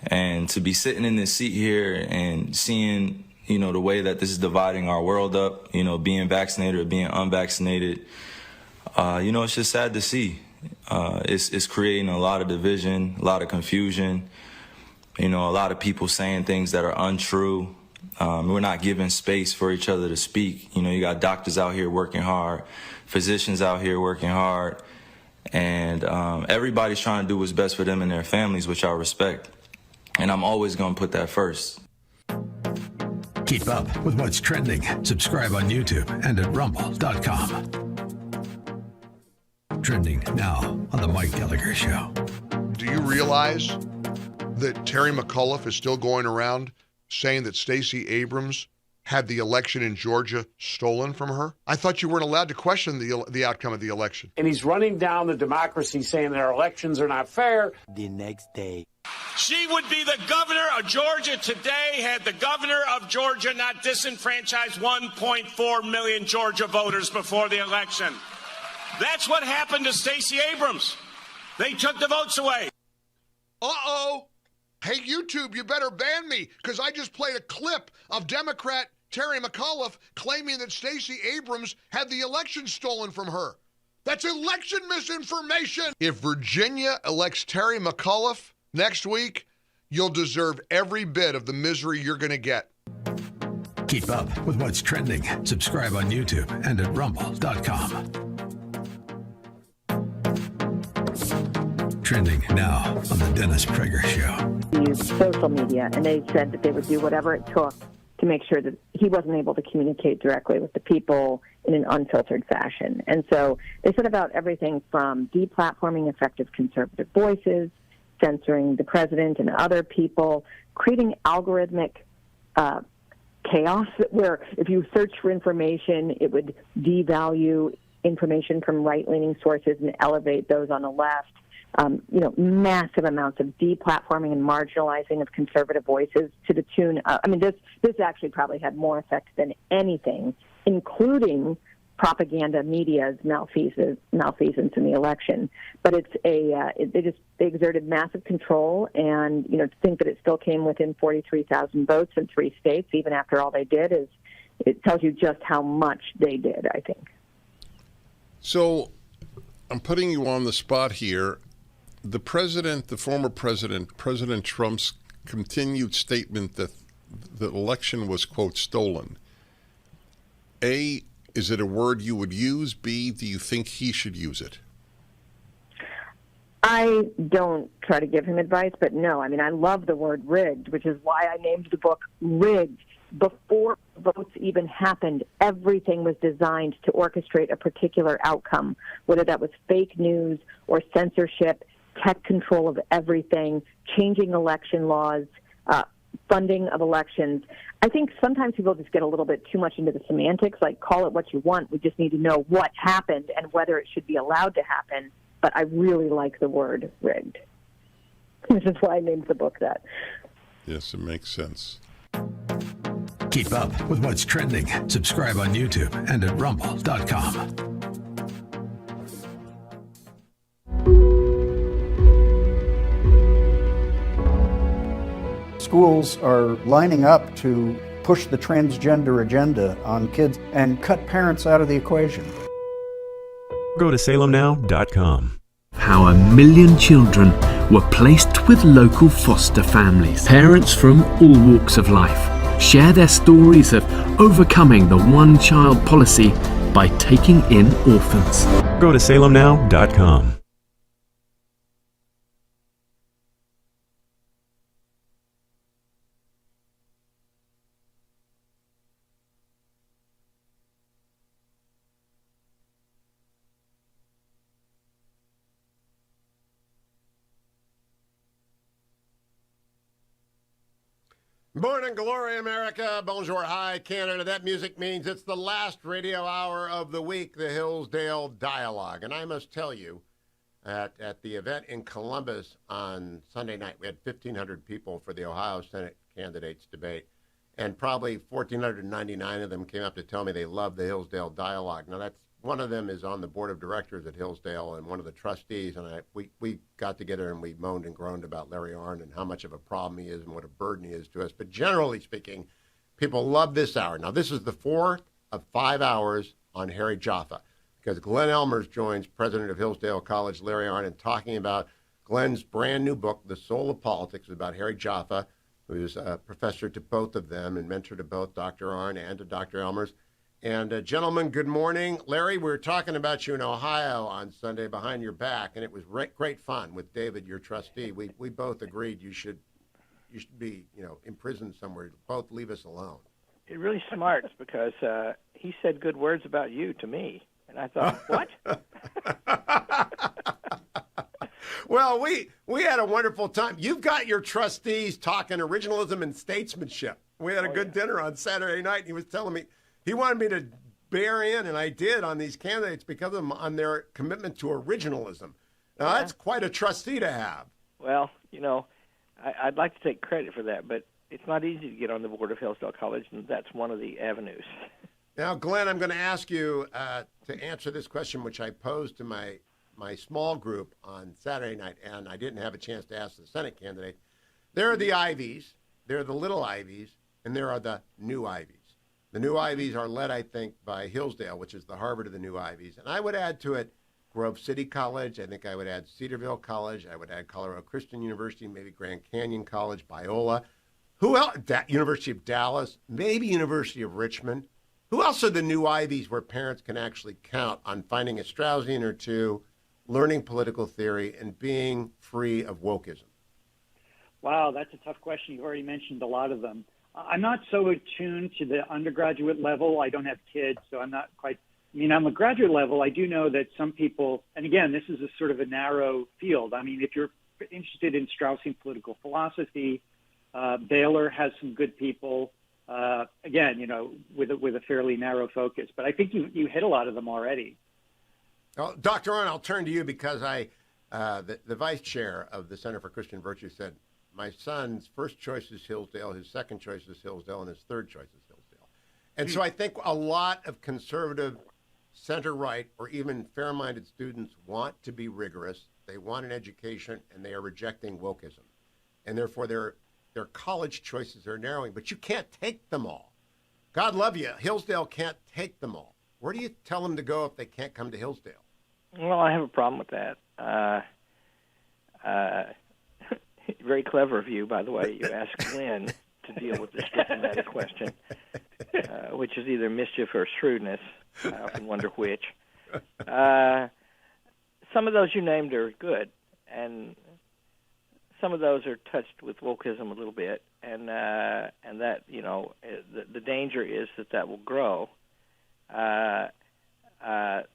And to be sitting in this seat here and seeing, you know, the way that this is dividing our world up, you know, being vaccinated or being unvaccinated, you know, it's just sad to see. It's creating a lot of division, a lot of confusion, you know, a lot of people saying things that are untrue. We're not giving space for each other to speak. You know, you got doctors out here working hard, physicians out here working hard, and everybody's trying to do what's best for them and their families, which I respect. And I'm always going to put that first. Keep up with what's trending. Subscribe on YouTube and at rumble.com. Trending now on The Mike Gallagher Show. Do you realize that Terry McAuliffe is still going around saying that Stacey Abrams had the election in Georgia stolen from her? I thought you weren't allowed to question the outcome of the election. And he's running down the democracy, saying that our elections are not fair. The next day. She would be the governor of Georgia today had the governor of Georgia not disenfranchised 1.4 million Georgia voters before the election. That's what happened to Stacey Abrams. They took the votes away. Uh-oh. Hey, YouTube, you better ban me, because I just played a clip of Democrat Terry McAuliffe claiming that Stacey Abrams had the election stolen from her. That's election misinformation. If Virginia elects Terry McAuliffe next week, you'll deserve every bit of the misery you're going to get. Keep up with what's trending. Subscribe on YouTube and at rumble.com. Trending now on the Dennis Prager Show. He used social media, and they said that they would do whatever it took to make sure that he wasn't able to communicate directly with the people in an unfiltered fashion. And so they said about everything from deplatforming effective conservative voices, censoring the president and other people, creating algorithmic chaos where if you search for information, it would devalue information from right-leaning sources and elevate those on the left. You know, massive amounts of deplatforming and marginalizing of conservative voices to the tune of, I mean, this actually probably had more effect than anything, including propaganda media's malfeasance in the election. But it's they exerted massive control, and, you know, to think that it still came within 43,000 votes in 3 states, even after all they did, it tells you just how much they did, I think. So I'm putting you on the spot here. The former president, President Trump's continued statement that the election was, quote, stolen. A, is it a word you would use? B, do you think he should use it? I don't try to give him advice, but no. I mean, I love the word rigged, which is why I named the book Rigged. Before votes even happened, everything was designed to orchestrate a particular outcome, whether that was fake news or censorship, tech control of everything, changing election laws, funding of elections. I think sometimes people just get a little bit too much into the semantics, like call it what you want. We just need to know what happened and whether it should be allowed to happen. But I really like the word rigged, which is why I named the book that. Yes, it makes sense. Keep up with what's trending. Subscribe on YouTube and at rumble.com. Schools are lining up to push the transgender agenda on kids and cut parents out of the equation. Go to salemnow.com. How 1 million children were placed with local foster families. Parents from all walks of life share their stories of overcoming the one-child policy by taking in orphans. Go to salemnow.com. Morning glory, America. Bonjour, hi, Canada. That music means it's the last radio hour of the week, the Hillsdale Dialogue. And I must tell you, at the event in Columbus on Sunday night, we had 1,500 people for the Ohio Senate candidates debate. And probably 1,499 of them came up to tell me they love the Hillsdale Dialogue. Now, one of them is on the board of directors at Hillsdale and one of the trustees. And we got together and we moaned and groaned about Larry Arnn and how much of a problem he is and what a burden he is to us. But generally speaking, people love this hour. Now, this is the 4th of 5 hours on Harry Jaffa, because Glenn Elmers joins president of Hillsdale College, Larry Arnn, in talking about Glenn's brand new book, The Soul of Politics, about Harry Jaffa, who's a professor to both of them and mentor to both Dr. Arnn and to Dr. Elmers. And gentlemen, good morning. Larry, we were talking about you in Ohio on Sunday behind your back, and it was great fun with David, your trustee. We both agreed you should be, imprisoned somewhere. Both leave us alone. It really smarts because he said good words about you to me, and I thought, what? Well, we had a wonderful time. You've got your trustees talking originalism and statesmanship. We had a good dinner on Saturday night, and he was telling me he wanted me to bear in, and I did, on these candidates because of on their commitment to originalism. Now, that's quite a trustee to have. Well, I'd like to take credit for that, but it's not easy to get on the board of Hillsdale College, and that's one of the avenues. Now, Glenn, I'm going to ask you to answer this question, which I posed to my small group on Saturday night, and I didn't have a chance to ask the Senate candidate. There are the Ivies, there are the little Ivies, and there are the new Ivies. The new Ivies are led, I think, by Hillsdale, which is the Harvard of the new Ivies. And I would add to it Grove City College. I think I would add Cedarville College. I would add Colorado Christian University, maybe Grand Canyon College, Biola. Who else? University of Dallas, maybe University of Richmond. Who else are the new Ivies where parents can actually count on finding a Straussian or two, learning political theory, and being free of wokeism? Wow, that's a tough question. You've already mentioned a lot of them. I'm not so attuned to the undergraduate level. I don't have kids, so I'm not quite. On the graduate level, I do know that some people, and again, this is a sort of a narrow field. If you're interested in Straussian political philosophy, Baylor has some good people. Again, with a fairly narrow focus. But I think you hit a lot of them already. Well, Dr. Arnn, I'll turn to you because the vice chair of the Center for Christian Virtue said, my son's first choice is Hillsdale, his second choice is Hillsdale, and his third choice is Hillsdale. And so I think a lot of conservative center-right or even fair-minded students want to be rigorous. They want an education, and they are rejecting wokeism. And therefore, their college choices are narrowing. But you can't take them all. God love you. Hillsdale can't take them all. Where do you tell them to go if they can't come to Hillsdale? Well, I have a problem with that. Very clever of you, by the way. You asked Glenn to deal with this diplomatic question, which is either mischief or shrewdness. I often wonder which. Some of those you named are good, and some of those are touched with wokeism a little bit, and that the danger is that will grow.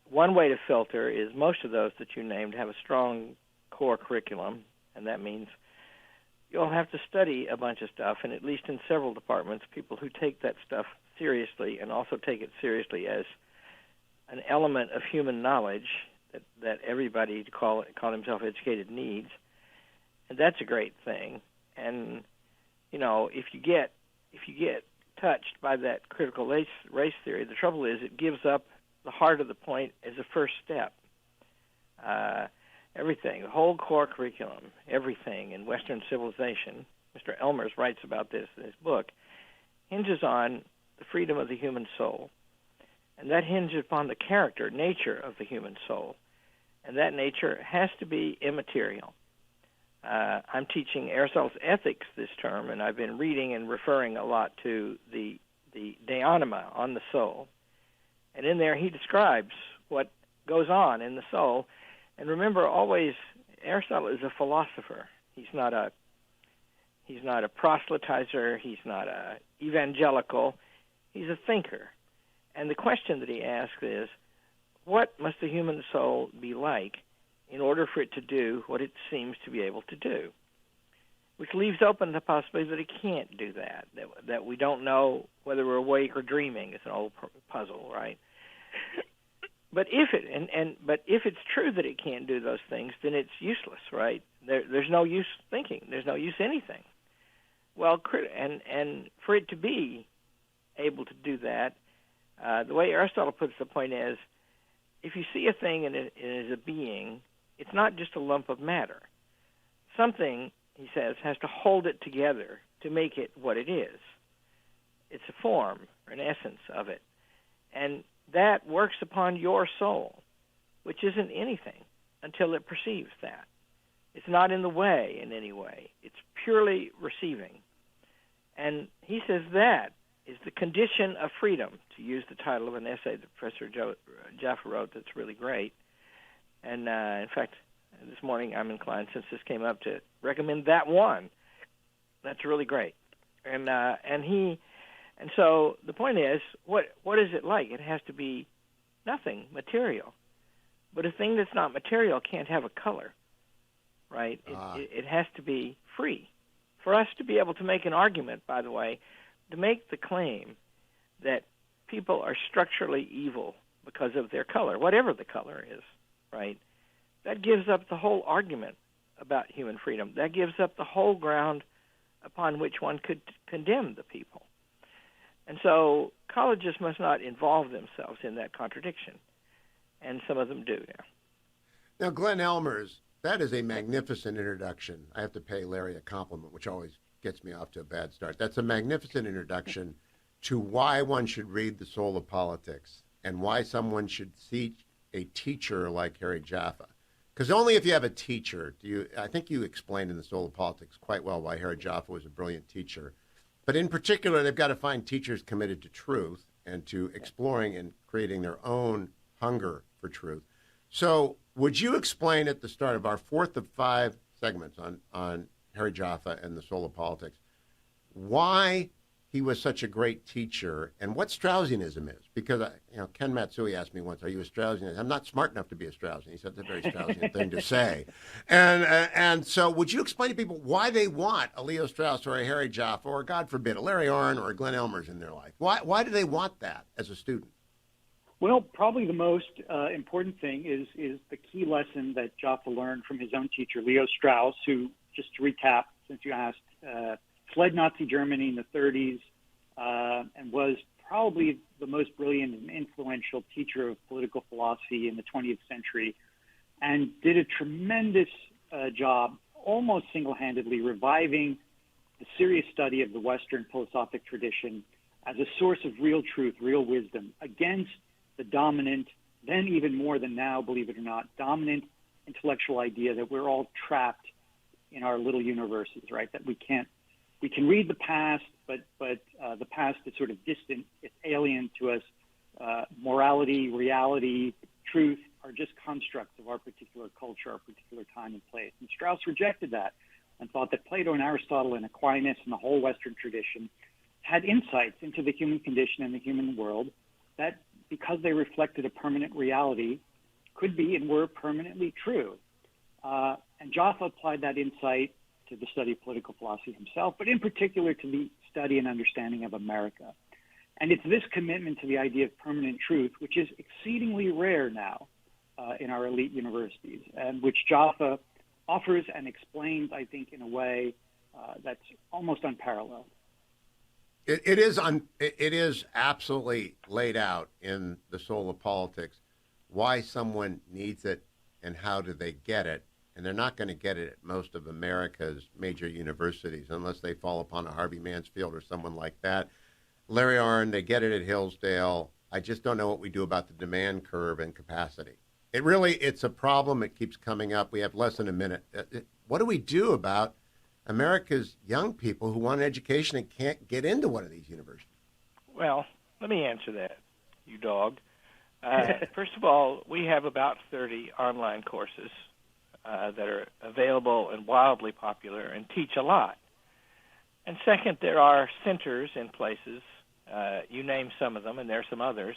One way to filter is most of those that you named have a strong core curriculum, and that means you'll have to study a bunch of stuff, and at least in several departments, people who take that stuff seriously and also take it seriously as an element of human knowledge that everybody to call himself educated needs, and that's a great thing. And if you get touched by that critical race theory, the trouble is it gives up the heart of the point as a first step. Everything, the whole core curriculum, everything in Western civilization, Mr. Elmers writes about this in his book, hinges on the freedom of the human soul. And that hinges upon the character, nature of the human soul. And that nature has to be immaterial. I'm teaching Aristotle's Ethics this term, and I've been reading and referring a lot to the De Anima, on the soul. And in there he describes what goes on in the soul. And remember, always, Aristotle is a philosopher. He's not a proselytizer. He's not a evangelical. He's a thinker. And the question that he asks is, what must the human soul be like in order for it to do what it seems to be able to do? which leaves open the possibility that it can't do that, that we don't know whether we're awake or dreaming. It's an old puzzle, right? But if it's true that it can't do those things, then it's useless, right? There's no use thinking. There's no use anything. Well, and for it to be able to do that, the way Aristotle puts the point is, if you see a thing and it is a being, it's not just a lump of matter. Something, he says, has to hold it together to make it what it is. It's a form, or an essence of it. And that works upon your soul, which isn't anything until it perceives that. It's not in the way in any way. It's purely receiving. And he says that is the condition of freedom, to use the title of an essay that Professor Jaffa wrote that's really great. And in fact, this morning I'm inclined, since this came up, to recommend that one. That's really great. And so the point is, what is it like? It has to be nothing material. But a thing that's not material can't have a color, right? It has to be free. For us to be able to make an argument, by the way, to make the claim that people are structurally evil because of their color, whatever the color is, right? That gives up the whole argument about human freedom. That gives up the whole ground upon which one could condemn the people. And so colleges must not involve themselves in that contradiction, and some of them do now. Now, Glenn Elmers, that is a magnificent introduction. I have to pay Larry a compliment, which always gets me off to a bad start. That's a magnificent introduction to why one should read The Soul of Politics and why someone should see a teacher like Harry Jaffa. Because only if you have a teacher I think you explained in The Soul of Politics quite well why Harry Jaffa was a brilliant teacher. But in particular, they've got to find teachers committed to truth and to exploring and creating their own hunger for truth. So would you explain at the start of our fourth of 5 segments on Harry Jaffa and The Soul of Politics why he was such a great teacher and what Straussianism is? Because Ken Matsui asked me once, "Are you a Straussian?" I'm not smart enough to be a Straussian. He said it's a very Straussian thing to say. And so would you explain to people why they want a Leo Strauss or a Harry Jaffa or, God forbid, a Larry Arnn or a Glenn Elmers in their life? Why do they want that as a student? Well, probably the most important thing is the key lesson that Jaffa learned from his own teacher, Leo Strauss, who, just to recap, since you asked, fled Nazi Germany in the 30s and was probably the most brilliant and influential teacher of political philosophy in the 20th century, and did a tremendous job, almost single-handedly, reviving the serious study of the Western philosophic tradition as a source of real truth, real wisdom, against the dominant, then even more than now, believe it or not, dominant intellectual idea that we're all trapped in our little universes, right? That we can read the past, but the past is sort of distant, it's alien to us. Morality, reality, truth are just constructs of our particular culture, our particular time and place. And Strauss rejected that and thought that Plato and Aristotle and Aquinas and the whole Western tradition had insights into the human condition and the human world that, because they reflected a permanent reality, could be and were permanently true. And Jaffa applied that insight to the study of political philosophy himself, but in particular to the study and understanding of America. And it's this commitment to the idea of permanent truth, which is exceedingly rare now in our elite universities, and which Jaffa offers and explains, I think, in a way that's almost unparalleled. It is absolutely laid out in The Soul of Politics why someone needs it and how do they get it. And they're not going to get it at most of America's major universities unless they fall upon a Harvey Mansfield or someone like that. Larry Arnn, they get it at Hillsdale. I just don't know what we do about the demand curve and capacity. It's a problem. It keeps coming up. We have less than a minute. What do we do about America's young people who want an education and can't get into one of these universities? Well, let me answer that, you dog. First of all, we have about 30 online courses that are available and wildly popular and teach a lot. And second, there are centers in places, you name some of them, and there are some others.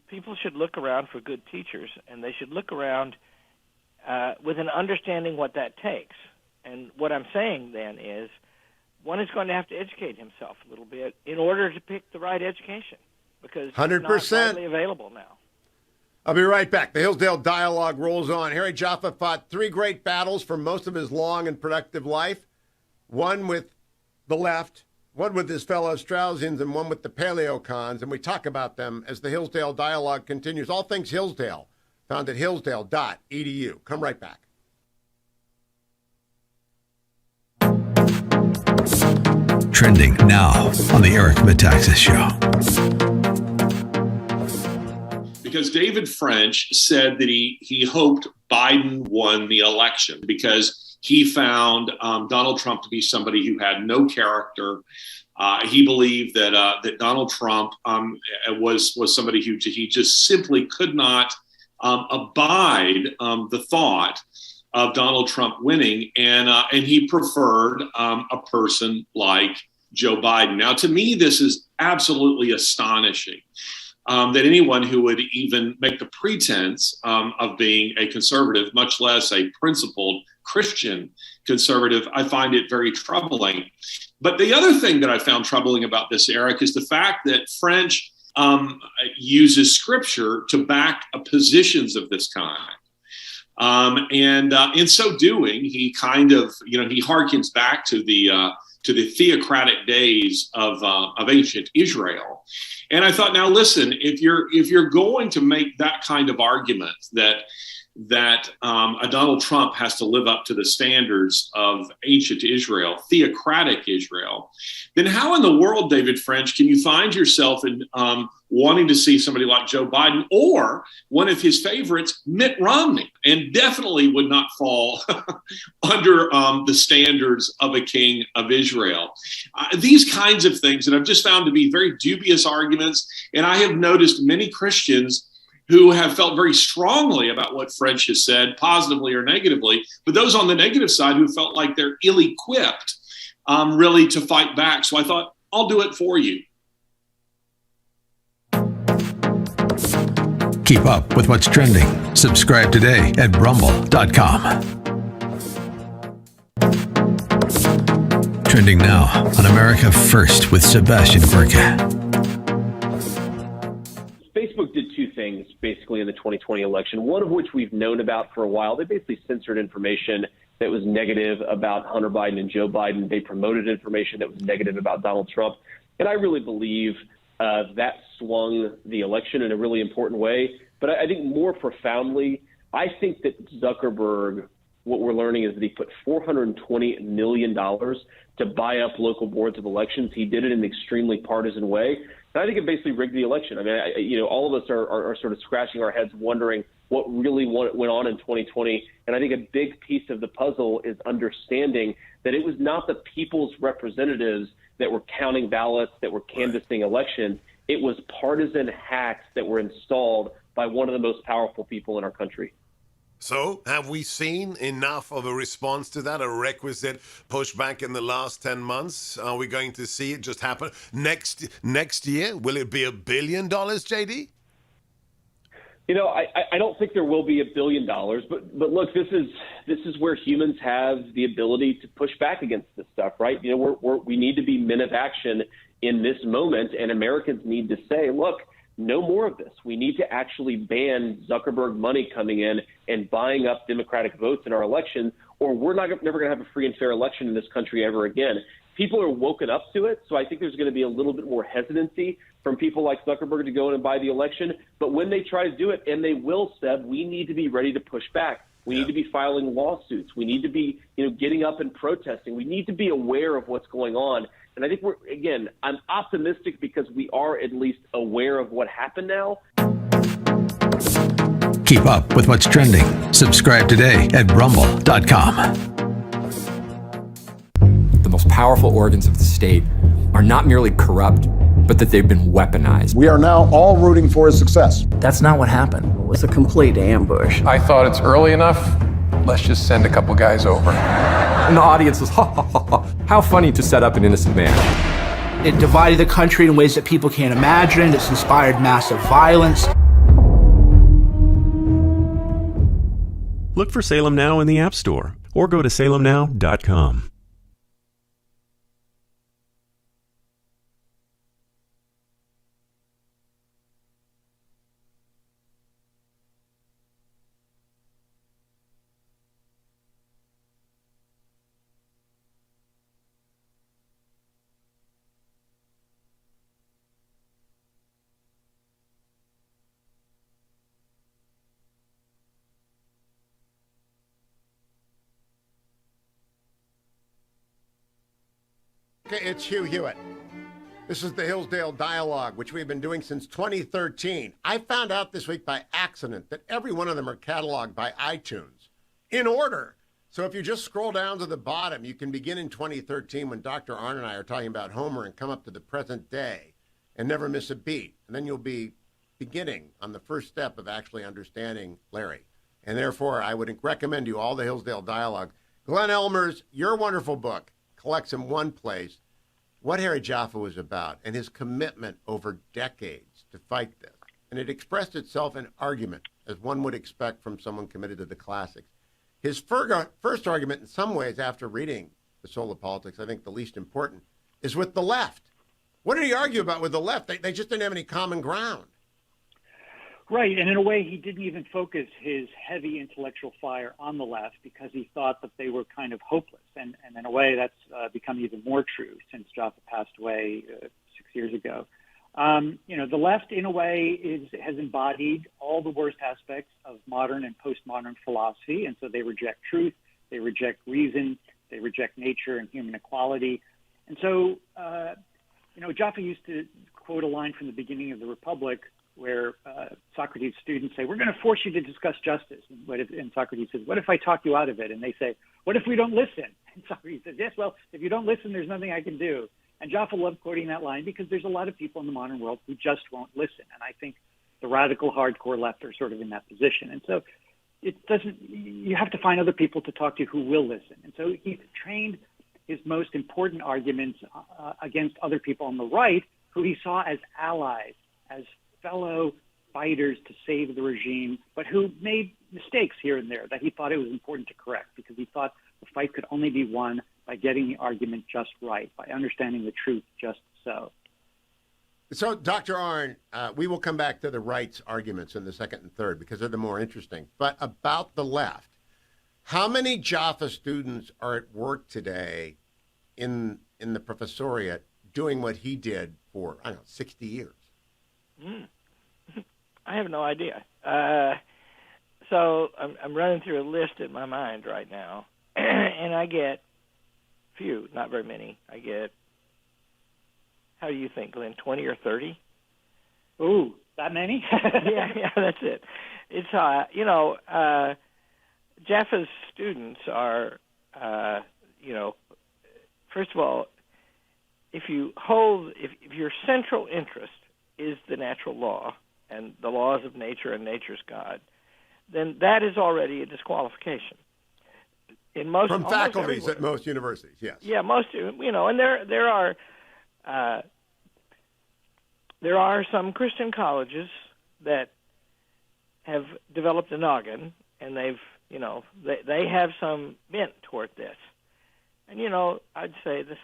People should look around for good teachers, and they should look around with an understanding what that takes. And what I'm saying then is one is going to have to educate himself a little bit in order to pick the right education, because it's 100%. not widely available now. I'll be right back. The Hillsdale Dialogue rolls on. Harry Jaffa fought 3 great battles for most of his long and productive life, one with the left, one with his fellow Straussians, and one with the paleocons, and we talk about them as the Hillsdale Dialogue continues. All things Hillsdale, found at hillsdale.edu. Come right back. Trending now on the Eric Metaxas Show. Because David French said that he hoped Biden won the election because he found Donald Trump to be somebody who had no character. He believed that Donald Trump was somebody who he just simply could not abide the thought of Donald Trump winning, and he preferred a person like Joe Biden. Now, to me, this is absolutely astonishing. That anyone who would even make the pretense of being a conservative, much less a principled Christian conservative, I find it very troubling. But the other thing that I found troubling about this, Eric, is the fact that French uses scripture to back positions of this kind. And in so doing, he kind of, he harkens back to the theocratic days of ancient Israel. And I thought, now listen, if you're going to make that kind of argument that a Donald Trump has to live up to the standards of ancient Israel, theocratic Israel, then how in the world, David French, can you find yourself in wanting to see somebody like Joe Biden or one of his favorites, Mitt Romney, and definitely would not fall under the standards of a king of Israel? These kinds of things that I've just found to be very dubious arguments, and I have noticed many Christians who have felt very strongly about what French has said, positively or negatively, but those on the negative side who felt like they're ill-equipped really to fight back. So I thought, I'll do it for you. Keep up with what's trending. Subscribe today at rumble.com. Trending now on America First with Sebastian Gorka. Facebook did 2 things basically in the 2020 election, one of which we've known about for a while. They basically censored information that was negative about Hunter Biden and Joe Biden. They promoted information that was negative about Donald Trump. And I really believe that swung the election in a really important way. But I think more profoundly, I think that Zuckerberg, what we're learning is that he put $420 million to buy up local boards of elections. He did it in an extremely partisan way. And I think it basically rigged the election. I mean, all of us are sort of scratching our heads wondering what really went on in 2020. And I think a big piece of the puzzle is understanding that it was not the people's representatives that were counting ballots, that were canvassing elections. It was partisan hacks that were installed by one of the most powerful people in our country. So have we seen enough of a response to that, a requisite pushback in the last 10 months? Are we going to see it just happen next year? Will it be $1 billion, JD? I don't think there will be $1 billion, but look, this is where humans have the ability to push back against this stuff, right? We need to be men of action in this moment, and Americans need to say, look, no more of this. We need to actually ban Zuckerberg money coming in and buying up Democratic votes in our election, or we're never going to have a free and fair election in this country ever again. People are woken up to it, so I think there's going to be a little bit more hesitancy from people like Zuckerberg to go in and buy the election. But when they try to do it, and they will, Seb, we need to be ready to push back. We need to be filing lawsuits. We need to be, getting up and protesting. We need to be aware of what's going on. And I think I'm optimistic because we are at least aware of what happened now. Keep up with what's trending. Subscribe today at rumble.com. The most powerful organs of the state are not merely corrupt, but that they've been weaponized. We are now all rooting for his success. That's not what happened. It was a complete ambush. I thought it's early enough. Let's just send a couple guys over. And the audience was, ha, ha, ha, ha. How funny to set up an innocent man. It divided the country in ways that people can't imagine. It's inspired massive violence. Look for Salem Now in the App Store, or go to salemnow.com. Okay, it's Hugh Hewitt. This is the Hillsdale Dialogue, which we've been doing since 2013. I found out this week by accident that every one of them are cataloged by iTunes in order. So if you just scroll down to the bottom, you can begin in 2013 when Dr. Arnn and I are talking about Homer and come up to the present day and never miss a beat. And then you'll be beginning on the first step of actually understanding Larry. And therefore, I would recommend you all the Hillsdale Dialogue. Glenn Elmers, your wonderful book collects in one place what Harry Jaffa was about and his commitment over decades to fight this. And it expressed itself in argument, as one would expect from someone committed to the classics. His first argument, in some ways, after reading The Soul of Politics, I think the least important, is with the left. What did he argue about with the left? They just didn't have any common ground. Right, and in a way, he didn't even focus his heavy intellectual fire on the left because he thought that they were kind of hopeless. And in a way, that's become even more true since Jaffa passed away 6 years ago. The left, in a way, has embodied all the worst aspects of modern and postmodern philosophy, and so they reject truth, they reject reason, they reject nature and human equality. And so, Jaffa used to quote a line from the beginning of the Republic, where Socrates' students say, we're going to force you to discuss justice. And Socrates says, what if I talk you out of it? And they say, what if we don't listen? And Socrates says, yes, well, if you don't listen, there's nothing I can do. And Jaffa loved quoting that line because there's a lot of people in the modern world who just won't listen. And I think the radical hardcore left are sort of in that position. And so you have to find other people to talk to who will listen. And so he trained his most important arguments against other people on the right who he saw as allies, as fellow fighters to save the regime, but who made mistakes here and there that he thought it was important to correct because he thought the fight could only be won by getting the argument just right, by understanding the truth just so. So, Dr. Arnn, we will come back to the right's arguments in the second and third because they're the more interesting. But about the left, how many Jaffa students are at work today in the professoriate doing what he did for, 60 years? I have no idea. So I'm running through a list in my mind right now, and I get few, not very many. I get, how do you think, Glenn, 20 or 30? Ooh, that many? yeah, that's it. It's, Jaffa's students are, first of all, if your central interest is the natural law and the laws of nature and nature's God, then that is already a disqualification. From faculties at most universities, yes. Yeah, most, and there are some Christian colleges that have developed a noggin, and they have some bent toward this. And I'd say the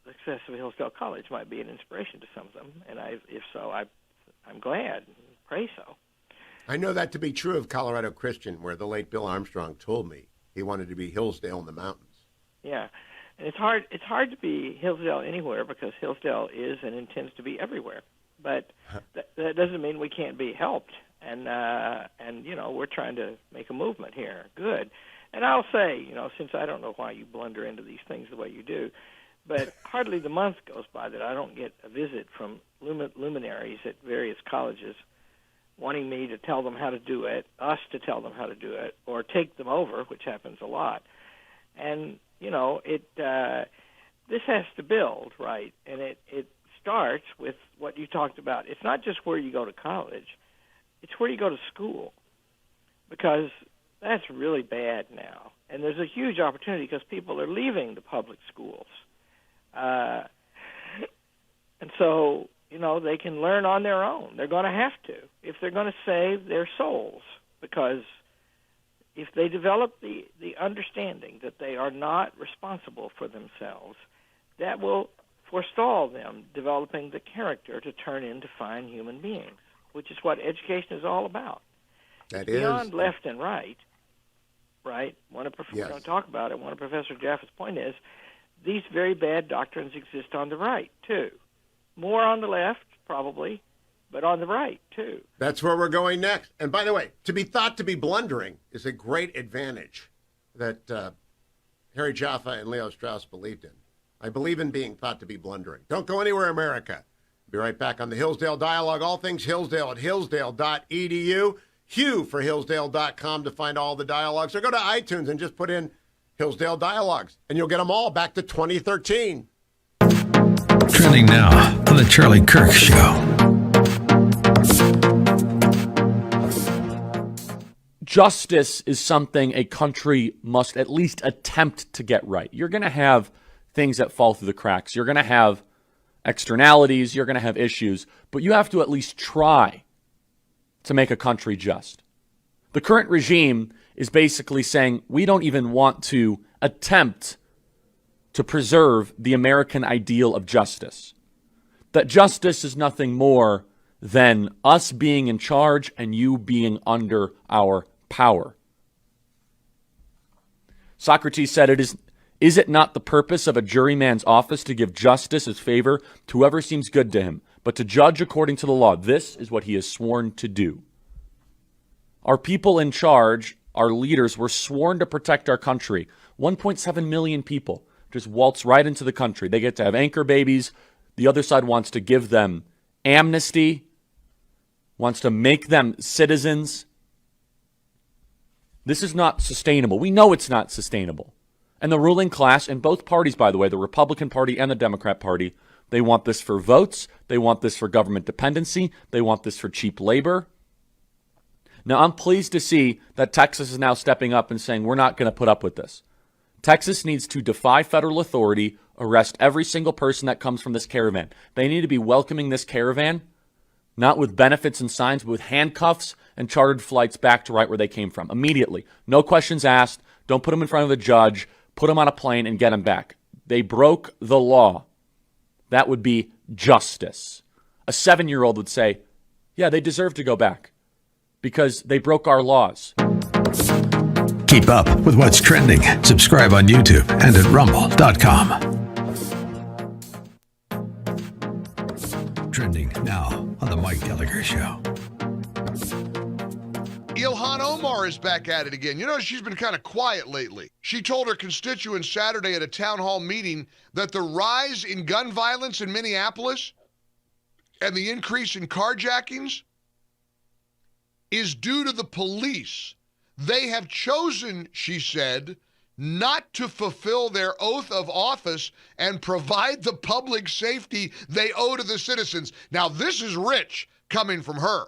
success of Hillsdale College might be an inspiration to some of them, and if so, I'm glad. Pray so. I know that to be true of Colorado Christian, where the late Bill Armstrong told me he wanted to be Hillsdale in the mountains. Yeah, and it's hard to be Hillsdale anywhere because Hillsdale is and intends to be everywhere. But that doesn't mean we can't be helped, and we're trying to make a movement here. Good. And I'll say, since I don't know why you blunder into these things the way you do, but hardly the month goes by that I don't get a visit from luminaries at various colleges wanting me to tell them how to do it, us to tell them how to do it, or take them over, which happens a lot. And, this has to build, right? And it starts with what you talked about. It's not just where you go to college. It's where you go to school, because that's really bad now. And there's a huge opportunity because people are leaving the public schools. And so, they can learn on their own. They're going to have to if they're going to save their souls because, if they develop the understanding that they are not responsible for themselves, that will forestall them developing the character to turn into fine human beings, which is what education is all about. That it's is beyond left and right. Right? We don't talk about it. One of Professor Jaffe's point is these very bad doctrines exist on the right, too. More on the left, probably, but on the right, too. That's where we're going next. And by the way, to be thought to be blundering is a great advantage that Harry Jaffe and Leo Strauss believed in. I believe in being thought to be blundering. Don't go anywhere, America. Be right back on the Hillsdale Dialogue. All things Hillsdale at hillsdale.edu. Hugh for Hillsdale.com to find all the dialogues. Or go to iTunes and just put in Hillsdale Dialogues, and you'll get them all back to 2013. Trending now on the Charlie Kirk Show. Justice is something a country must at least attempt to get right. You're going to have things that fall through the cracks. You're going to have externalities. You're going to have issues. But you have to at least try to make a country just. The current regime is basically saying we don't even want to attempt to preserve the American ideal of justice. That justice is nothing more than us being in charge and you being under our power. Socrates said, Is it not the purpose of a juryman's office to give justice as favor to whoever seems good to him, but to judge according to the law? This is what he is sworn to do. Our people in charge, our leaders, were sworn to protect our country. 1.7 million people just waltz right into the country. They get to have anchor babies. The other side wants to give them amnesty, wants to make them citizens. This is not sustainable. We know it's not sustainable. And the ruling class in both parties, by the way, the Republican Party and the Democrat Party, they want this for votes. They want this for government dependency. They want this for cheap labor. Now, I'm pleased to see that Texas is now stepping up and saying we're not going to put up with this. Texas needs to defy federal authority, arrest every single person that comes from this caravan. They need to be welcoming this caravan, not with benefits and signs, but with handcuffs and chartered flights back to right where they came from. Immediately. No questions asked. Don't put them in front of a judge. Put them on a plane and get them back. They broke the law. That would be justice. A 7-year-old would say, yeah, they deserve to go back because they broke our laws. Keep up with what's trending. Subscribe on YouTube and at rumble.com. Trending now on the Mike Gallagher Show. Ilhan Omar is back at it again. You know, she's been kind of quiet lately. She told her constituents Saturday at a town hall meeting that the rise in gun violence in Minneapolis and the increase in carjackings is due to the police. They have chosen, she said, not to fulfill their oath of office and provide the public safety they owe to the citizens. Now, this is rich coming from her.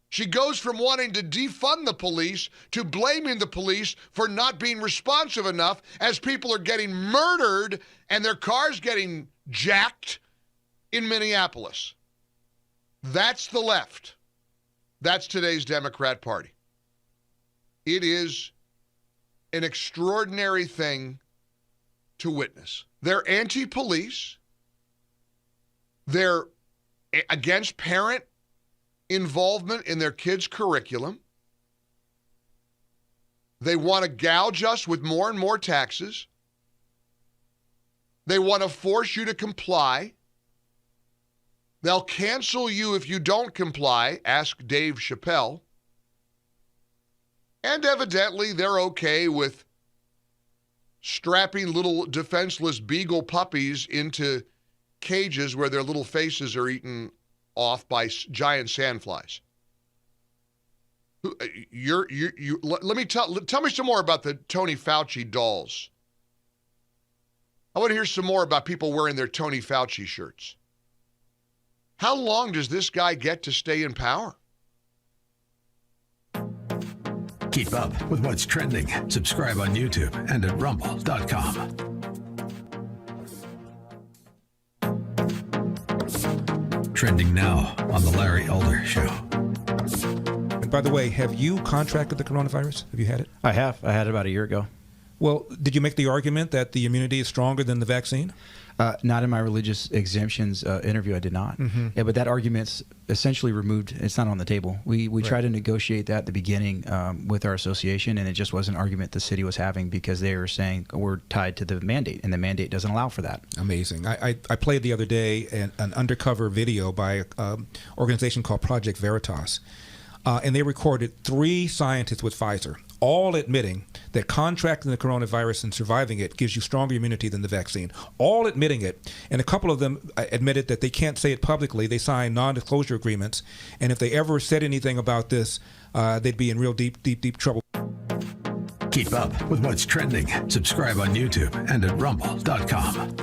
She goes from wanting to defund the police to blaming the police for not being responsive enough as people are getting murdered and their cars getting jacked in Minneapolis. That's the left. That's today's Democrat Party. It is an extraordinary thing to witness. They're anti-police. They're against parent involvement in their kids' curriculum. They want to gouge us with more and more taxes. They want to force you to comply. They'll cancel you if you don't comply, ask Dave Chappelle. And evidently, they're okay with strapping little defenseless beagle puppies into cages where their little faces are eaten off by giant sandflies. Let me tell me some more about the Tony Fauci dolls. I want to hear some more about people wearing their Tony Fauci shirts. How long does this guy get to stay in power? Keep up with what's trending. Subscribe on YouTube and at rumble.com. Trending now on the Larry Elder Show. And By the way, have you contracted the coronavirus? Have you had it? I have. I had it about a year ago. Well, did you make the argument that the immunity is stronger than the vaccine? Not in my religious exemptions interview. I did not. Mm-hmm. Yeah, but that argument's essentially removed. It's not on the table. We tried to negotiate that at the beginning with our association, and it just was an argument the city was having because they were saying we're tied to the mandate, and the mandate doesn't allow for that. Amazing. I played the other day an undercover video by an organization called Project Veritas, and they recorded 3 scientists with Pfizer, all admitting that contracting the coronavirus and surviving it gives you stronger immunity than the vaccine. All admitting it. And a couple of them admitted that they can't say it publicly. They signed non-disclosure agreements. And if they ever said anything about this, they'd be in real deep trouble. Keep up with what's trending. Subscribe on YouTube and at rumble.com.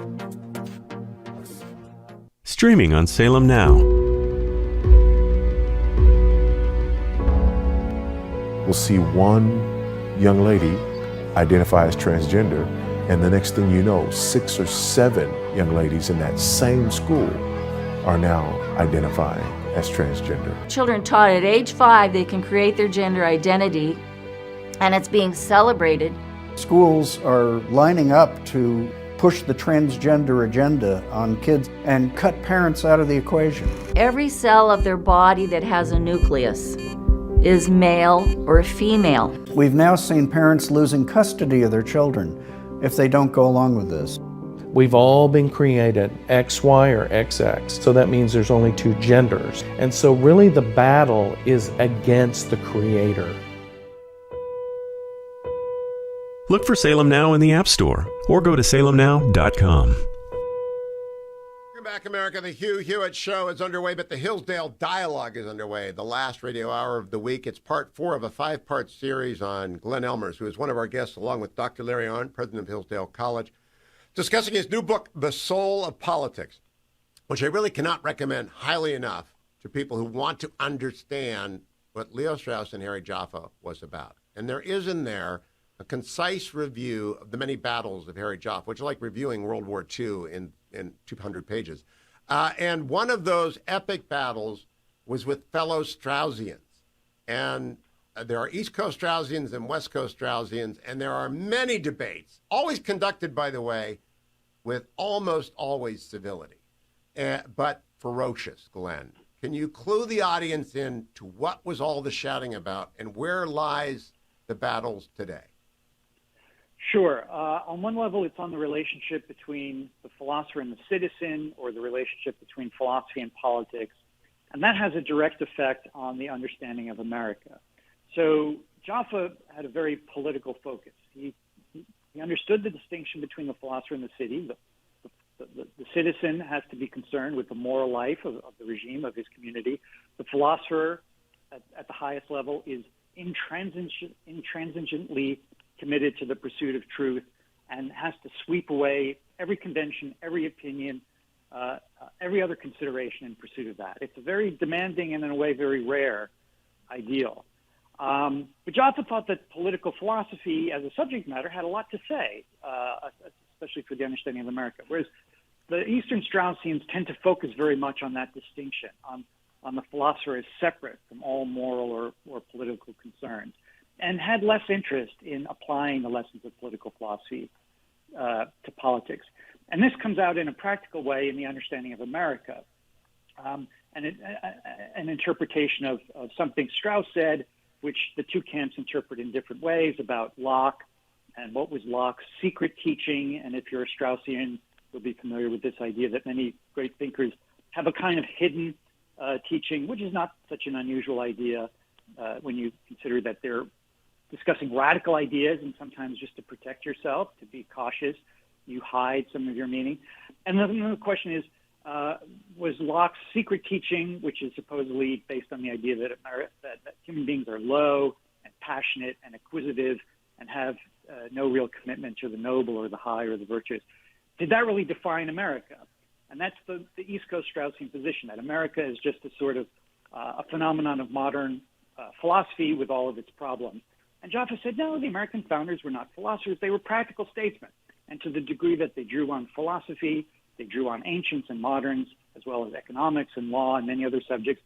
Streaming on Salem Now. We'll see one young lady identify as transgender, and the next thing you know, 6 or 7 young ladies in that same school are now identifying as transgender. Children taught at age 5 they can create their gender identity, and it's being celebrated. Schools are lining up to push the transgender agenda on kids and cut parents out of the equation. Every cell of their body that has a nucleus is male or female. We've now seen parents losing custody of their children if they don't go along with this. We've all been created XY or XX, so that means there's only 2 genders. And so really the battle is against the creator. Look for Salem Now in the App Store or go to salemnow.com. Welcome back, America. The Hugh Hewitt Show is underway, but the Hillsdale Dialogue is underway, the last radio hour of the week. It's part 4 of a 5-part series on Glenn Elmers, who is one of our guests, along with Dr. Larry Arnn, president of Hillsdale College, discussing his new book, The Soul of Politics, which I really cannot recommend highly enough to people who want to understand what Leo Strauss and Harry Jaffa was about. And there is in there a concise review of the many battles of Harry Jaffa, which is like reviewing World War II in 200 pages. And one of those epic battles was with fellow Straussians. And there are East Coast Straussians and West Coast Straussians, and there are many debates, always conducted, by the way, with almost always civility, but ferocious, Glenn. Can you clue the audience in to what was all the shouting about and where lies the battles today? Sure. On one level, it's on the relationship between the philosopher and the citizen, or the relationship between philosophy and politics. And that has a direct effect on the understanding of America. So Jaffa had a very political focus. He understood the distinction between the philosopher and the city. The citizen has to be concerned with the moral life of the regime, of his community. The philosopher at the highest level is intransigently committed to the pursuit of truth and has to sweep away every convention, every opinion, every other consideration in pursuit of that. It's a very demanding and, in a way, very rare ideal. But Jaffa thought that political philosophy as a subject matter had a lot to say, especially for the understanding of America, whereas the Eastern Straussians tend to focus very much on that distinction, on the philosopher as separate from all moral or political concerns, and had less interest in applying the lessons of political philosophy to politics. And this comes out in a practical way in the understanding of America, and an interpretation of something Strauss said, which the two camps interpret in different ways, about Locke and what was Locke's secret teaching. And if you're a Straussian, you'll be familiar with this idea that many great thinkers have a kind of hidden teaching, which is not such an unusual idea when you consider that they're discussing radical ideas, and sometimes just to protect yourself, to be cautious, you hide some of your meaning. And then the question is, was Locke's secret teaching, which is supposedly based on the idea that human beings are low and passionate and acquisitive and have no real commitment to the noble or the high or the virtuous, did that really define America? And that's the East Coast Straussian position, that America is just a sort of a phenomenon of modern philosophy with all of its problems. And Jaffa said, no, the American founders were not philosophers, they were practical statesmen. And to the degree that they drew on philosophy, they drew on ancients and moderns, as well as economics and law and many other subjects,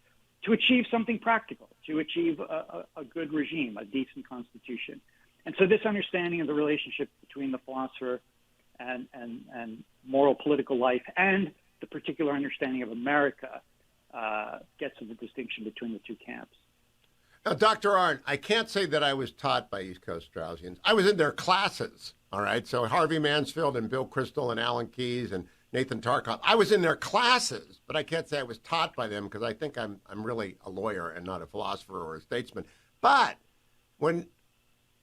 to achieve something practical, to achieve a good regime, a decent constitution. And so this understanding of the relationship between the philosopher and moral political life and the particular understanding of America gets to the distinction between the two camps. Now, Dr. Arnn, I can't say that I was taught by East Coast Straussians. I was in their classes, all right? So Harvey Mansfield and Bill Kristol and Alan Keyes and Nathan Tarkoff, I was in their classes, but I can't say I was taught by them because I think I'm really a lawyer and not a philosopher or a statesman. But when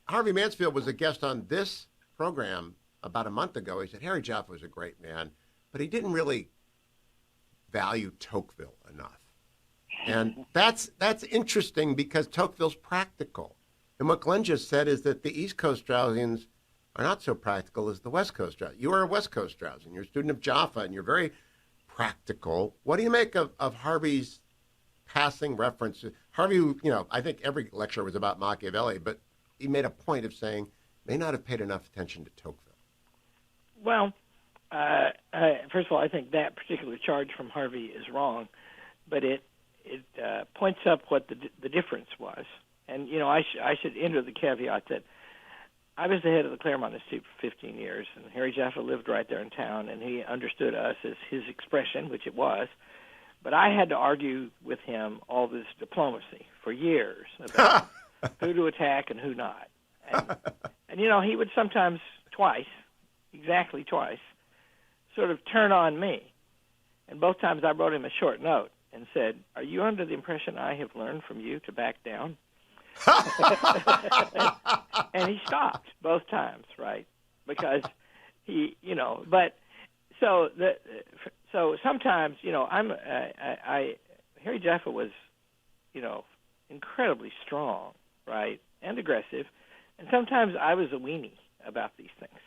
Harvey Mansfield was a guest on this program about a month ago, he said Harry Jaffa was a great man, but he didn't really value Tocqueville enough. And that's interesting because Tocqueville's practical. And what Glenn just said is that the East Coast Straussians are not so practical as the West Coast Straussian. You are a West Coast Straussian. You're a student of Jaffa, and you're very practical. What do you make of Harvey's passing reference? Harvey, I think every lecture was about Machiavelli, but he made a point of saying may not have paid enough attention to Tocqueville. Well, first of all, I think that particular charge from Harvey is wrong, but it points up what the difference was. And, I should enter the caveat that I was the head of the Claremont Institute for 15 years, and Harry Jaffa lived right there in town, and he understood us as his expression, which it was. But I had to argue with him all this diplomacy for years about who to attack and who not. And he would sometimes, exactly twice, sort of turn on me. And both times I wrote him a short note and said, "Are you under the impression I have learned from you to back down?" And he stopped both times, right? Because he, but so sometimes, Harry Jaffa was, incredibly strong, right, and aggressive, and sometimes I was a weenie about these things.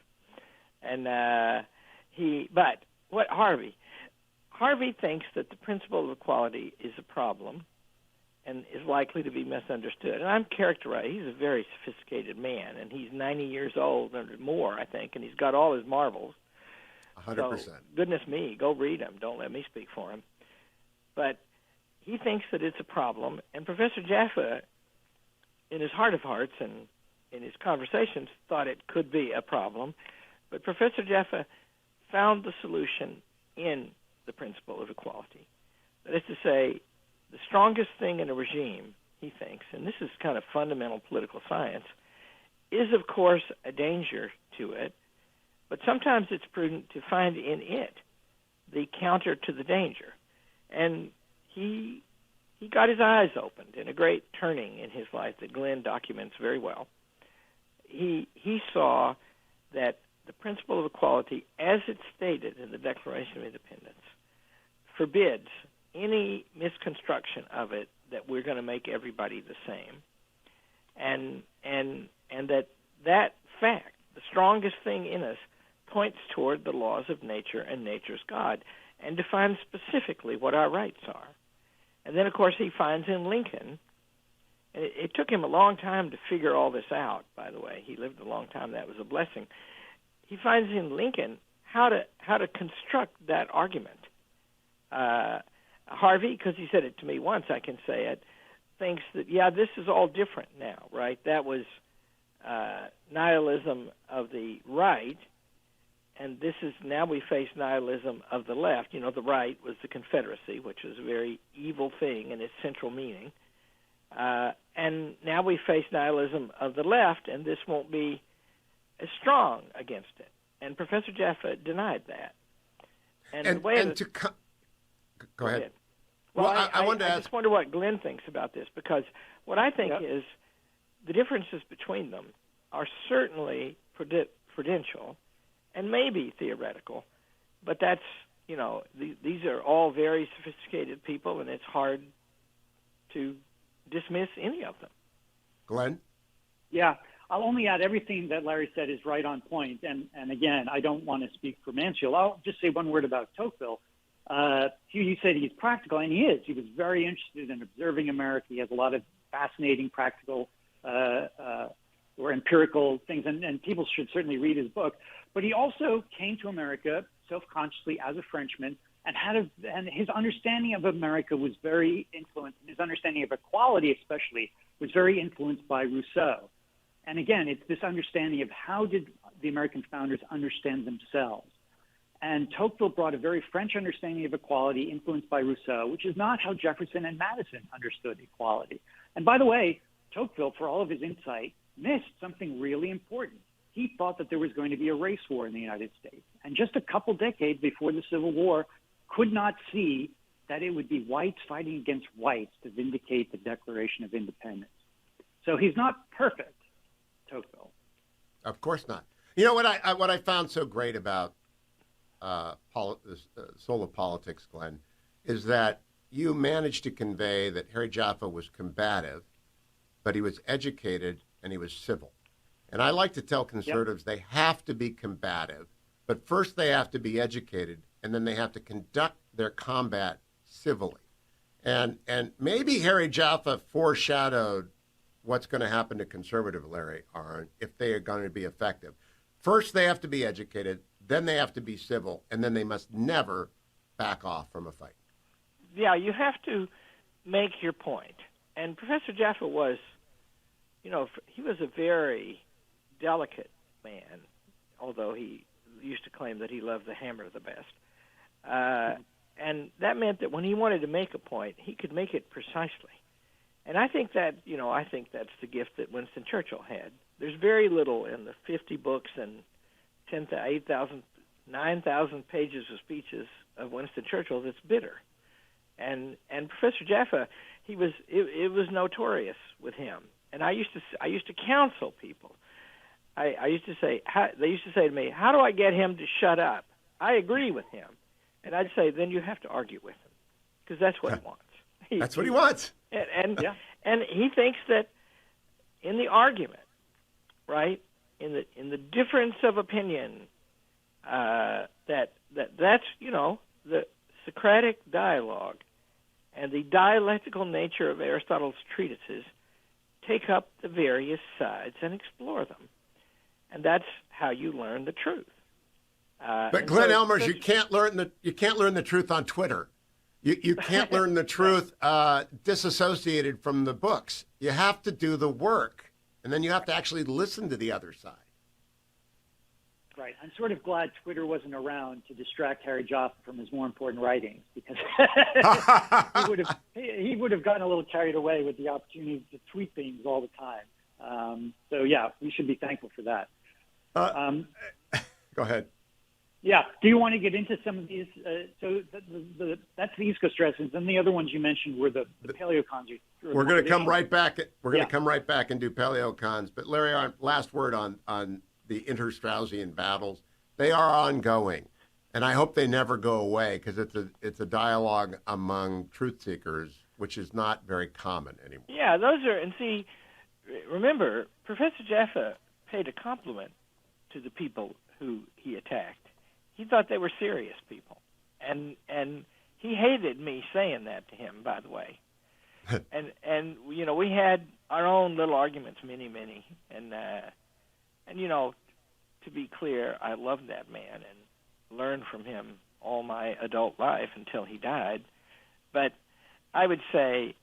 And but what Harvey thinks that the principle of equality is a problem and is likely to be misunderstood. And I'm characterized, he's a very sophisticated man, and he's 90 years old or more, I think, and he's got all his marbles. 100%. So, goodness me, go read him. Don't let me speak for him. But he thinks that it's a problem, and Professor Jaffa, in his heart of hearts and in his conversations, thought it could be a problem. But Professor Jaffa found the solution in the principle of equality. That is to say, the strongest thing in a regime, he thinks, and this is kind of fundamental political science, is, of course, a danger to it, but sometimes it's prudent to find in it the counter to the danger. And he got his eyes opened in a great turning in his life that Glenn documents very well. He saw that the principle of equality, as it's stated in the Declaration of Independence, forbids any misconstruction of it that we're going to make everybody the same, and that fact, the strongest thing in us, points toward the laws of nature and nature's God, and defines specifically what our rights are. And then, of course, he finds in Lincoln, and it took him a long time to figure all this out, by the way. He lived a long time. That was a blessing. He finds in Lincoln how to construct that argument. Harvey, because he said it to me once, I can say it, thinks that, this is all different now, right? That was nihilism of the right, and this is, now we face nihilism of the left. The right was the Confederacy, which was a very evil thing in its central meaning. And now we face nihilism of the left, and this won't be as strong against it. And Professor Jaffa denied that. Go ahead. Well, I just wonder what Glenn thinks about this, because what I think is the differences between them are certainly prudential and maybe theoretical, but that's, these are all very sophisticated people, and it's hard to dismiss any of them. Glenn? Yeah, I'll only add everything that Larry said is right on point. And again, I don't want to speak for Mansfield. I'll just say one word about Tocqueville. Hugh, you said he's practical, and he is. He was very interested in observing America. He has a lot of fascinating practical or empirical things, and people should certainly read his book. But he also came to America self-consciously as a Frenchman and his understanding of America was very influenced. His understanding of equality, especially, was very influenced by Rousseau. And again, it's this understanding of how did the American founders understand themselves. And Tocqueville brought a very French understanding of equality influenced by Rousseau, which is not how Jefferson and Madison understood equality. And by the way, Tocqueville, for all of his insight, missed something really important. He thought that there was going to be a race war in the United States. And just a couple decades before the Civil War, could not see that it would be whites fighting against whites to vindicate the Declaration of Independence. So he's not perfect, Tocqueville. Of course not. You know what I found so great about Soul of Politics, Glenn, is that you managed to convey that Harry Jaffa was combative, but he was educated and he was civil. And I like to tell conservatives they have to be combative, but first they have to be educated, and then they have to conduct their combat civilly. And maybe Harry Jaffa foreshadowed what's going to happen to conservative Larry Arnn if they are going to be effective. First, they have to be educated, then they have to be civil, and then they must never back off from a fight. Yeah, you have to make your point. And Professor Jaffa was, he was a very delicate man, although he used to claim that he loved the hammer the best. And that meant that when he wanted to make a point, he could make it precisely. And I think that, that's the gift that Winston Churchill had. There's very little in the 50 books and 8,000, 9,000 pages of speeches of Winston Churchill that's bitter. And Professor Jaffa, it was notorious with him. And I used to counsel people. I used to say, they used to say to me, how do I get him to shut up? I agree with him. And I'd say, then you have to argue with him, because that's what he wants. That's what he wants. And he thinks that in the argument, right, in the difference of opinion, that's the Socratic dialogue and the dialectical nature of Aristotle's treatises take up the various sides and explore them, and that's how you learn the truth. But Glenn Elmers, you can't learn the truth on Twitter. You can't learn the truth disassociated from the books. You have to do the work, and then you have to actually listen to the other side. Right. I'm sort of glad Twitter wasn't around to distract Harry Jaffa from his more important writings, because he would have gotten a little carried away with the opportunity to tweet things all the time. So yeah, we should be thankful for that. Go ahead. Yeah. Do you want to get into some of these? So that's the East Coast stresses, and the other ones you mentioned were the paleocons. We're going to come right back. We're going to come right back and do paleocons. But Larry, our last word on the inter-Straussian battles. They are ongoing, and I hope they never go away, because it's a dialogue among truth seekers, which is not very common anymore. Yeah, those are, and see, remember, Professor Jaffa paid a compliment to the people who he attacked. He thought they were serious people, and he hated me saying that to him, by the way. and we had our own little arguments, many, and to be clear, I loved that man and learned from him all my adult life until he died. But I would say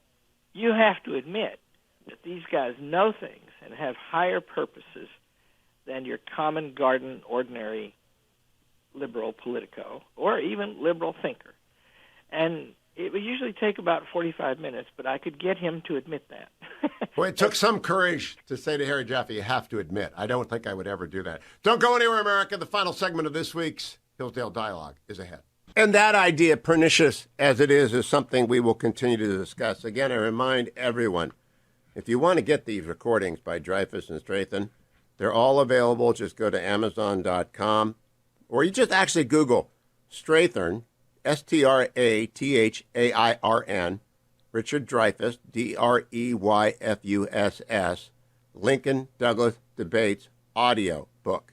you have to admit that these guys know things and have higher purposes than your common garden, ordinary liberal politico or even liberal thinker. And it would usually take about 45 minutes, but I could get him to admit that. Well, it took some courage to say to Harry Jaffa, you have to admit. I don't think I would ever do that. Don't go anywhere, America. The final segment of this week's Hillsdale Dialogue is ahead. And that idea, pernicious as it is something we will continue to discuss. Again, I remind everyone, if you want to get these recordings by Dreyfus and Strathern, they're all available. Just go to Amazon.com, or you just actually Google Strathern, Straythorn, Richard Dreyfuss, Dreyfuss, Lincoln Douglas Debates audio book.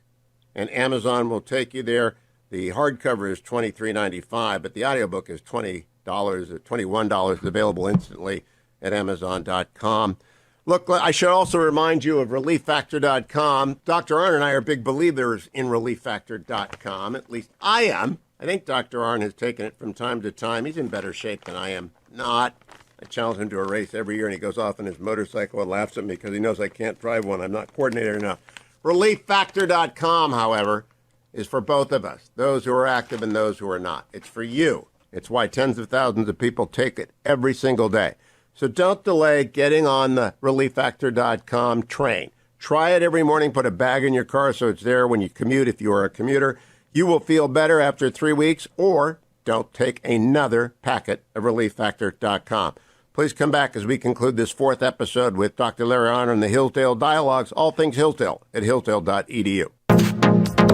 And Amazon will take you there. The hardcover is $23.95, but the audiobook is $20 or $21, available instantly at Amazon.com. Look, I should also remind you of ReliefFactor.com. Dr. Arnn and I are big believers in ReliefFactor.com. At least I am. I think Dr. Arnn has taken it from time to time. He's in better shape than I am. Not. I challenge him to a race every year, and he goes off on his motorcycle and laughs at me because he knows I can't drive one. I'm not coordinated enough. ReliefFactor.com, however, is for both of us, those who are active and those who are not. It's for you. It's why tens of thousands of people take it every single day. So don't delay getting on the ReliefFactor.com train. Try it every morning. Put a bag in your car so it's there when you commute if you are a commuter. You will feel better after 3 weeks, or don't take another packet of ReliefFactor.com. Please come back as we conclude this fourth episode with Dr. Larry Arnn and the Hillsdale Dialogues, all things Hillsdale at hillsdale.edu.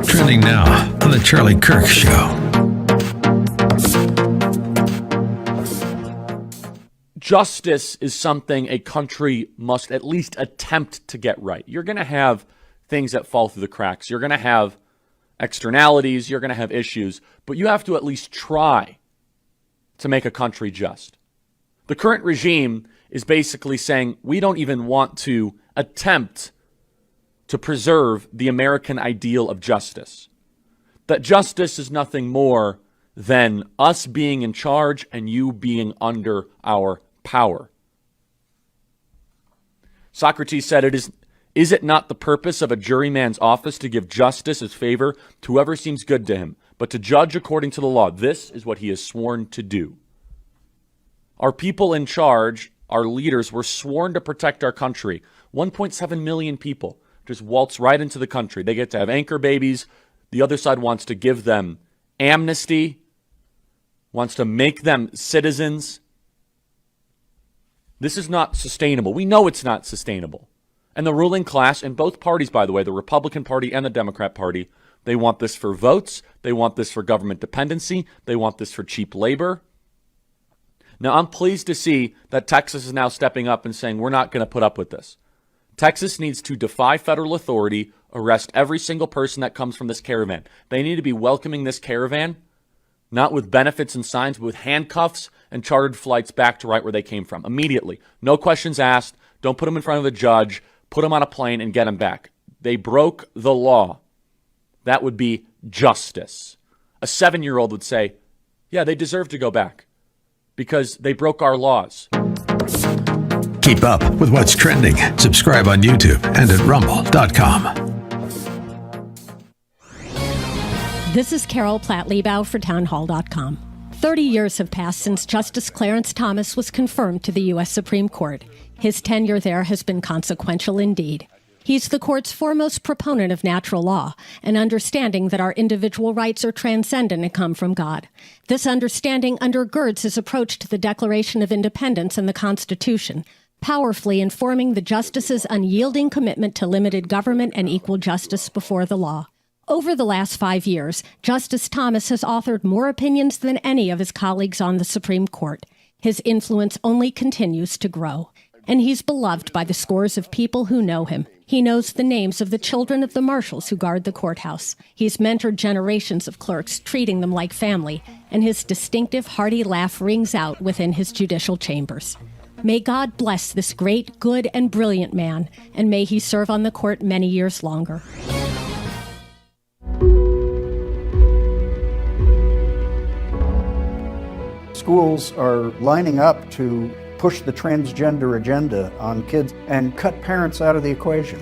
Trending now on the Charlie Kirk Show. Justice is something a country must at least attempt to get right. You're going to have things that fall through the cracks. You're going to have externalities. You're going to have issues. But you have to at least try to make a country just. The current regime is basically saying we don't even want to attempt to preserve the American ideal of justice. That justice is nothing more than us being in charge and you being under our power. Socrates said, Is it not the purpose of a juryman's office to give justice as favor to whoever seems good to him, but to judge according to the law? This is what he is sworn to do. Our people in charge, our leaders, were sworn to protect our country. 1.7 million people just waltz right into the country. They get to have anchor babies. The other side wants to give them amnesty, wants to make them citizens. This is not sustainable. We know it's not sustainable. And the ruling class in both parties, by the way, the Republican Party and the Democrat Party, they want this for votes. They want this for government dependency. They want this for cheap labor. Now, I'm pleased to see that Texas is now stepping up and saying we're not going to put up with this. Texas needs to defy federal authority, arrest every single person that comes from this caravan. They need to be welcoming this caravan, not with benefits and signs, but with handcuffs and chartered flights back to right where they came from immediately. No questions asked. Don't put them in front of a judge. Put them on a plane and get them back. They broke the law. That would be justice. A 7-year-old would say, yeah, they deserve to go back because they broke our laws. Keep up with what's trending. Subscribe on YouTube and at rumble.com. This is Carol Platt-Liebau for townhall.com. 30 years have passed since Justice Clarence Thomas was confirmed to the U.S. Supreme Court. His tenure there has been consequential indeed. He's the court's foremost proponent of natural law, an understanding that our individual rights are transcendent and come from God. This understanding undergirds his approach to the Declaration of Independence and the Constitution, powerfully informing the justice's unyielding commitment to limited government and equal justice before the law. Over the last 5 years, Justice Thomas has authored more opinions than any of his colleagues on the Supreme Court. His influence only continues to grow, and he's beloved by the scores of people who know him. He knows the names of the children of the marshals who guard the courthouse. He's mentored generations of clerks, treating them like family, and his distinctive, hearty laugh rings out within his judicial chambers. May God bless this great, good, and brilliant man, and may he serve on the court many years longer. Schools are lining up to push the transgender agenda on kids and cut parents out of the equation.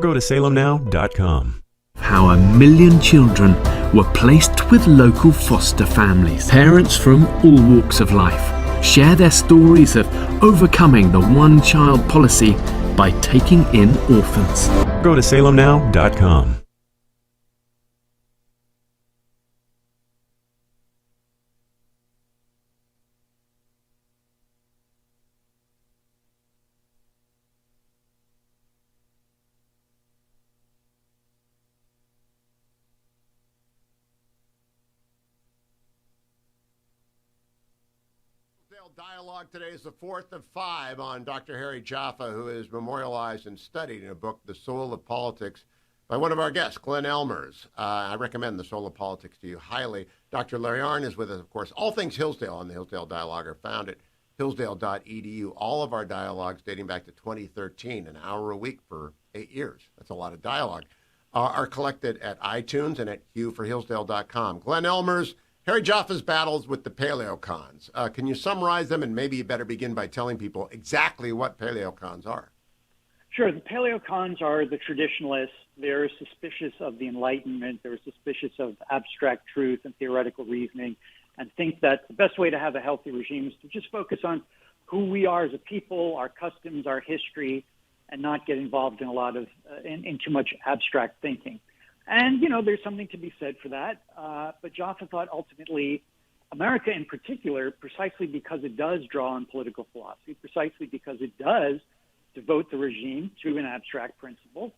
Go to salemnow.com. How 1 million children were placed with local foster families. Parents from all walks of life share their stories of overcoming the one-child policy by taking in orphans. Go to salemnow.com. Dialogue today is the fourth of 5 on Dr. Harry Jaffa, who is memorialized and studied in a book, The Soul of Politics, by one of our guests, Glenn Elmers. I recommend The Soul of Politics to you highly. Dr. Larry Arnn is with us, of course. All things Hillsdale on the Hillsdale Dialogue are found at hillsdale.edu. All of our dialogues dating back to 2013, an hour a week for 8 years. That's a lot of dialogue. are collected at iTunes and at HughForHillsdale.com. Glenn Elmers, Harry Jaffe's battles with the paleocons. Can you summarize them? And maybe you better begin by telling people exactly what paleocons are. Sure. The paleocons are the traditionalists. They're suspicious of the Enlightenment. They're suspicious of abstract truth and theoretical reasoning, and think that the best way to have a healthy regime is to just focus on who we are as a people, our customs, our history, and not get involved in a lot of in too much abstract thinking. And, you know, there's something to be said for that. But Jaffe thought ultimately America in particular, precisely because it does draw on political philosophy, precisely because it does devote the regime to an abstract principle,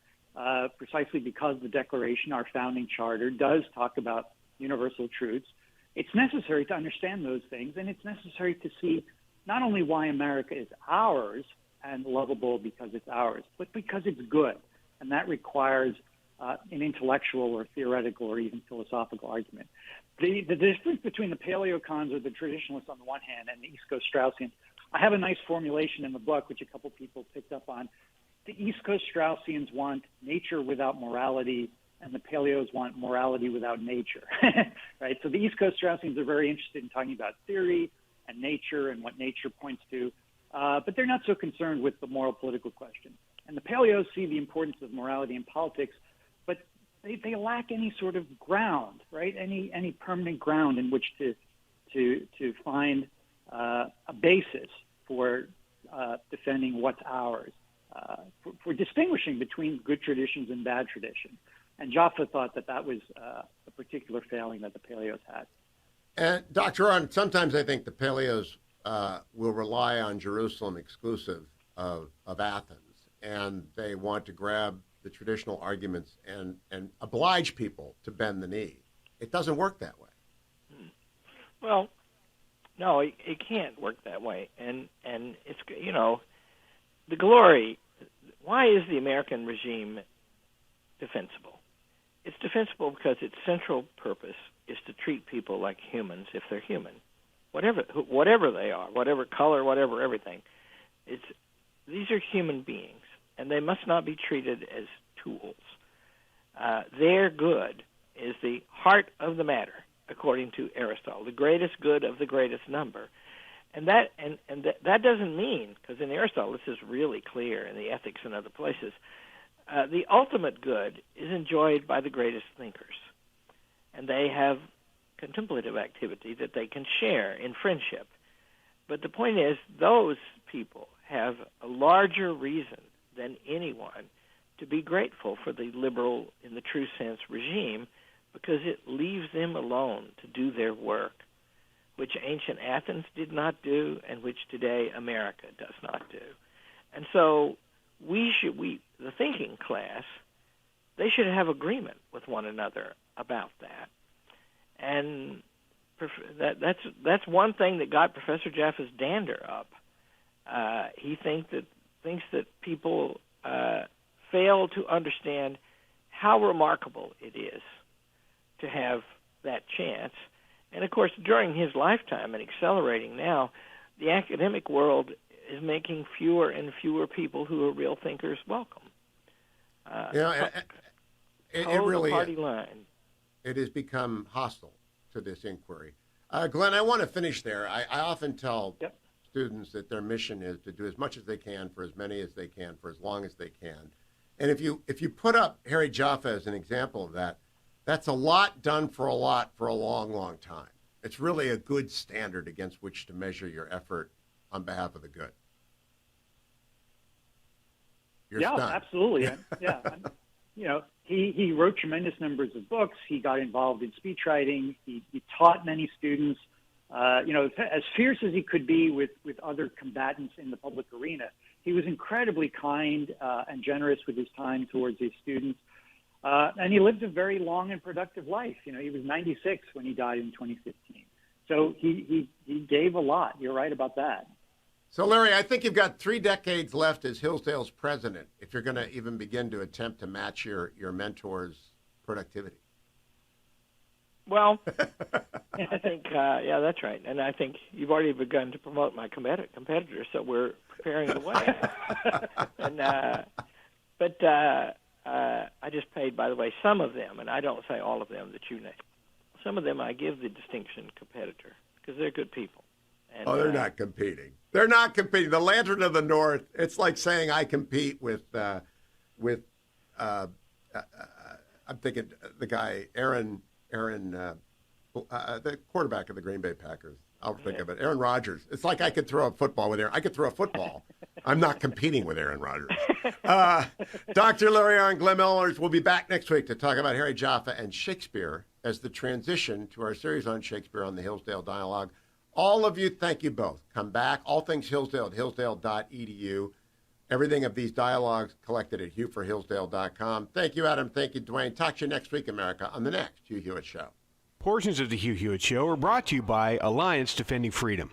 precisely because the Declaration, our founding charter, does talk about universal truths. It's necessary to understand those things, and it's necessary to see not only why America is ours and lovable because it's ours, but because it's good. And that requires an intellectual or theoretical or even philosophical argument. The difference between the paleocons or the traditionalists on the one hand and the East Coast Straussians, I have a nice formulation in the book, which a couple people picked up on. The East Coast Straussians want nature without morality, and the paleos want morality without nature, right? So the East Coast Straussians are very interested in talking about theory and nature and what nature points to, but they're not so concerned with the moral political question. And the paleos see the importance of morality in politics, but they lack any sort of ground, right? Any permanent ground in which to find a basis for defending what's ours, for distinguishing between good traditions and bad traditions. And Jaffe thought that was a particular failing that the paleos had. And Dr. Arnn, sometimes I think the paleos will rely on Jerusalem exclusive of Athens, and they want to grab the traditional arguments and oblige people to bend the knee. It doesn't work that way. Well, no, it can't work that way. And it's, you know, the glory, why is the American regime defensible? It's defensible because its central purpose is to treat people like humans if they're human, whatever they are, whatever color, whatever everything. These are human beings, and they must not be treated as tools. Their good is the heart of the matter, according to Aristotle, the greatest good of the greatest number. And that doesn't mean, because in Aristotle this is really clear in the Ethics and other places, the ultimate good is enjoyed by the greatest thinkers. And they have contemplative activity that they can share in friendship. But the point is, those people have a larger reason than anyone to be grateful for the liberal, in the true sense, regime, because it leaves them alone to do their work, which ancient Athens did not do and which today America does not do. And so the thinking class, they should have agreement with one another about that. And that's one thing that got Professor Jaffe's dander up. He thinks that people fail to understand how remarkable it is to have that chance. And of course, during his lifetime and accelerating now, the academic world is making fewer and fewer people who are real thinkers welcome. It really party line. It has become hostile to this inquiry. Glenn, I want to finish there. I often tell students that their mission is to do as much as they can for as many as they can for as long as they can. And if you put up Harry Jaffe as an example of that, that's a lot done for a lot for a long, long time. It's really a good standard against which to measure your effort on behalf of the good. You're stunned. Absolutely. Yeah. You know, he wrote tremendous numbers of books. He got involved in speechwriting. He taught many students. You know, as fierce as he could be with other combatants in the public arena, he was incredibly kind and generous with his time towards his students. And he lived a very long and productive life. You know, he was 96 when he died in 2015. So he gave a lot. You're right about that. So, Larry, I think you've got 3 decades left as Hillsdale's president, if you're going to even begin to attempt to match your mentor's productivity. Well, I think, that's right. And I think you've already begun to promote my competitor, so we're preparing the way. I just paid, by the way, some of them, and I don't say all of them that you name. Some of them I give the distinction competitor because they're good people. And, they're not competing. They're not competing. The Lantern of the North. It's like saying I compete with I'm thinking the guy Aaron, the quarterback of the Green Bay Packers. I'll think of it. Aaron Rodgers. It's like I could throw a football with Aaron. I could throw a football. I'm not competing with Aaron Rodgers. Dr. Larry Arnn, Glenn Elmers will be back next week to talk about Harry Jaffa and Shakespeare as the transition to our series on Shakespeare on the Hillsdale Dialogue. All of you, thank you both. Come back. All things Hillsdale at hillsdale.edu. Everything of these dialogues collected at hughforhillsdale.com. Thank you, Adam. Thank you, Dwayne. Talk to you next week, America, on the next Hugh Hewitt Show. Portions of the Hugh Hewitt Show are brought to you by Alliance Defending Freedom.